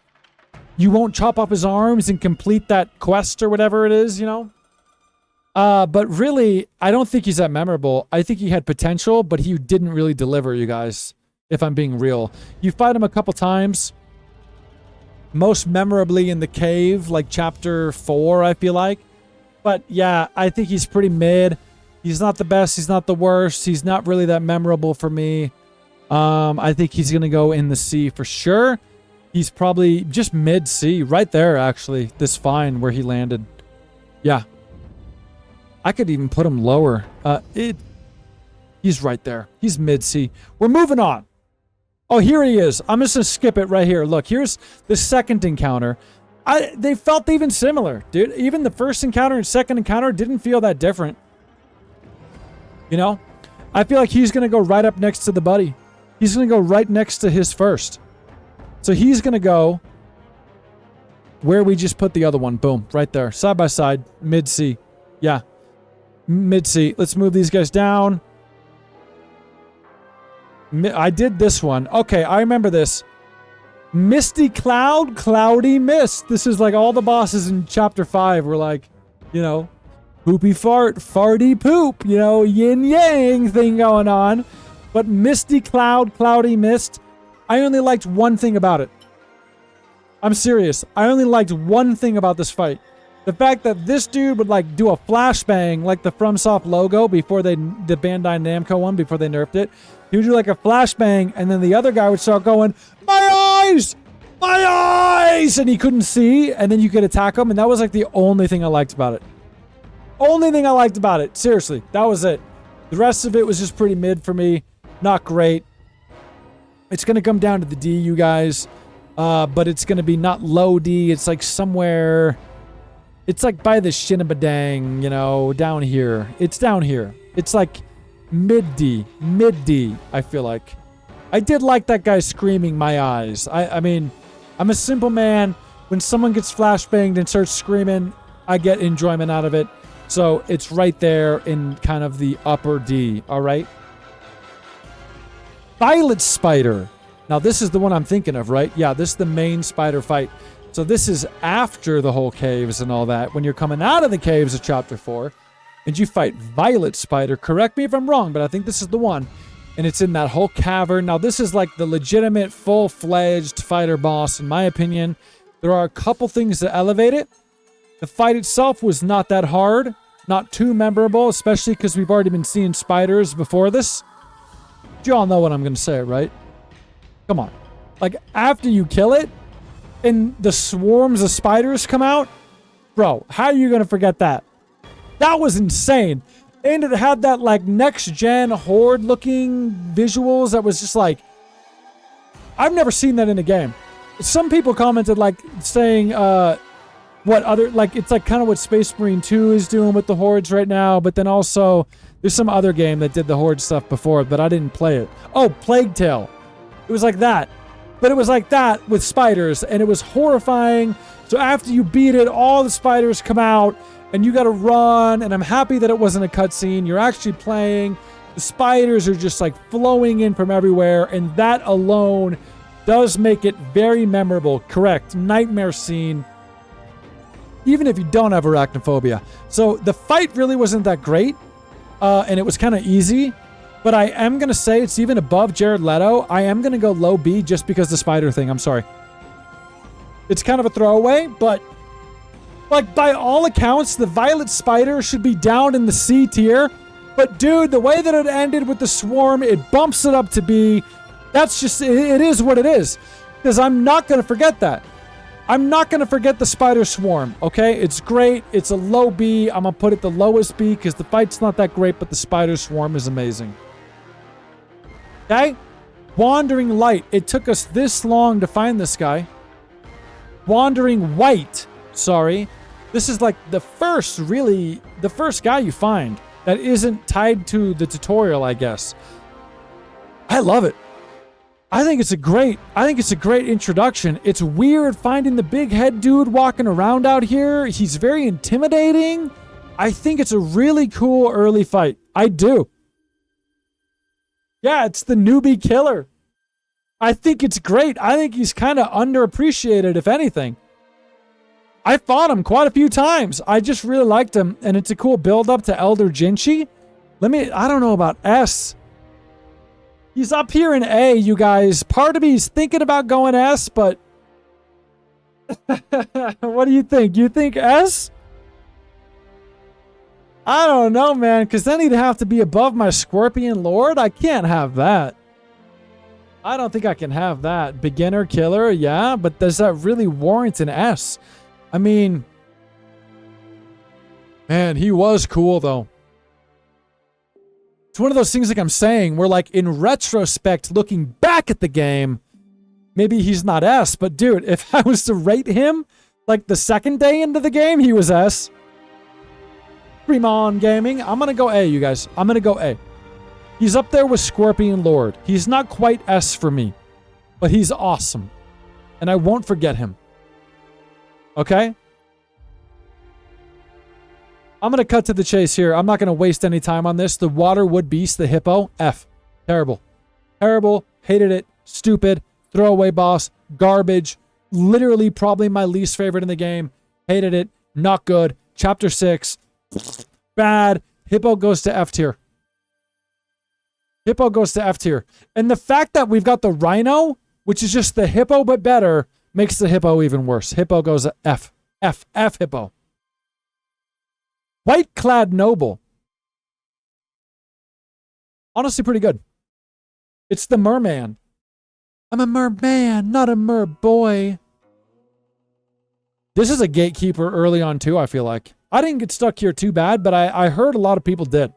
[SPEAKER 1] you won't chop off his arms and complete that quest or whatever it is, you know? But really, I don't think he's that memorable. I think he had potential, but he didn't really deliver, you guys, if I'm being real. You fight him a couple times. Most memorably in the cave, like Chapter 4, I feel like. But yeah, I think he's pretty mid. He's not the best. He's not the worst. He's not really that memorable for me. I think he's going to go in the C for sure. He's probably just mid C. Right there, actually. This fine where he landed. Yeah. I could even put him lower. He's right there. He's mid C. We're moving on. Oh, here he is. I'm just going to skip it right here. Look, here's the second encounter. They felt even similar, dude. Even the first encounter and second encounter didn't feel that different. You know? I feel like he's going to go right up next to the buddy. He's going to go right next to his first. So he's going to go where we just put the other one. Boom. Right there. Side by side. Mid-C. Yeah. Mid-C. Let's move these guys down. I did this one. Okay, I remember this. Misty Cloud, Cloudy Mist. This is like all the bosses in Chapter 5 were like, you know, poopy fart, farty poop, you know, yin yang thing going on. But Misty Cloud, Cloudy Mist, I only liked one thing about it. I'm serious. I only liked one thing about this fight. The fact that this dude would like do a flashbang like the FromSoft logo before the Bandai Namco one, before they nerfed it. He would do like a flashbang, and then the other guy would start going, "My eyes! My eyes!" And he couldn't see, and then you could attack him, and that was like the only thing I liked about it. Only thing I liked about it. Seriously, that was it. The rest of it was just pretty mid for me. Not great. It's going to come down to the D, you guys. But it's going to be not low D. It's like somewhere... It's like by the Shinabadang, you know, down here. It's down here. It's like mid D. Mid D, I feel like. I did like that guy screaming my eyes. I mean, I'm a simple man. When someone gets flashbanged and starts screaming, I get enjoyment out of it. So it's right there in kind of the upper D, all right? Violet Spider. Now, this is the one I'm thinking of, right? Yeah, this is the main spider fight. So this is after the whole caves and all that. When you're coming out of the caves of Chapter 4, and you fight Violet Spider. Correct me if I'm wrong, but I think this is the one. And it's in that whole cavern. Now, this is like the legitimate, full-fledged fighter boss, in my opinion. There are a couple things that elevate it. The fight itself was not that hard. Not too memorable, especially because we've already been seeing spiders before this. You all know what I'm going to say, right? Come on. Like, after you kill it, and the swarms of spiders come out, bro, how are you going to forget that? That was insane. And it had that, like, next-gen horde-looking visuals that was just like... I've never seen that in a game. Some people commented, like, saying, what other, like, it's like kind of what Space Marine 2 is doing with the hordes right now, but then also there's some other game that did the horde stuff before, but I didn't play it. Oh, Plague Tale. It was like that. But it was like that with spiders, and it was horrifying. So after you beat it, all the spiders come out, and you gotta run, and I'm happy that it wasn't a cutscene. You're actually playing. The spiders are just like flowing in from everywhere, and that alone does make it very memorable. Correct. Nightmare scene. Even if you don't have arachnophobia. So the fight really wasn't that great, and it was kind of easy, but I am going to say it's even above Jared Leto. I am going to go low B just because the spider thing. I'm sorry. It's kind of a throwaway, but like by all accounts, the Violet Spider should be down in the C tier, but dude, the way that it ended with the swarm, it bumps it up to B. That's just, it is what it is, because I'm not going to forget that. I'm not going to forget the spider swarm, okay? It's great. It's a low B. I'm going to put it the lowest B because the fight's not that great, but the spider swarm is amazing. Okay? Wandering Light. It took us this long to find this guy. Wandering White. Sorry. This is like the first guy you find that isn't tied to the tutorial, I guess. I love it. I think it's a great introduction. It's weird finding the big head dude walking around out here. He's very intimidating. I think it's a really cool early fight. I do. Yeah, it's the newbie killer. I think it's great. I think he's kind of underappreciated, if anything. I fought him quite a few times. I just really liked him, and it's a cool build-up to Elder Jinchi. I don't know about S. He's up here in A, you guys. Part of me is thinking about going S, but... What do you think? You think S? I don't know, man, because then he'd have to be above my Scorpion Lord. I can't have that. I don't think I can have that. Beginner killer, yeah, but does that really warrant an S? I mean... Man, he was cool, though. It's one of those things like I'm saying, where like in retrospect, looking back at the game, maybe he's not S, but dude, if I was to rate him, like the second day into the game, he was S. Fremon Gaming, I'm gonna go A, you guys. I'm gonna go A. He's up there with Scorpion Lord. He's not quite S for me, but he's awesome. And I won't forget him. Okay? I'm going to cut to the chase here. I'm not going to waste any time on this. The Waterwood Beast, the Hippo, F. Terrible. Terrible. Hated it. Stupid. Throwaway boss. Garbage. Literally probably my least favorite in the game. Hated it. Not good. Chapter 6. Bad. Hippo goes to F tier. Hippo goes to F tier. And the fact that we've got the Rhino, which is just the Hippo but better, makes the Hippo even worse. Hippo goes to F. F. F Hippo. White-clad noble. Honestly, pretty good. It's the merman. I'm a merman, not a merboy. This is a gatekeeper early on too, I feel like. I didn't get stuck here too bad, but I heard a lot of people did.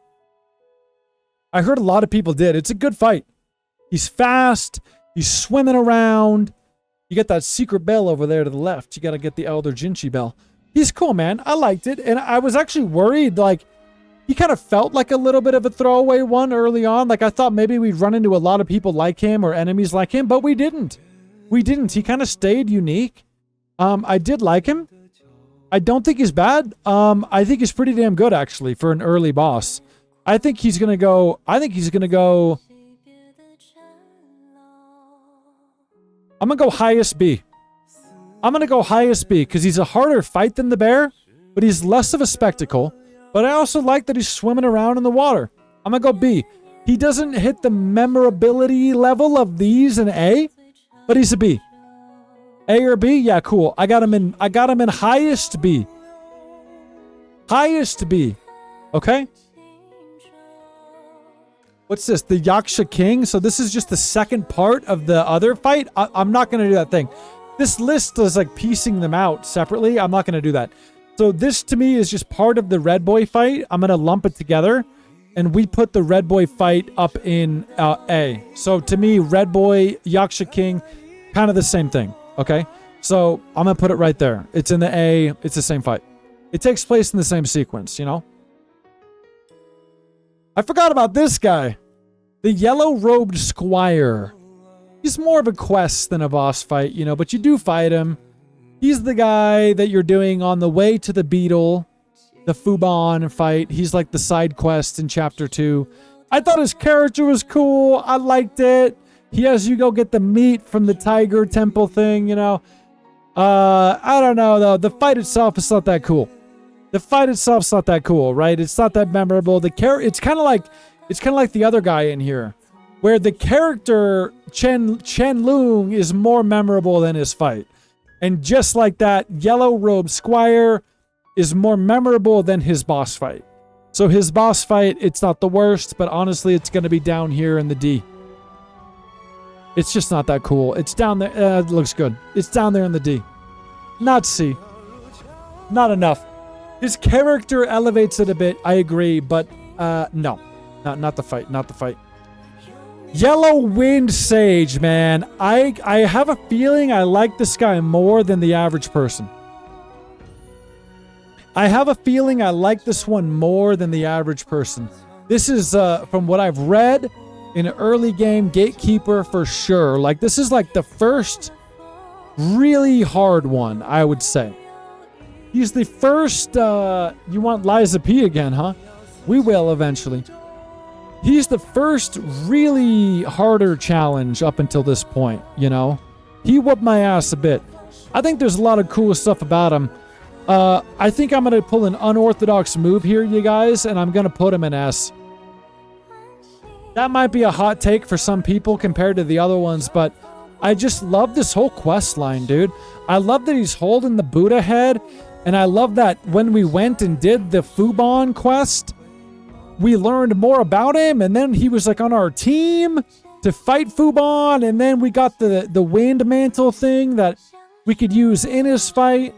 [SPEAKER 1] I heard a lot of people did. It's a good fight. He's fast. He's swimming around. You get that secret bell over there to the left. You got to get the Elder Jinchi bell. He's cool, man. I liked it. And I was actually worried, like, he kind of felt like a little bit of a throwaway one early on. Like, I thought maybe we'd run into a lot of people like him or enemies like him, but we didn't. We didn't. He kind of stayed unique. I did like him. I don't think he's bad. I think he's pretty damn good, actually, for an early boss. I think he's going to go... I'm going to go highest B. I'm going to go highest B because he's a harder fight than the bear, but he's less of a spectacle. But I also like that he's swimming around in the water. I'm going to go B. He doesn't hit the memorability level of these in A, but he's a B. A or B? Yeah, cool. I got him in highest B. Highest B. Okay? What's this? The Yaksha King? So this is just the second part of the other fight? I'm not going to do that thing. This list is like piecing them out separately. I'm not going to do that. So this to me is just part of the Red Boy fight. I'm going to lump it together. And we put the Red Boy fight up in A. So to me, Red Boy, Yaksha King, kind of the same thing. Okay? So I'm going to put it right there. It's in the A. It's the same fight. It takes place in the same sequence, you know? I forgot about this guy. The yellow-robed squire. He's more of a quest than a boss fight, you know, but you do fight him. He's the guy that you're doing on the way to the beetle, the Fubon fight. He's like the side quest in Chapter 2. I thought his character was cool. I liked it. He has you go get the meat from the tiger temple thing, you know. I don't know, though. The fight itself is not that cool. The fight itself's not that cool, right? It's not that memorable. It's kind of like the other guy in here, where the character Chen Loong is more memorable than his fight. And just like that, Yellow Robe Squire is more memorable than his boss fight. So his boss fight, it's not the worst, but honestly, it's going to be down here in the D. It's just not that cool. It's down there. It looks good. It's down there in the D. Not C. Not enough. His character elevates it a bit, I agree, but no. Not the fight. Not the fight. Yellow Wind Sage, man. I have a feeling I like this guy more than the average person. I have a feeling I like this one more than the average person. This is, from what I've read, an early game gatekeeper for sure. Like, this is like the first really hard one, I would say. He's the first, you want Liza P again, huh? We will eventually. He's the first really harder challenge up until this point, you know? He whooped my ass a bit. I think there's a lot of cool stuff about him. I think I'm going to pull an unorthodox move here, you guys, and I'm going to put him in S. That might be a hot take for some people compared to the other ones, but I just love this whole quest line, dude. I love that he's holding the Buddha head, and I love that when we went and did the Fubon quest, we learned more about him, and then he was like on our team to fight Fubon, and then we got the wind mantle thing that we could use in his fight,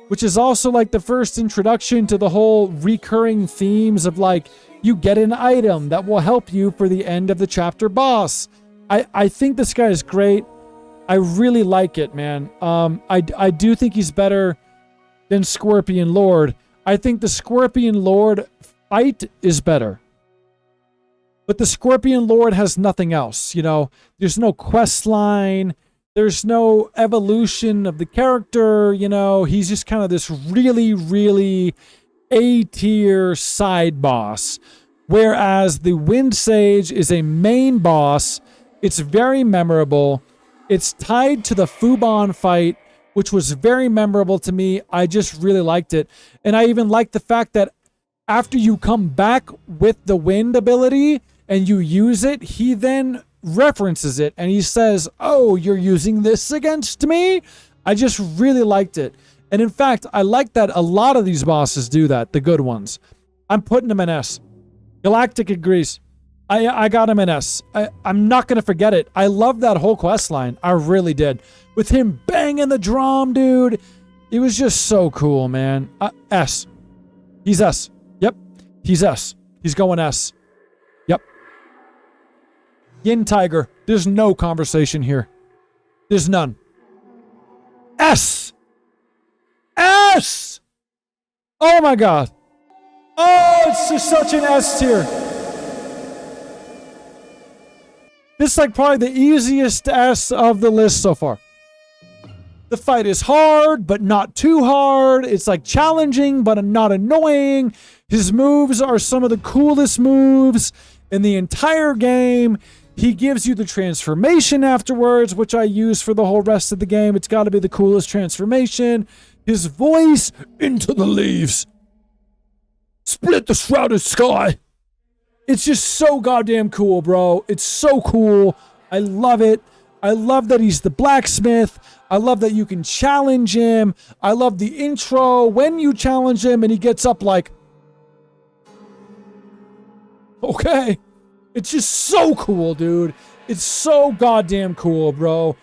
[SPEAKER 1] which is also like the first introduction to the whole recurring themes of like, you get an item that will help you for the end of the chapter boss. I think this guy is great. I really like it, man. I do think he's better than Scorpion Lord. I think the Scorpion Lord fight is better. But the Scorpion Lord has nothing else, you know? There's no quest line. There's no evolution of the character, you know? He's just kind of this really, really A-tier side boss. Whereas the Wind Sage is a main boss. It's very memorable. It's tied to the Fubon fight, which was very memorable to me. I just really liked it. And I even liked the fact that after you come back with the wind ability and you use it, he then references it and he says, oh, you're using this against me? I just really liked it. And in fact, I like that a lot of these bosses do that, the good ones. I'm putting him in S. Galactic agrees. I got him in S. I'm not going to forget it. I love that whole quest line. I really did. With him banging the drum, dude. It was just so cool, man. S. He's S. Yep. He's S. He's going S. Yep. Yin Tiger. There's no conversation here. There's none. S. S. Oh my God. Oh, it's just such an S tier. This is like probably the easiest S of the list so far. The fight is hard, but not too hard. It's like challenging, but not annoying. His moves are some of the coolest moves in the entire game. He gives you the transformation afterwards, which I use for the whole rest of the game. It's got to be the coolest transformation. His voice, into the leaves. Split the shrouded sky. It's just so goddamn cool, bro. It's so cool. I love it. I love that he's the blacksmith. I love that you can challenge him. I love the intro when you challenge him and he gets up like, okay. It's just so cool, dude. It's so goddamn cool, bro.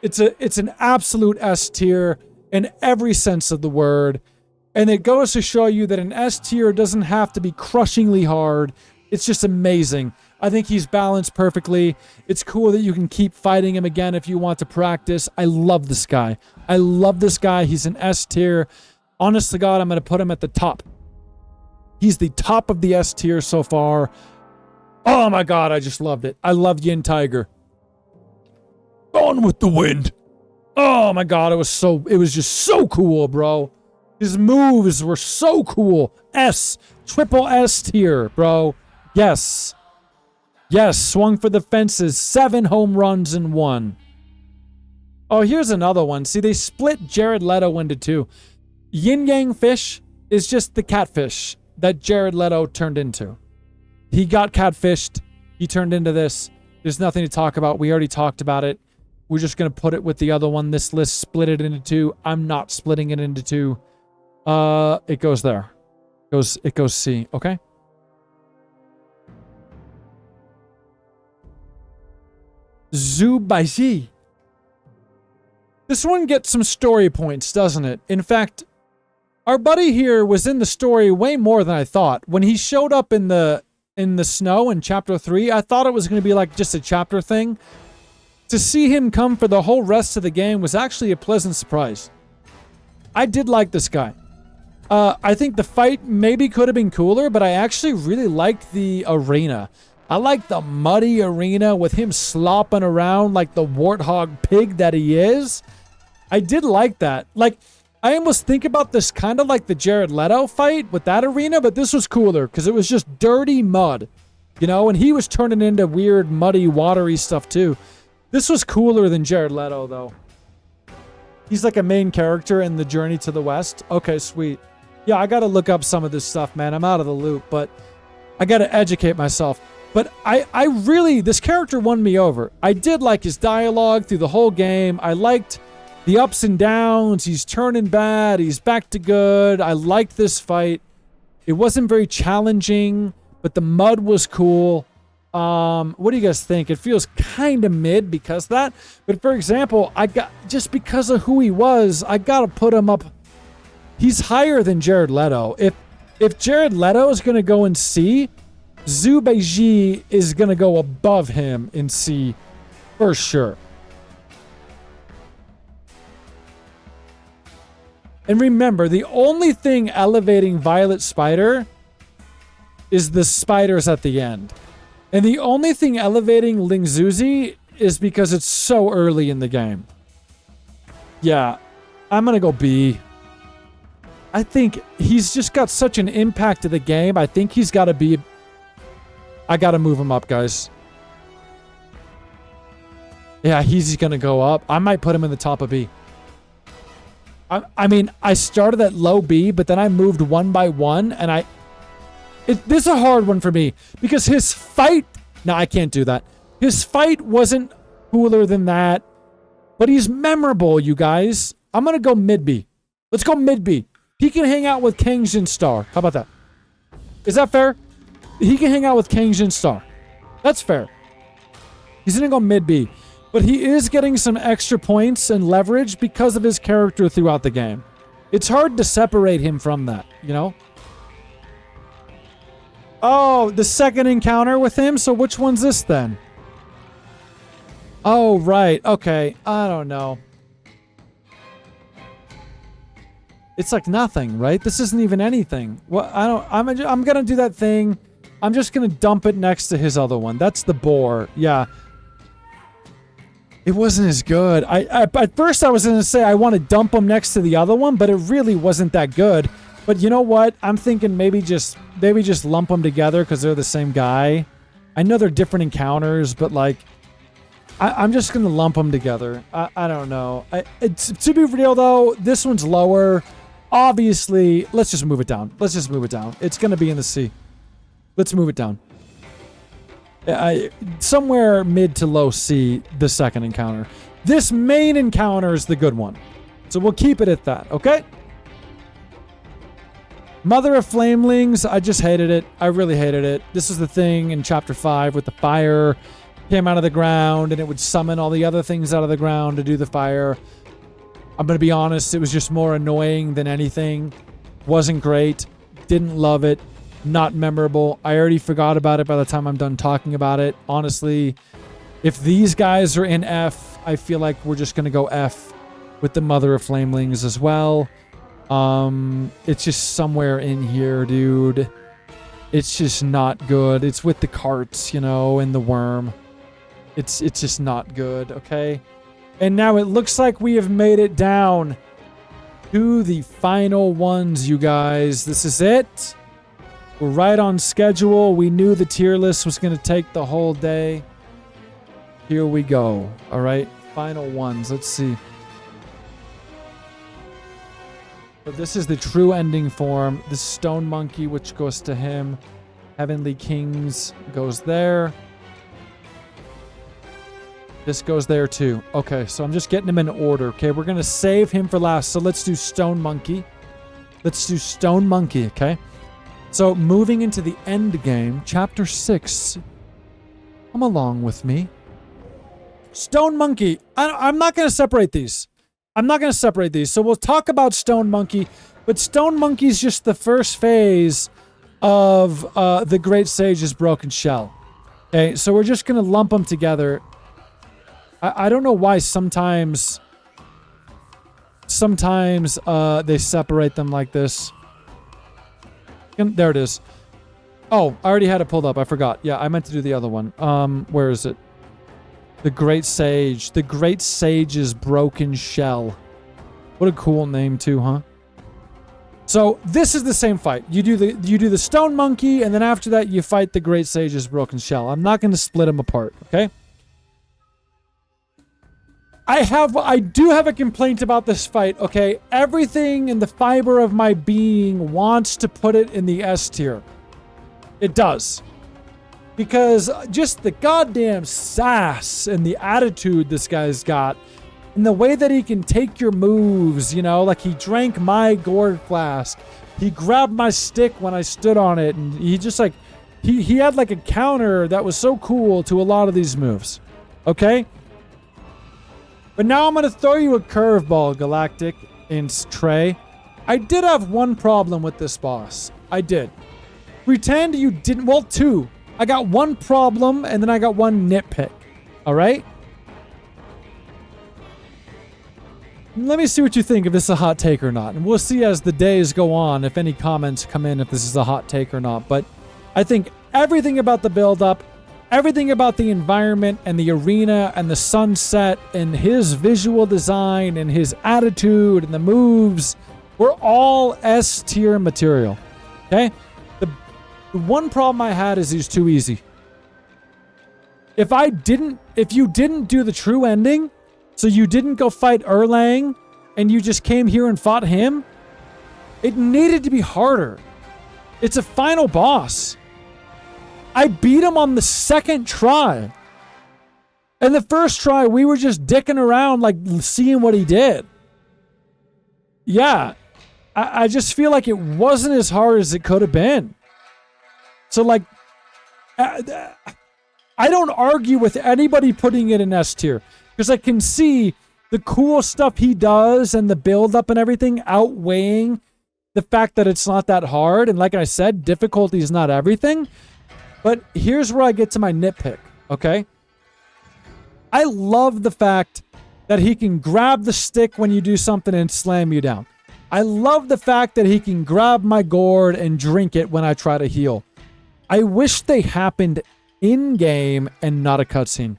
[SPEAKER 1] It's an absolute S tier in every sense of the word. And it goes to show you that an S tier doesn't have to be crushingly hard. It's just amazing. I think he's balanced perfectly. It's cool that you can keep fighting him again if you want to practice. I love this guy. I love this guy. He's an S tier. Honest to God, I'm going to put him at the top. He's the top of the S tier so far. Oh my God, I just loved it. I love Yin Tiger. Gone with the wind. Oh my God, it was just so cool, bro. His moves were so cool. S. Triple S tier, bro. Yes. Yes, swung for the fences. 7 home runs in 1. Oh, here's another one. See, they split Jared Leto into 2. Yin Yang Fish is just the catfish that Jared Leto turned into. He got catfished. He turned into this. There's nothing to talk about. We already talked about it. We're just going to put it with the other one. This list split it into 2. I'm not splitting it into 2. It goes there. It goes C, okay? Zubaiji. This one gets some story points, doesn't it? In fact, our buddy here was in the story way more than I thought. When he showed up in the snow in chapter 3, I thought it was going to be like just a chapter thing. To see him come for the whole rest of the game was actually a pleasant surprise. I did like this guy. I think the fight maybe could have been cooler, but I actually really liked the arena. I like the muddy arena with him slopping around like the warthog pig that he is. I did like that. Like, I almost think about this kind of like the Jared Leto fight with that arena, but this was cooler because it was just dirty mud, you know, and he was turning into weird, muddy, watery stuff too. This was cooler than Jared Leto, though. He's like a main character in the Journey to the West. Okay, sweet. Yeah, I got to look up some of this stuff, man. I'm out of the loop, but I got to educate myself. But I really, this character won me over. I did like his dialogue through the whole game. I liked the ups and downs. He's turning bad. He's back to good. I liked this fight. It wasn't very challenging, but the mud was cool. What do you guys think? It feels kind of mid because of that. But for example, just because of who he was, I got to put him up. He's higher than Jared Leto. If Jared Leto is going to go in C, Zhu Beiji is going to go above him in C for sure. And remember, the only thing elevating Violet Spider is the spiders at the end. And the only thing elevating Ling Zuzi is because it's so early in the game. Yeah, I'm going to go B. I think he's just got such an impact to the game. I think he's got to be... I got to move him up, guys. Yeah, he's going to go up. I might put him in the top of B. I mean, I started at low B, but then I moved one by one, and this is a hard one for me, because his fight... No, I can't do that. His fight wasn't cooler than that, but he's memorable, you guys. I'm going to go mid B. Let's go mid B. He can hang out with Kang Jin Star. How about that? Is that fair? He can hang out with Kang Jin Star. That's fair. He's gonna go mid B. But he is getting some extra points and leverage because of his character throughout the game. It's hard to separate him from that, you know? Oh, the second encounter with him? So which one's this then? Oh, right. Okay. I don't know. It's like nothing, right? This isn't even anything. Well, I'm gonna do that thing. I'm just gonna dump it next to his other one. That's the boar. Yeah. It wasn't as good. At first I was gonna say I want to dump him next to the other one, but it really wasn't that good. But you know what? I'm thinking maybe just lump them together because they're the same guy. I know they're different encounters, but like, I'm just gonna lump them together. I don't know. To be real though, this one's lower. Obviously, let's just move it down. Let's just move it down. It's gonna be in the C. Let's move it down. Somewhere mid to low C, the second encounter. This main encounter is the good one. So we'll keep it at that, okay? Mother of Flamelings, I just hated it. I really hated it. This is the thing in Chapter 5 with the fire came out of the ground and it would summon all the other things out of the ground to do the fire. I'm going to be honest, it was just more annoying than anything. Wasn't great. Didn't love it. Not memorable. I already forgot about it by the time I'm done talking about it. Honestly, if these guys are in F, I feel like we're just going to go F with the Mother of Flamelings as well. It's just somewhere in here, dude. It's just not good. It's with the carts, you know, and the worm. It's just not good, okay? And now it looks like we have made it down to the final ones, you guys. This is it. We're right on schedule. We knew the tier list was going to take the whole day. Here we go. All right, final ones. Let's see. So this is the true ending form. The Stone Monkey, which goes to him. Heavenly Kings goes there. This goes there too. Okay, so I'm just getting them in order. Okay, we're going to save him for last. So let's do Stone Monkey. Let's do Stone Monkey, okay? So moving into the end game, Chapter 6. Come along with me. Stone Monkey. I'm not going to separate these. I'm not going to separate these. So we'll talk about Stone Monkey. But Stone Monkey is just the first phase of the Great Sage's Broken Shell. Okay, so we're just going to lump them together. I don't know why sometimes they separate them like this. There it is. Oh, I already had it pulled up. I forgot. Yeah, I meant to do the other one. Where is it? The Great Sage. The Great Sage's Broken Shell. What a cool name too, huh? So this is the same fight. You do the Stone Monkey, and then after that you fight the Great Sage's Broken Shell. I'm not going to split them apart, okay? I do have a complaint about this fight, okay? Everything in the fiber of my being wants to put it in the S tier. It does. Because just the goddamn sass and the attitude this guy's got, and the way that he can take your moves, you know, like he drank my gourd flask. He grabbed my stick when I stood on it, and he just like, he had like a counter that was so cool to a lot of these moves. Okay? But now I'm going to throw you a curveball, Galactic and Trey. I did have one problem with this boss. I did. Pretend you didn't... Well, two. I got one problem, and then I got one nitpick. All right? Let me see what you think, if this is a hot take or not. And we'll see as the days go on, if any comments come in, if this is a hot take or not. But I think everything about the build-up, everything about the environment and the arena and the sunset and his visual design and his attitude and the moves were all S tier material. Okay? The one problem I had is he's too easy. If you didn't do the true ending, so you didn't go fight Erlang and you just came here and fought him, it needed to be harder. It's a final boss. I beat him on the second try. And the first try, we were just dicking around, like, seeing what he did. Yeah, I just feel like it wasn't as hard as it could have been. So, like, I don't argue with anybody putting it in S tier, because I can see the cool stuff he does and the build-up and everything outweighing the fact that it's not that hard. And like I said, difficulty is not everything. But here's where I get to my nitpick, okay? I love the fact that he can grab the stick when you do something and slam you down. I love the fact that he can grab my gourd and drink it when I try to heal. I wish they happened in-game and not a cutscene.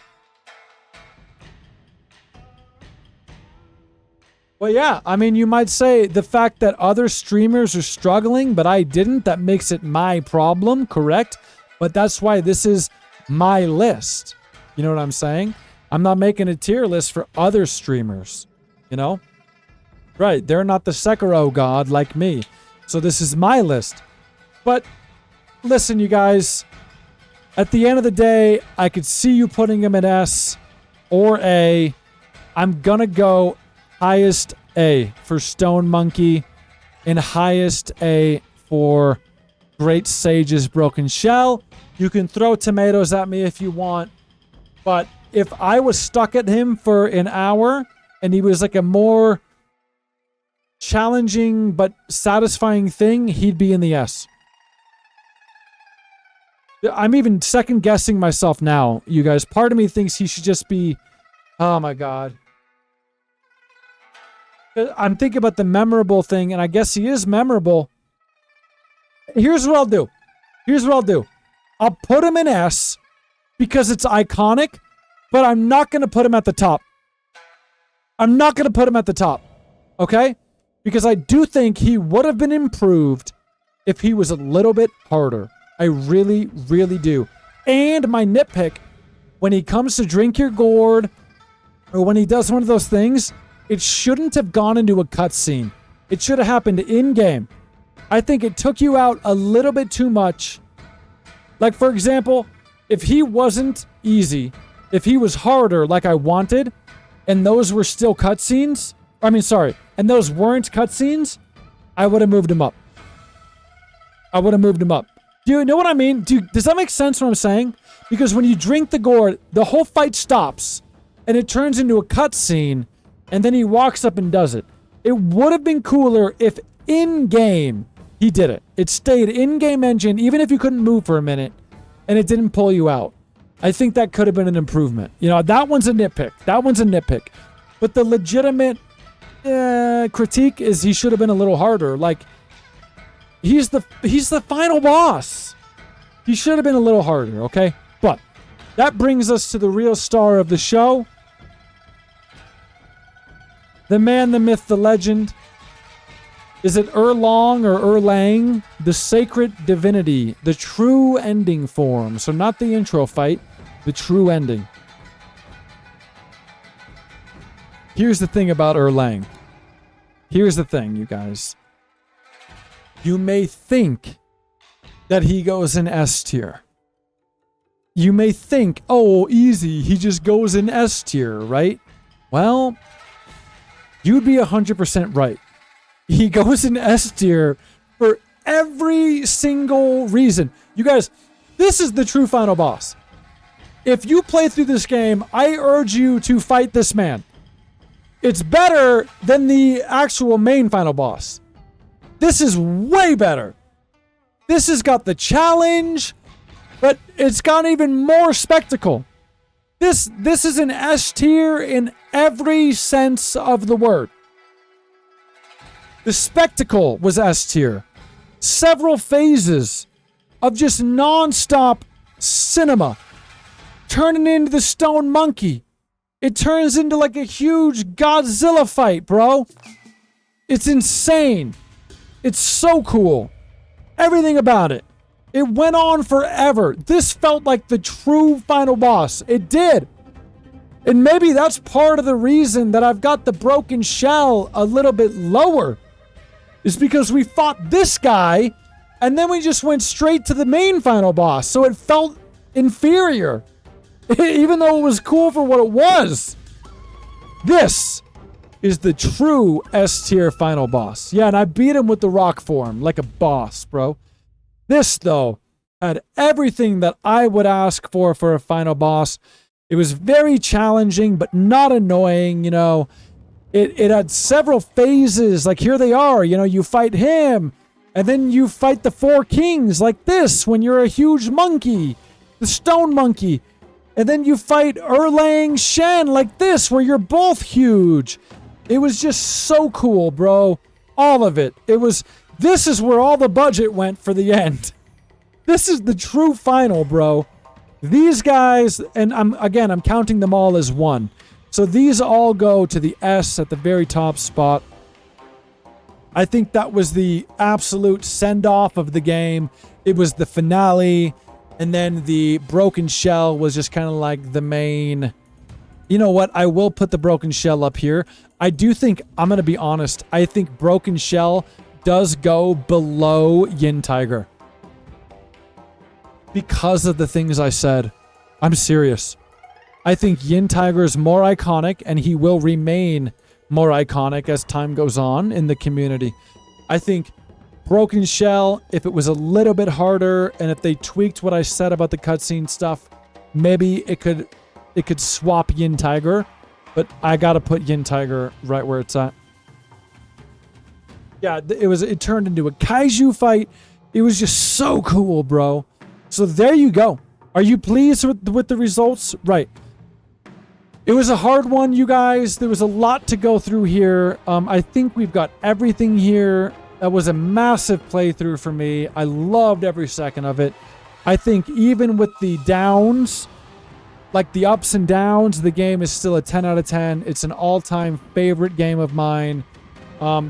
[SPEAKER 1] Well, yeah, I mean, you might say the fact that other streamers are struggling, but I didn't, that makes it my problem, correct? But that's why this is my list. You know what I'm saying? I'm not making a tier list for other streamers, you know? Right, they're not the Sekiro god like me. So this is my list. But listen, you guys, at the end of the day, I could see you putting him in S or A. I'm gonna go highest A for Stone Monkey and highest A for Great Sage's Broken Shell. You can throw tomatoes at me if you want, but if I was stuck at him for an hour and he was like a more challenging but satisfying thing, he'd be in the S. I'm even second guessing myself now, you guys. Part of me thinks he should just be, oh my God. I'm thinking about the memorable thing, and I guess he is memorable. Here's what I'll do. Here's what I'll do. I'll put him in S because it's iconic, but I'm not going to put him at the top. I'm not going to put him at the top. Okay? Because I do think he would have been improved if he was a little bit harder. I really, really do. And my nitpick, when he comes to drink your gourd, or when he does one of those things, it shouldn't have gone into a cutscene. It should have happened in-game. I think it took you out a little bit too much. Like, for example, if he wasn't easy, if he was harder like I wanted, and those were still cutscenes, and those weren't cutscenes, I would have moved him up. I would have moved him up. Do you know what I mean? Does that make sense what I'm saying? Because when you drink the gourd, the whole fight stops, and it turns into a cutscene, and then he walks up and does it. It would have been cooler if in-game he did it. It stayed in-game engine, even if you couldn't move for a minute, and it didn't pull you out. I think that could have been an improvement. You know, that one's a nitpick. That one's a nitpick. But the legitimate critique is he should have been a little harder. Like, he's the final boss. He should have been a little harder, okay? But that brings us to the real star of the show. The man, the myth, the legend. Is it Loong or Erlang? The sacred divinity. The true ending form. So not the intro fight. The true ending. Here's the thing about Erlang. Here's the thing, you guys. You may think that he goes in S tier. You may think, oh, easy, he just goes in S tier, right? Well, you'd be 100% right. He goes in S tier for every single reason. You guys, this is the true final boss. If you play through this game, I urge you to fight this man. It's better than the actual main final boss. This is way better. This has got the challenge, but it's got even more spectacle. This is an S tier in every sense of the word. The spectacle was S tier. Several phases of just non-stop cinema. Turning into the Stone Monkey. It turns into like a huge Godzilla fight, bro. It's insane. It's so cool. Everything about it. It went on forever. This felt like the true final boss. It did. And maybe that's part of the reason that I've got the broken shell a little bit lower. Is because we fought this guy, and then we just went straight to the main final boss. So it felt inferior. Even though it was cool for what it was. This is the true S tier final boss. Yeah, and I beat him with the rock form, like a boss, bro. This, though, had everything that I would ask for a final boss. It was very challenging, but not annoying, you know. It had several phases, like here they are, you know, you fight him, and then you fight the 4 kings, like this, when you're a huge monkey, the stone monkey. And then you fight Erlang Shen, like this, where you're both huge. It was just so cool, bro. All of it. This is where all the budget went for the end. This is the true final, bro. These guys, and I'm counting them all as one. So these all go to the S at the very top spot. I think that was the absolute send-off of the game. It was the finale. And then the broken shell was just kind of like the main... You know what? I will put the broken shell up here. I do think, I'm going to be honest, I think broken shell does go below Yin Tiger. Because of the things I said. I'm serious. I think Yin Tiger is more iconic, and he will remain more iconic as time goes on in the community. I think Broken Shell, if it was a little bit harder, and if they tweaked what I said about the cutscene stuff, maybe it could swap Yin Tiger, but I gotta put Yin Tiger right where it's at. Yeah, it turned into a kaiju fight. It was just so cool, bro. So there you go. Are you pleased with the results? Right. It was a hard one, you guys. There was a lot to go through here. I think we've got everything here. That was a massive playthrough for me. I loved every second of it. I think even with the downs, like the ups and downs, the game is still a 10 out of 10. It's an all-time favorite game of mine.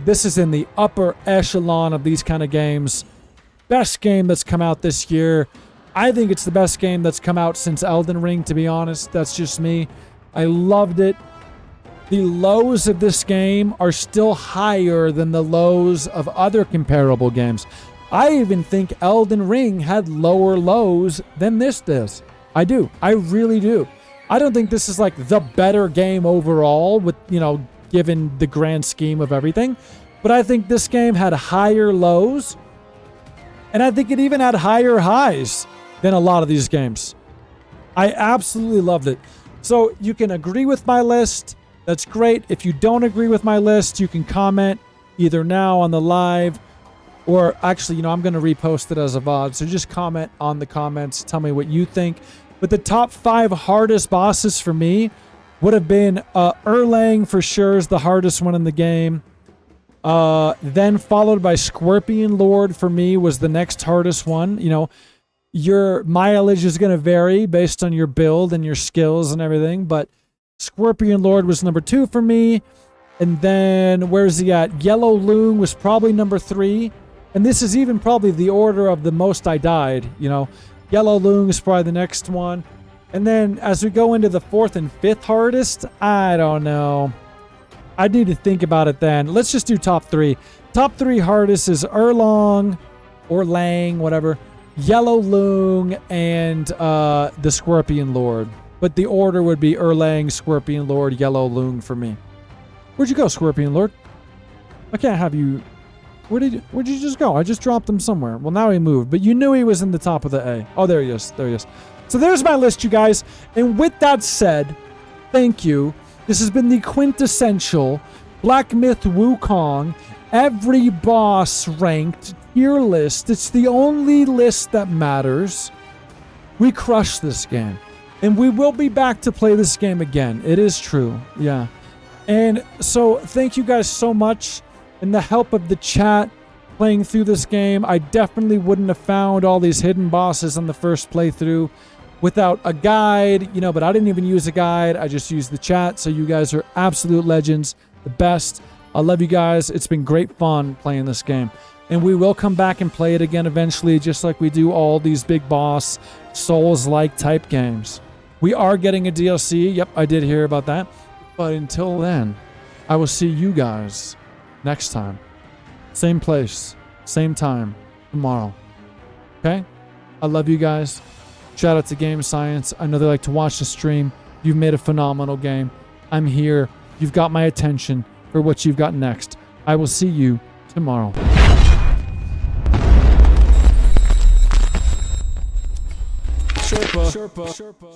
[SPEAKER 1] This is in the upper echelon of these kind of games. Best game that's come out this year. I think it's the best game that's come out since Elden Ring, to be honest. That's just me. I loved it. The lows of this game are still higher than the lows of other comparable games. I even think Elden Ring had lower lows than this does. I do. I really do. I don't think this is like the better game overall with, you know, given the grand scheme of everything. But I think this game had higher lows. And I think it even had higher highs than a lot of these games. I absolutely loved it. So you can agree with my list. That's great. If you don't agree with my list, you can comment either now on the live or actually, you know, I'm going to repost it as a VOD. So just comment on the comments. Tell me what you think. But the top 5 hardest bosses for me would have been Erlang for sure is the hardest one in the game. Then followed by Scorpion Lord for me was the next hardest one. You know, your mileage is going to vary based on your build and your skills and everything. But Scorpion Lord was number 2 for me. And then where's he at? Yellow Loong was probably number 3. And this is even probably the order of the most I died, you know. Yellow Loong is probably the next one. And then as we go into the 4th and 5th hardest, I don't know. I need to think about it then. Let's just do top 3. Top 3 hardest is Erlang or Lang, whatever. Yellow Loong and the Scorpion Lord. But the order would be Erlang, Scorpion Lord, Yellow Loong for me. Where'd you go, Scorpion Lord? I can't have you... Where'd you just go? I just dropped him somewhere. Well, now he moved, but you knew he was in the top of the A. Oh, there he is. There he is. So there's my list, you guys. And with that said, thank you. This has been the quintessential Black Myth Wukong, every boss ranked tier list. It's the only list that matters. We crushed this game. And we will be back to play this game again. It is true. Yeah. And so thank you guys so much. And the help of the chat playing through this game, I definitely wouldn't have found all these hidden bosses on the first playthrough without a guide, you know, but I didn't even use a guide. I just used the chat. So you guys are absolute legends, the best. I love you guys. It's been great fun playing this game. And we will come back and play it again eventually, just like we do all these big boss, Souls-like type games. We are getting a DLC. Yep, I did hear about that. But until then, I will see you guys next time. Same place, same time, tomorrow. Okay? I love you guys. Shout out to Game Science. I know they like to watch the stream. You've made a phenomenal game. I'm here. You've got my attention. for what you've got next. I will see you tomorrow. Sherpa.